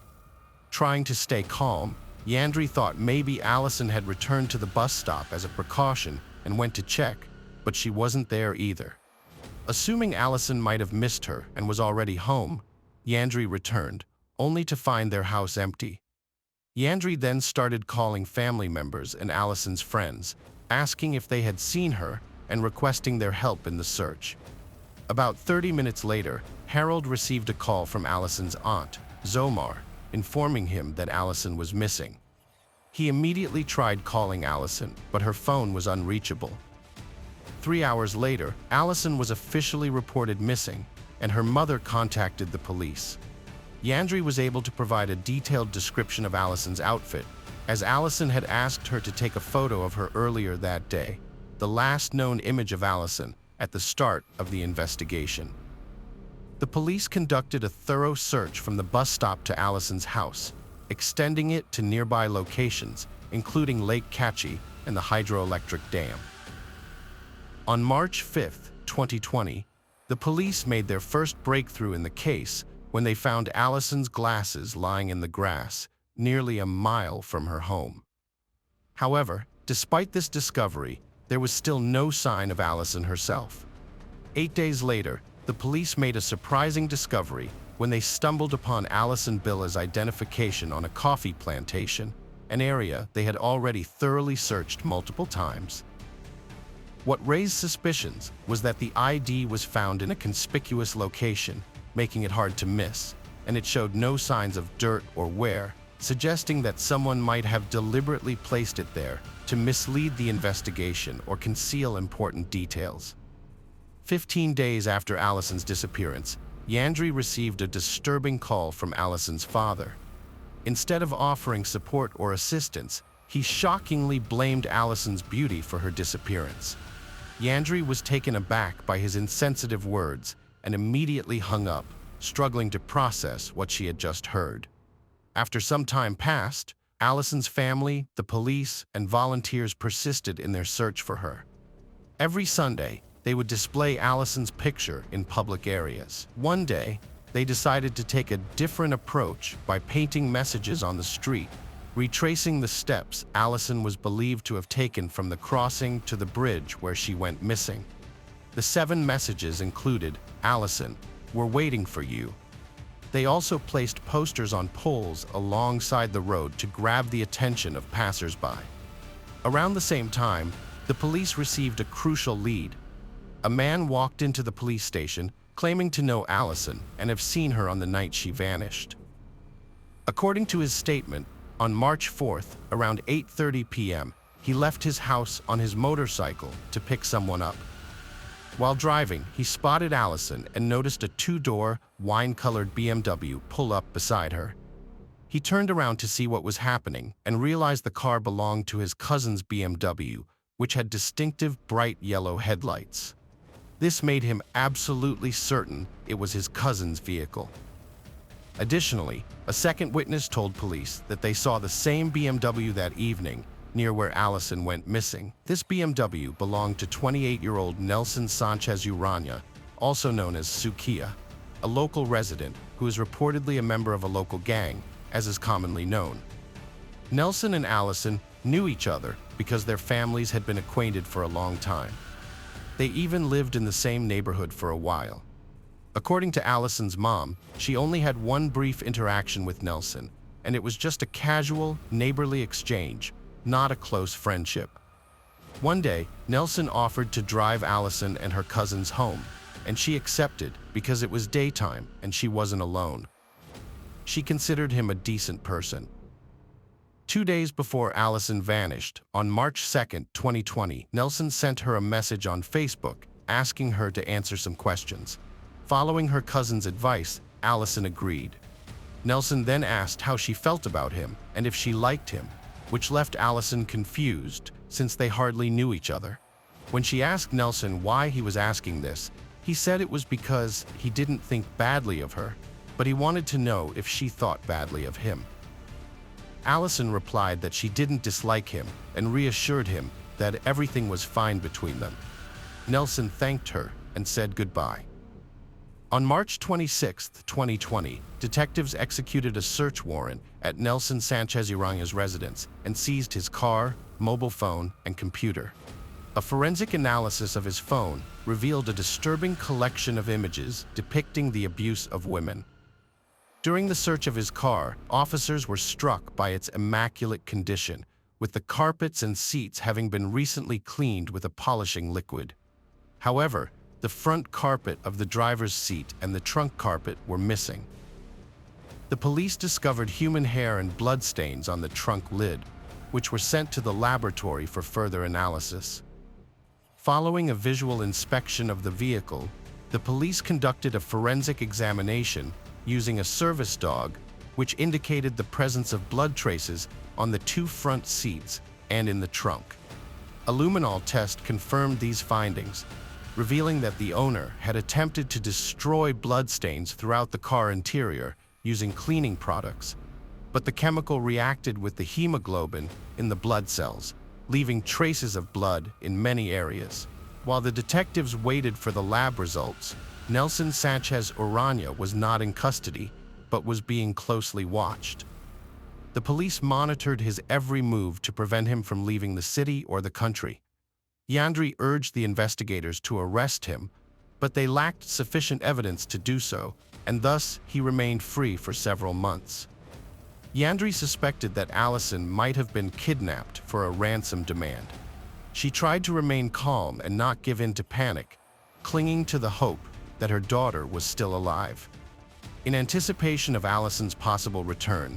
Trying to stay calm, Yandri thought maybe Allison had returned to the bus stop as a precaution and went to check, but she wasn't there either. Assuming Allison might have missed her and was already home, Yandri returned, only to find their house empty. Yandri then started calling family members and Allison's friends, asking if they had seen her and requesting their help in the search. About 30 minutes later, Harold received a call from Allison's aunt, Zomar, informing him that Allison was missing. He immediately tried calling Allison, but her phone was unreachable. 3 hours later, Allison was officially reported missing, and her mother contacted the police. Yandri was able to provide a detailed description of Allison's outfit, as Allison had asked her to take a photo of her earlier that day, the last known image of Allison at the start of the investigation. The police conducted a thorough search from the bus stop to Allison's house, extending it to nearby locations, including Lake Catchy and the hydroelectric dam. On March 5, 2020, the police made their first breakthrough in the case when they found Allison's glasses lying in the grass, nearly a mile from her home. However, despite this discovery, there was still no sign of Allison herself. 8 days later, the police made a surprising discovery when they stumbled upon Allison Billa's identification on a coffee plantation, an area they had already thoroughly searched multiple times. What raised suspicions was that the ID was found in a conspicuous location, making it hard to miss, and it showed no signs of dirt or wear, suggesting that someone might have deliberately placed it there to mislead the investigation or conceal important details. 15 days after Allison's disappearance, Yandri received a disturbing call from Allison's father. Instead of offering support or assistance, he shockingly blamed Allison's beauty for her disappearance. Yandri was taken aback by his insensitive words and immediately hung up, struggling to process what she had just heard. After some time passed, Allison's family, the police, and volunteers persisted in their search for her. Every Sunday, they would display Allison's picture in public areas. One day, they decided to take a different approach by painting messages on the street, retracing the steps Allison was believed to have taken from the crossing to the bridge where she went missing. The 7 messages included, "Allison, we're waiting for you." They also placed posters on poles alongside the road to grab the attention of passers-by. Around the same time, the police received a crucial lead. A man walked into the police station claiming to know Allison and have seen her on the night she vanished. According to his statement, on March 4th, around 8:30 p.m., he left his house on his motorcycle to pick someone up. While driving, he spotted Allison and noticed a 2-door, wine-colored BMW pull up beside her. He turned around to see what was happening and realized the car belonged to his cousin's BMW, which had distinctive bright yellow headlights. This made him absolutely certain it was his cousin's vehicle. Additionally, a second witness told police that they saw the same BMW that evening near where Allison went missing. This BMW belonged to 28-year-old Nelson Sanchez Urania, also known as Sukia, a local resident who is reportedly a member of a local gang, as is commonly known. Nelson and Allison knew each other because their families had been acquainted for a long time. They even lived in the same neighborhood for a while. According to Allison's mom, she only had one brief interaction with Nelson, and it was just a casual, neighborly exchange, not a close friendship. One day, Nelson offered to drive Allison and her cousins home, and she accepted because it was daytime and she wasn't alone. She considered him a decent person. 2 days before Allison vanished, on March 2nd, 2020, Nelson sent her a message on Facebook asking her to answer some questions. Following her cousin's advice, Allison agreed. Nelson then asked how she felt about him and if she liked him, which left Allison confused since they hardly knew each other. When she asked Nelson why he was asking this, he said it was because he didn't think badly of her, but he wanted to know if she thought badly of him. Allison replied that she didn't dislike him and reassured him that everything was fine between them. Nelson thanked her and said goodbye. On March 26, 2020, detectives executed a search warrant at Nelson Sanchez Urania's residence and seized his car, mobile phone, and computer. A forensic analysis of his phone revealed a disturbing collection of images depicting the abuse of women. During the search of his car, officers were struck by its immaculate condition, with the carpets and seats having been recently cleaned with a polishing liquid. However, the front carpet of the driver's seat and the trunk carpet were missing. The police discovered human hair and bloodstains on the trunk lid, which were sent to the laboratory for further analysis. Following a visual inspection of the vehicle, The police conducted a forensic examination using a service dog, which indicated the presence of blood traces on the two front seats and in the trunk. A luminol test confirmed these findings, revealing that the owner had attempted to destroy bloodstains throughout the car interior using cleaning products, but the chemical reacted with the hemoglobin in the blood cells, leaving traces of blood in many areas. While the detectives waited for the lab results, Nelson Sanchez Urania was not in custody, but was being closely watched. The police monitored his every move to prevent him from leaving the city or the country. Yandri urged the investigators to arrest him, but they lacked sufficient evidence to do so, and thus he remained free for several months. Yandri suspected that Allison might have been kidnapped for a ransom demand. She tried to remain calm and not give in to panic, clinging to the hope that her daughter was still alive. In anticipation of Allison's possible return,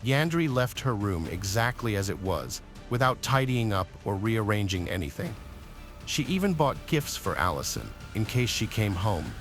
Yandri left her room exactly as it was, without tidying up or rearranging anything. She even bought gifts for Allison, in case she came home.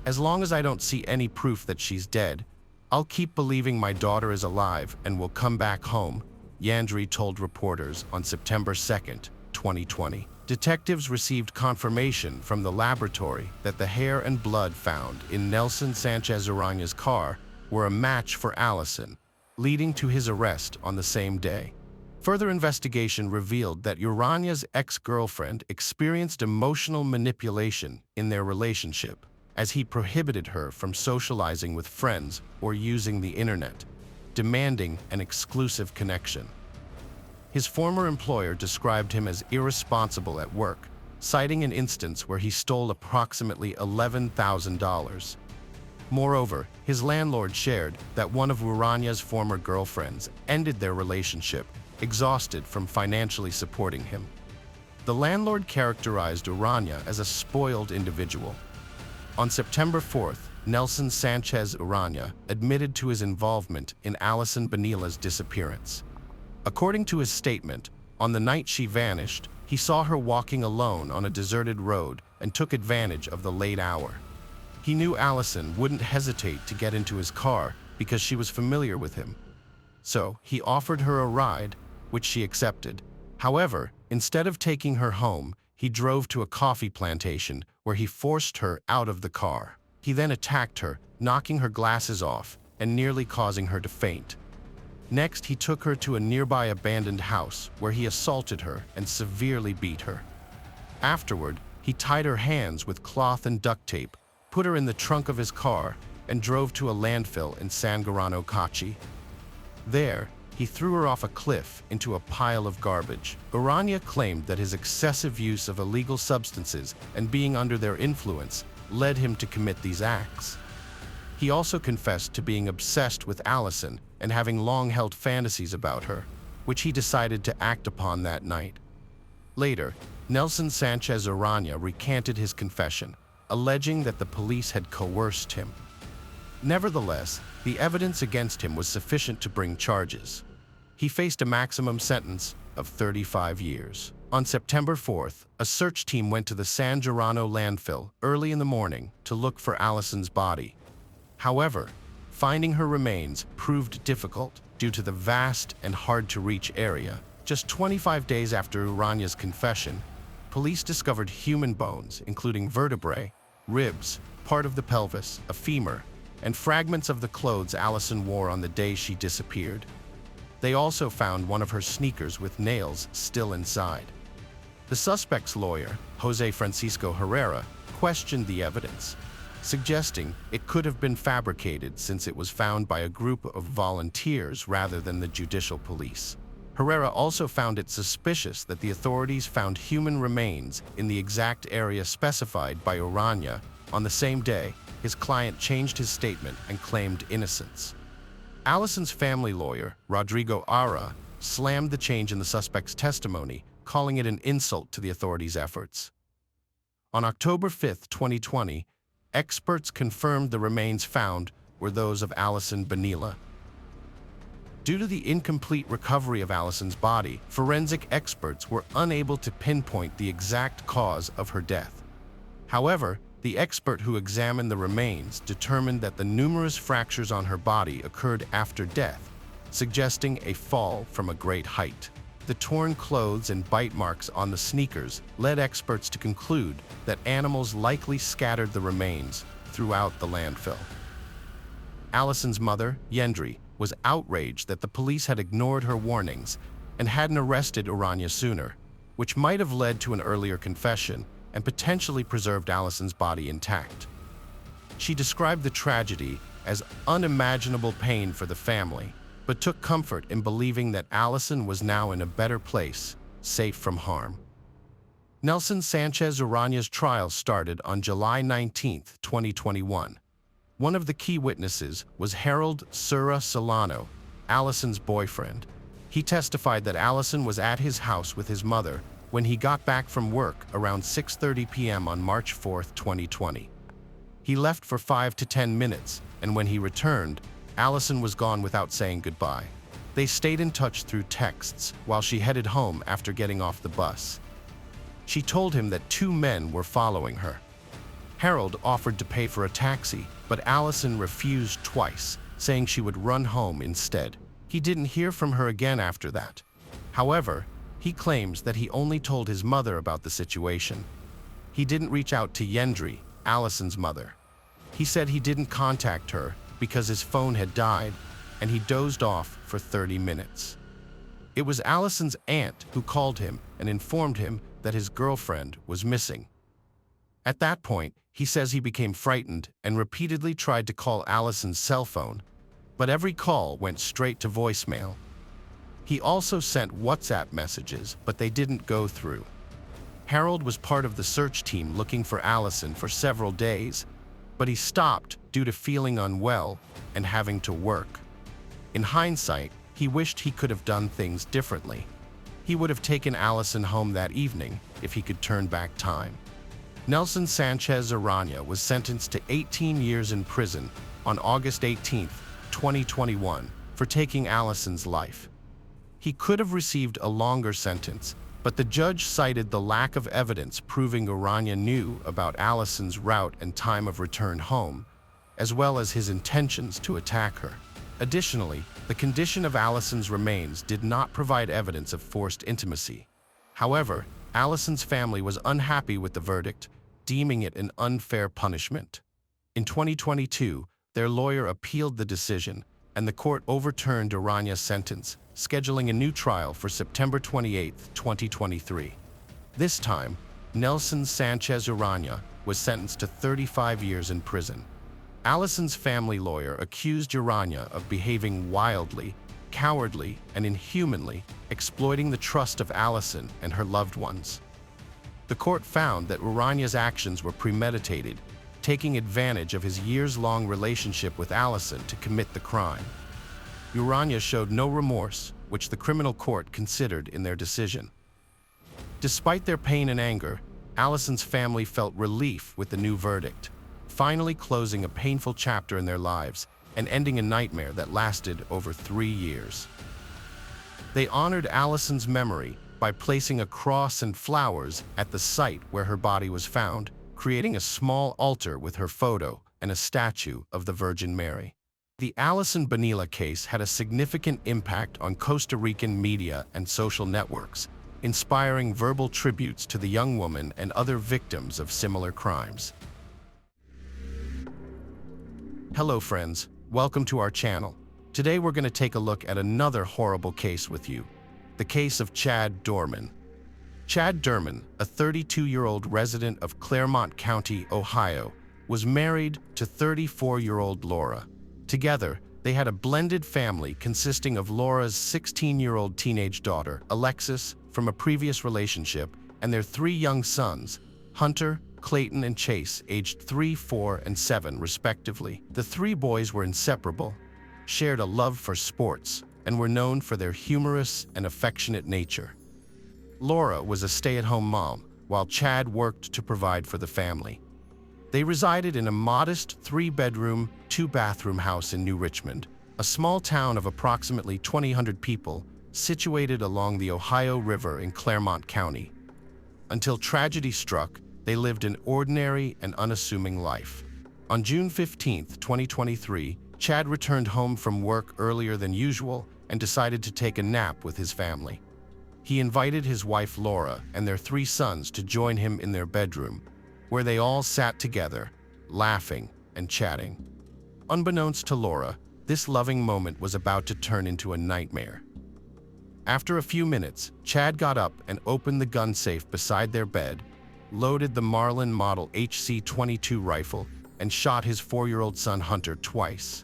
"As long as I don't see any proof that she's dead, I'll keep believing my daughter is alive and will come back home," Yandri told reporters on September 2, 2020. Detectives received confirmation from the laboratory that the hair and blood found in Nelson Sanchez Urania's car were a match for Allison, leading to his arrest on the same day. Further investigation revealed that Urania's ex-girlfriend experienced emotional manipulation in their relationship, as he prohibited her from socializing with friends or using the internet, demanding an exclusive connection. His former employer described him as irresponsible at work, citing an instance where he stole approximately $11,000. Moreover, his landlord shared that one of Urania's former girlfriends ended their relationship, exhausted from financially supporting him. The landlord characterized Urania as a spoiled individual. On September 4th, Nelson Sanchez Urania admitted to his involvement in Allison Bonilla's disappearance. According to his statement, on the night she vanished, he saw her walking alone on a deserted road and took advantage of the late hour. He knew Allison wouldn't hesitate to get into his car because she was familiar with him. So he offered her a ride, which she accepted. However, instead of taking her home, he drove to a coffee plantation where he forced her out of the car. He then attacked her, knocking her glasses off and nearly causing her to faint. Next, he took her to a nearby abandoned house where he assaulted her and severely beat her. Afterward, he tied her hands with cloth and duct tape, put her in the trunk of his car, and drove to a landfill in San Garano Cachi. There, he threw her off a cliff into a pile of garbage. Urania claimed that his excessive use of illegal substances and being under their influence led him to commit these acts. He also confessed to being obsessed with Allison and having long-held fantasies about her, which he decided to act upon that night. Later, Nelson Sanchez Urania recanted his confession, alleging that the police had coerced him. Nevertheless, the evidence against him was sufficient to bring charges. He faced a maximum sentence of 35 years. On September 4th, a search team went to the San Gerano landfill early in the morning to look for Allison's body. However, finding her remains proved difficult due to the vast and hard-to-reach area. Just 25 days after Urania's confession, police discovered human bones, including vertebrae, ribs, part of the pelvis, a femur, and fragments of the clothes Allison wore on the day she disappeared. They also found one of her sneakers with nails still inside. The suspect's lawyer, Jose Francisco Herrera, questioned the evidence, suggesting it could have been fabricated since it was found by a group of volunteers rather than the judicial police. Herrera also found it suspicious that the authorities found human remains in the exact area specified by Urania. On the same day, his client changed his statement and claimed innocence. Allison's family lawyer, Rodrigo Ara, slammed the change in the suspect's testimony, calling it an insult to the authorities' efforts. On October 5, 2020, experts confirmed the remains found were those of Allison Bonilla. Due to the incomplete recovery of Allison's body, forensic experts were unable to pinpoint the exact cause of her death. However, The expert who examined the remains determined that the numerous fractures on her body occurred after death, suggesting a fall from a great height. The torn clothes and bite marks on the sneakers led experts to conclude that animals likely scattered the remains throughout the landfill. Allison's mother, Yendri, was outraged that the police had ignored her warnings and hadn't arrested Urania sooner, which might have led to an earlier confession and potentially preserved Allison's body intact. She described the tragedy as unimaginable pain for the family, but took comfort in believing that Allison was now in a better place, safe from harm. Nelson Sanchez Urania's trial started on July 19, 2021. One of the key witnesses was Harold Sura Solano, Allison's boyfriend. He testified that Allison was at his house with his mother when he got back from work around 6:30 p.m. on March 4, 2020. He left for 5 to 10 minutes, and when he returned, Allison was gone without saying goodbye. They stayed in touch through texts while she headed home after getting off the bus. She told him that 2 men were following her. Harold offered to pay for a taxi, but Allison refused twice, saying she would run home instead. He didn't hear from her again after that. However, he claims that he only told his mother about the situation. He didn't reach out to Yendri, Allison's mother. He said he didn't contact her because his phone had died, and he dozed off for 30 minutes. It was Allison's aunt who called him and informed him that his girlfriend was missing. At that point, he says he became frightened and repeatedly tried to call Allison's cell phone, but every call went straight to voicemail. He also sent WhatsApp messages, but they didn't go through. Harold was part of the search team looking for Allison for several days, but he stopped due to feeling unwell and having to work. In hindsight, he wished he could have done things differently. He would have taken Allison home that evening if he could turn back time. Nelson Sanchez Urania was sentenced to 18 years in prison on August 18, 2021, for taking Allison's life. He could have received a longer sentence, but the judge cited the lack of evidence proving Urania knew about Allison's route and time of return home, as well as his intentions to attack her. Additionally, the condition of Allison's remains did not provide evidence of forced intimacy. However, Allison's family was unhappy with the verdict, deeming it an unfair punishment. In 2022, their lawyer appealed the decision, and the court overturned Urania's sentence, scheduling a new trial for September 28, 2023. This time, Nelson Sanchez Urania was sentenced to 35 years in prison. Allison's family lawyer accused Urania of behaving wildly, cowardly, and inhumanly, exploiting the trust of Allison and her loved ones. The court found that Urania's actions were premeditated, taking advantage of his years-long relationship with Allison to commit the crime. Urania showed no remorse, which the criminal court considered in their decision. Despite their pain and anger, Allison's family felt relief with the new verdict, finally closing a painful chapter in their lives and ending a nightmare that lasted over 3 years. They honored Allison's memory by placing a cross and flowers at the site where her body was found, creating a small altar with her photo and a statue of the Virgin Mary. The Allison Bonilla case had a significant impact on Costa Rican media and social networks, inspiring verbal tributes to the young woman and other victims of similar crimes. Hello friends, welcome to our channel. Today we're going to take a look at another horrible case with you, the case of Chad Dorman. Chad Dorman, a 32-year-old resident of Claremont County, Ohio, was married to 34-year-old Laura. Together, they had a blended family consisting of Laura's 16-year-old teenage daughter, Alexis, from a previous relationship, and their 3 young sons, Hunter, Clayton, and Chase, aged 3, 4, and 7, respectively. The 3 boys were inseparable, shared a love for sports, and were known for their humorous and affectionate nature. Laura was a stay-at-home mom, while Chad worked to provide for the family. They resided in a modest 3-bedroom, 2-bathroom house in New Richmond, a small town of approximately 2,000 people situated along the Ohio River in Claremont County. Until tragedy struck, they lived an ordinary and unassuming life. On June 15, 2023, Chad returned home from work earlier than usual and decided to take a nap with his family. He invited his wife Laura and their 3 sons to join him in their bedroom, where they all sat together, laughing and chatting. Unbeknownst to Laura, this loving moment was about to turn into a nightmare. After a few minutes, Chad got up and opened the gun safe beside their bed, loaded the Marlin Model HC-22 rifle, and shot his 4-year-old son Hunter twice.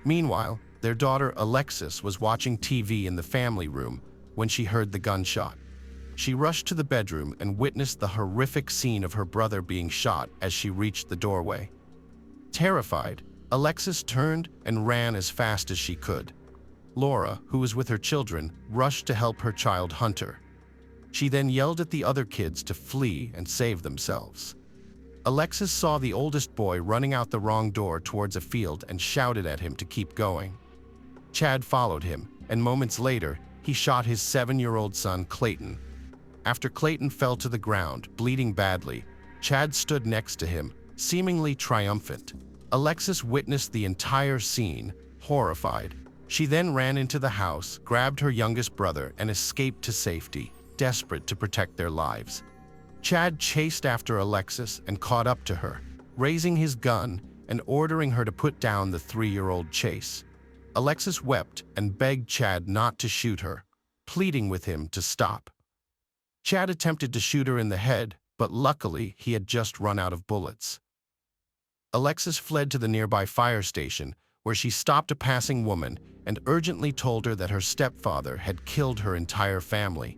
Meanwhile, their daughter Alexis was watching TV in the family room when she heard the gunshot. She rushed to the bedroom and witnessed the horrific scene of her brother being shot as she reached the doorway. Terrified, Alexis turned and ran as fast as she could. Laura, who was with her children, rushed to help her child Hunter. She then yelled at the other kids to flee and save themselves. Alexis saw the oldest boy running out the wrong door towards a field and shouted at him to keep going. Chad followed him, and moments later, he shot his 7-year-old son Clayton. After Clayton fell to the ground, bleeding badly, Chad stood next to him, seemingly triumphant. Alexis witnessed the entire scene, horrified. She then ran into the house, grabbed her youngest brother, and escaped to safety, desperate to protect their lives. Chad chased after Alexis and caught up to her, raising his gun and ordering her to put down the 3-year-old Chase. Alexis wept and begged Chad not to shoot her, pleading with him to stop. Chad attempted to shoot her in the head, but luckily he had just run out of bullets. Alexis fled to the nearby fire station, where she stopped a passing woman and urgently told her that her stepfather had killed her entire family.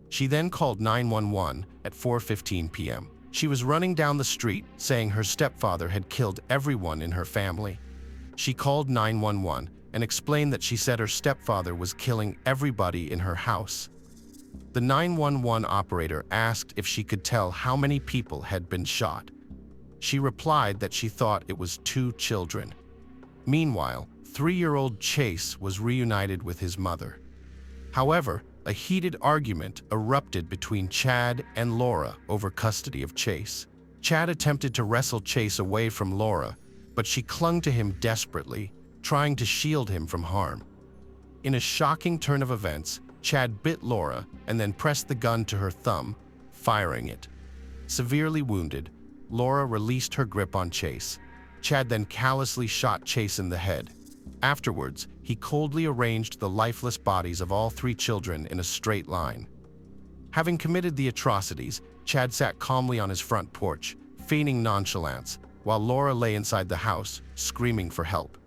She then called 911 at 4:15 p.m. She was running down the street, saying her stepfather had killed everyone in her family. She called 911 and explained that she said her stepfather was killing everybody in her house. The 911 operator asked if she could tell how many people had been shot. She replied that she thought it was 2 children. Meanwhile, 3-year-old Chase was reunited with his mother. However, a heated argument erupted between Chad and Laura over custody of Chase. Chad attempted to wrestle Chase away from Laura, but she clung to him desperately, trying to shield him from harm. In a shocking turn of events, Chad bit Laura and then pressed the gun to her thumb, firing it. Severely wounded, Laura released her grip on Chase. Chad then callously shot Chase in the head. Afterwards, he coldly arranged the lifeless bodies of all 3 children in a straight line. Having committed the atrocities, Chad sat calmly on his front porch, feigning nonchalance, while Laura lay inside the house, screaming for help.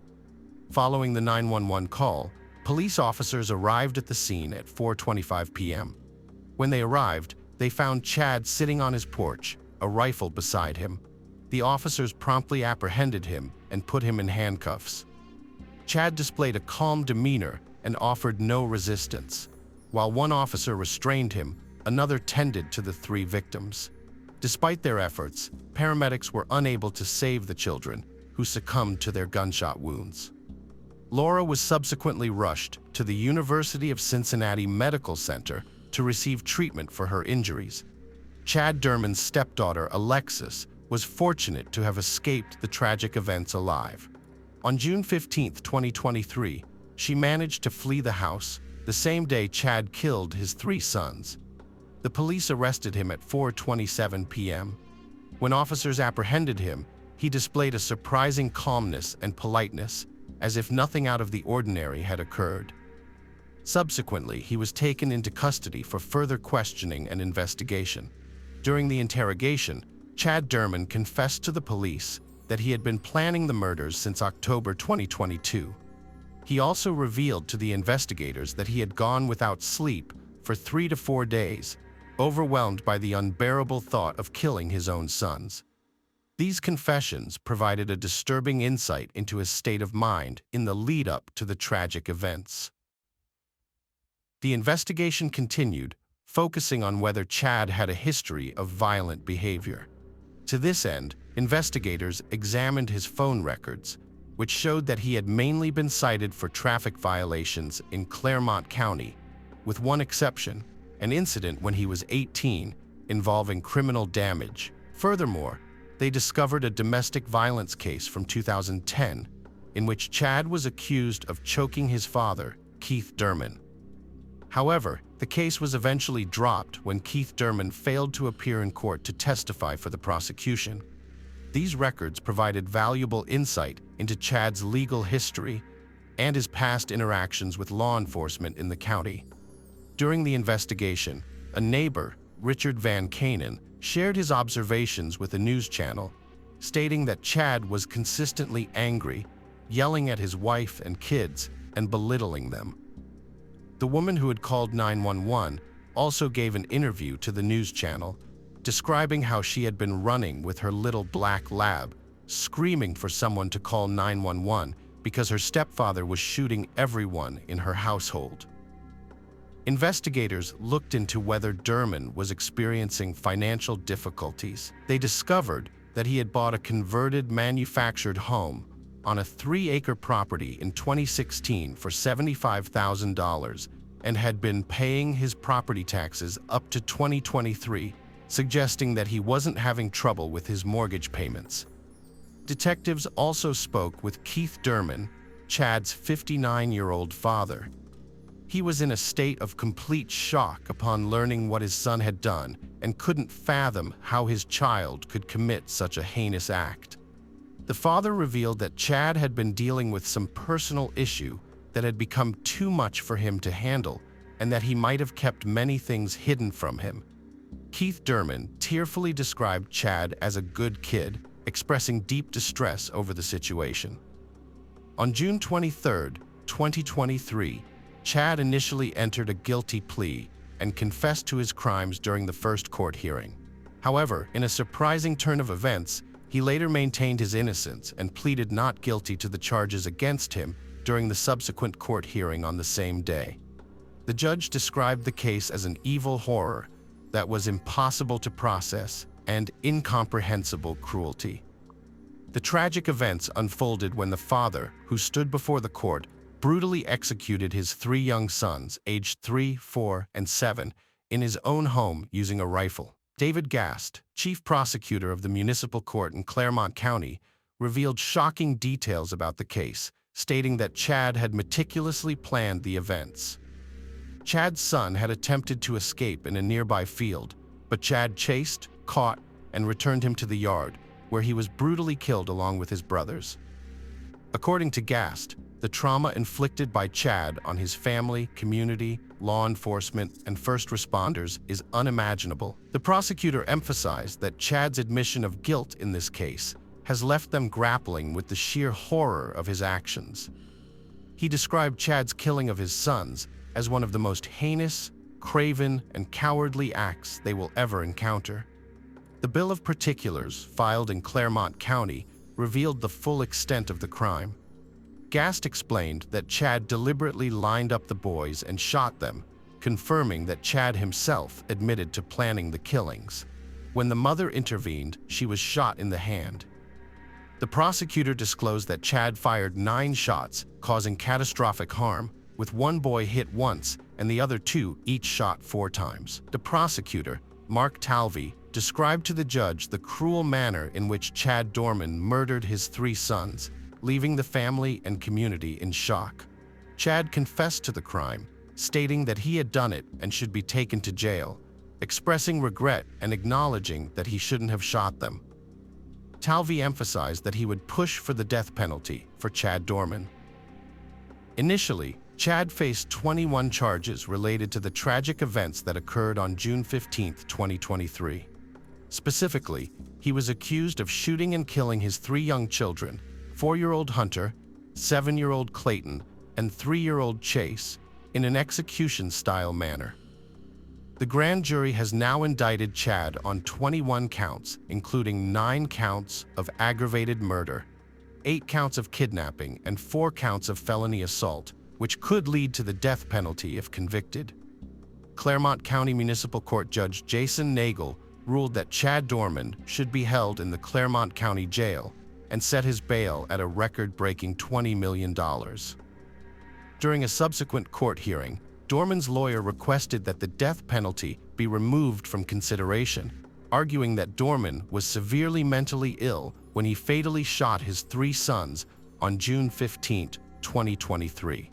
Following the 911 call, police officers arrived at the scene at 4:25 p.m. When they arrived, they found Chad sitting on his porch, a rifle beside him. The officers promptly apprehended him and put him in handcuffs. Chad displayed a calm demeanor and offered no resistance. While one officer restrained him, another tended to the 3 victims. Despite their efforts, paramedics were unable to save the children, who succumbed to their gunshot wounds. Laura was subsequently rushed to the University of Cincinnati Medical Center to receive treatment for her injuries. Chad Derman's stepdaughter, Alexis, was fortunate to have escaped the tragic events alive. On June 15, 2023, she managed to flee the house, the same day Chad killed his 3 sons. The police arrested him at 4:27 p.m. When officers apprehended him, he displayed a surprising calmness and politeness, as if nothing out of the ordinary had occurred. Subsequently, he was taken into custody for further questioning and investigation. During the interrogation, Chad Derman confessed to the police that he had been planning the murders since October 2022. He also revealed to the investigators that he had gone without sleep for 3 to 4 days, overwhelmed by the unbearable thought of killing his own sons. These confessions provided a disturbing insight into his state of mind in the lead-up to the tragic events. The investigation continued, focusing on whether Chad had a history of violent behavior. To this end, investigators examined his phone records, which showed that he had mainly been cited for traffic violations in Claremont County, with one exception, an incident when he was 18, involving criminal damage. Furthermore, they discovered a domestic violence case from 2010 in which Chad was accused of choking his father, Keith Derman. However, the case was eventually dropped when Keith Derman failed to appear in court to testify for the prosecution. These records provided valuable insight into Chad's legal history and his past interactions with law enforcement in the county. During the investigation, a neighbor, Richard Van Kanen, shared his observations with a news channel, stating that Chad was consistently angry, yelling at his wife and kids, and belittling them. The woman who had called 911 also gave an interview to the news channel, describing how she had been running with her little black lab, screaming for someone to call 911 because her stepfather was shooting everyone in her household. Investigators looked into whether Derman was experiencing financial difficulties. They discovered that he had bought a converted manufactured home on a 3-acre property in 2016 for $75,000 and had been paying his property taxes up to 2023, suggesting that he wasn't having trouble with his mortgage payments. Detectives also spoke with Keith Derman, Chad's 59-year-old father. He was in a state of complete shock upon learning what his son had done and couldn't fathom how his child could commit such a heinous act. The father revealed that Chad had been dealing with some personal issue that had become too much for him to handle and that he might have kept many things hidden from him. Keith Derman tearfully described Chad as a good kid, expressing deep distress over the situation. On June 23, 2023, Chad initially entered a guilty plea and confessed to his crimes during the first court hearing. However, in a surprising turn of events, he later maintained his innocence and pleaded not guilty to the charges against him during the subsequent court hearing on the same day. The judge described the case as an evil horror that was impossible to process and incomprehensible cruelty. The tragic events unfolded when the father, who stood before the court, brutally executed his 3 young sons, aged 3, 4, and 7, in his own home using a rifle. David Gast, chief prosecutor of the municipal court in Claremont County, revealed shocking details about the case, stating that Chad had meticulously planned the events. Chad's son had attempted to escape in a nearby field, but Chad chased, caught, and returned him to the yard, where he was brutally killed along with his brothers. According to Gast, the trauma inflicted by Chad on his family, community, law enforcement, and first responders is unimaginable. The prosecutor emphasized that Chad's admission of guilt in this case has left them grappling with the sheer horror of his actions. He described Chad's killing of his sons as one of the most heinous, craven, and cowardly acts they will ever encounter. The bill of particulars, filed in Claremont County, revealed the full extent of the crime. Gast explained that Chad deliberately lined up the boys and shot them, confirming that Chad himself admitted to planning the killings. When the mother intervened, she was shot in the hand. The prosecutor disclosed that Chad fired 9 shots, causing catastrophic harm, with one boy hit once and the other 2 each shot 4 times. The prosecutor, Mark Talvey, described to the judge the cruel manner in which Chad Dorman murdered his 3 sons, leaving the family and community in shock. Chad confessed to the crime, stating that he had done it and should be taken to jail, expressing regret and acknowledging that he shouldn't have shot them. Talvey emphasized that he would push for the death penalty for Chad Dorman. Initially, Chad faced 21 charges related to the tragic events that occurred on June 15, 2023. Specifically, he was accused of shooting and killing his 3 young children, 4-year-old Hunter, 7-year-old Clayton, and 3-year-old Chase, in an execution-style manner. The grand jury has now indicted Chad on 21 counts, including 9 counts of aggravated murder, 8 counts of kidnapping, and 4 counts of felony assault, which could lead to the death penalty if convicted. Claremont County Municipal Court Judge Jason Nagel ruled that Chad Dorman should be held in the Claremont County Jail and set his bail at a record-breaking $20 million. During a subsequent court hearing, Dorman's lawyer requested that the death penalty be removed from consideration, arguing that Dorman was severely mentally ill when he fatally shot his 3 sons on June 15, 2023.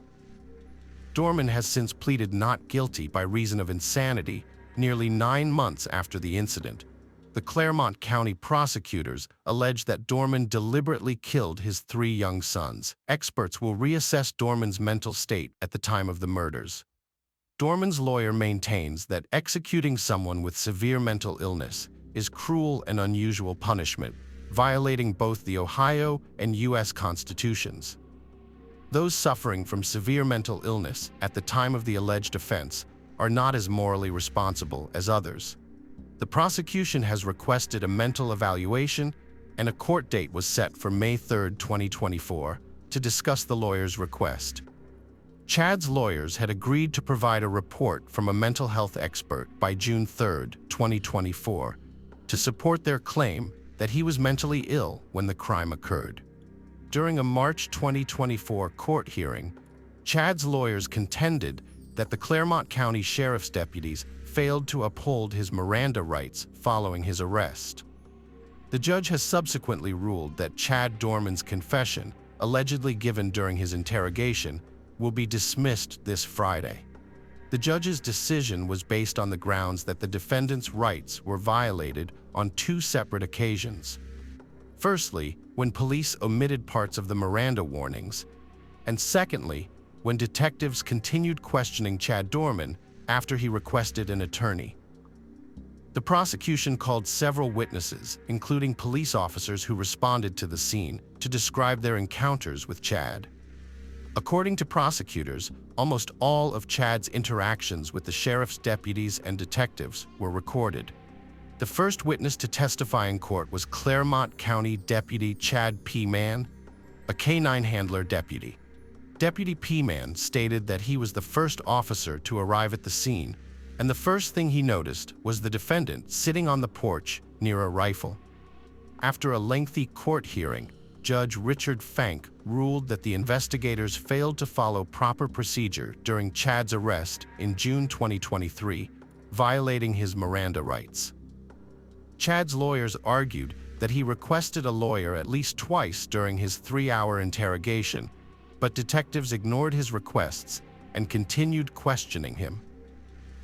Dorman has since pleaded not guilty by reason of insanity nearly 9 months after the incident. The Claremont County prosecutors allege that Dorman deliberately killed his 3 young sons. Experts will reassess Dorman's mental state at the time of the murders. Dorman's lawyer maintains that executing someone with severe mental illness is cruel and unusual punishment, violating both the Ohio and U.S. constitutions. Those suffering from severe mental illness at the time of the alleged offense are not as morally responsible as others. The prosecution has requested a mental evaluation, and a court date was set for May 3, 2024, to discuss the lawyer's request. Chad's lawyers had agreed to provide a report from a mental health expert by June 3, 2024, to support their claim that he was mentally ill when the crime occurred. During a March 2024 court hearing, Chad's lawyers contended that the Claremont County Sheriff's deputies failed to uphold his Miranda rights following his arrest. The judge has subsequently ruled that Chad Dorman's confession, allegedly given during his interrogation, will be dismissed this Friday. The judge's decision was based on the grounds that the defendant's rights were violated on 2 separate occasions. Firstly, when police omitted parts of the Miranda warnings, and secondly, when detectives continued questioning Chad Dorman after he requested an attorney. The prosecution called several witnesses, including police officers who responded to the scene, to describe their encounters with Chad. According to prosecutors, almost all of Chad's interactions with the sheriff's deputies and detectives were recorded. The first witness to testify in court was Claremont County Deputy Chad P. Mann, a K-9 handler deputy. Deputy P. Mann stated that he was the first officer to arrive at the scene, and the first thing he noticed was the defendant sitting on the porch near a rifle. After a lengthy court hearing, Judge Richard Fank ruled that the investigators failed to follow proper procedure during Chad's arrest in June 2023, violating his Miranda rights. Chad's lawyers argued that he requested a lawyer at least twice during his 3-hour interrogation, but detectives ignored his requests and continued questioning him.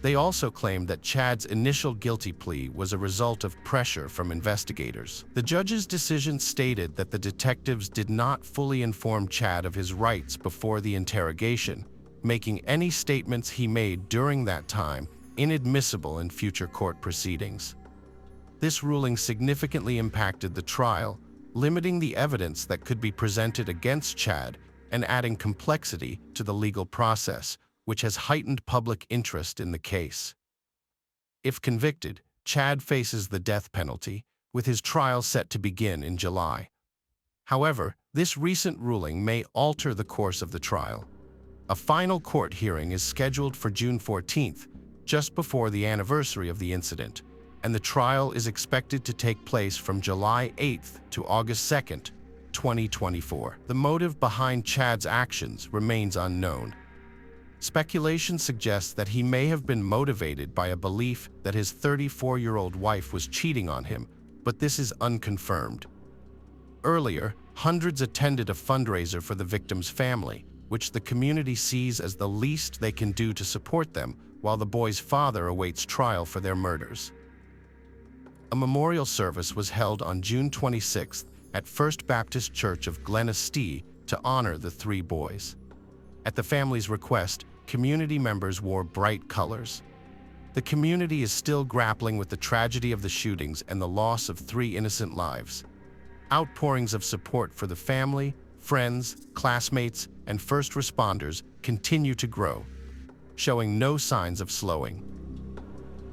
They also claimed that Chad's initial guilty plea was a result of pressure from investigators. The judge's decision stated that the detectives did not fully inform Chad of his rights before the interrogation, making any statements he made during that time inadmissible in future court proceedings. This ruling significantly impacted the trial, limiting the evidence that could be presented against Chad and adding complexity to the legal process, which has heightened public interest in the case. If convicted, Chad faces the death penalty, with his trial set to begin in July. However, this recent ruling may alter the course of the trial. A final court hearing is scheduled for June 14th, just before the anniversary of the incident, and the trial is expected to take place from July 8th to August 2nd, 2024. The motive behind Chad's actions remains unknown. Speculation suggests that he may have been motivated by a belief that his 34-year-old wife was cheating on him, but this is unconfirmed. Earlier, hundreds attended a fundraiser for the victim's family, which the community sees as the least they can do to support them while the boy's father awaits trial for their murders. A memorial service was held on June 26th at First Baptist Church of Glenestee to honor the 3 boys. At the family's request, community members wore bright colors. The community is still grappling with the tragedy of the shootings and the loss of 3 innocent lives. Outpourings of support for the family, friends, classmates, and first responders continue to grow, showing no signs of slowing.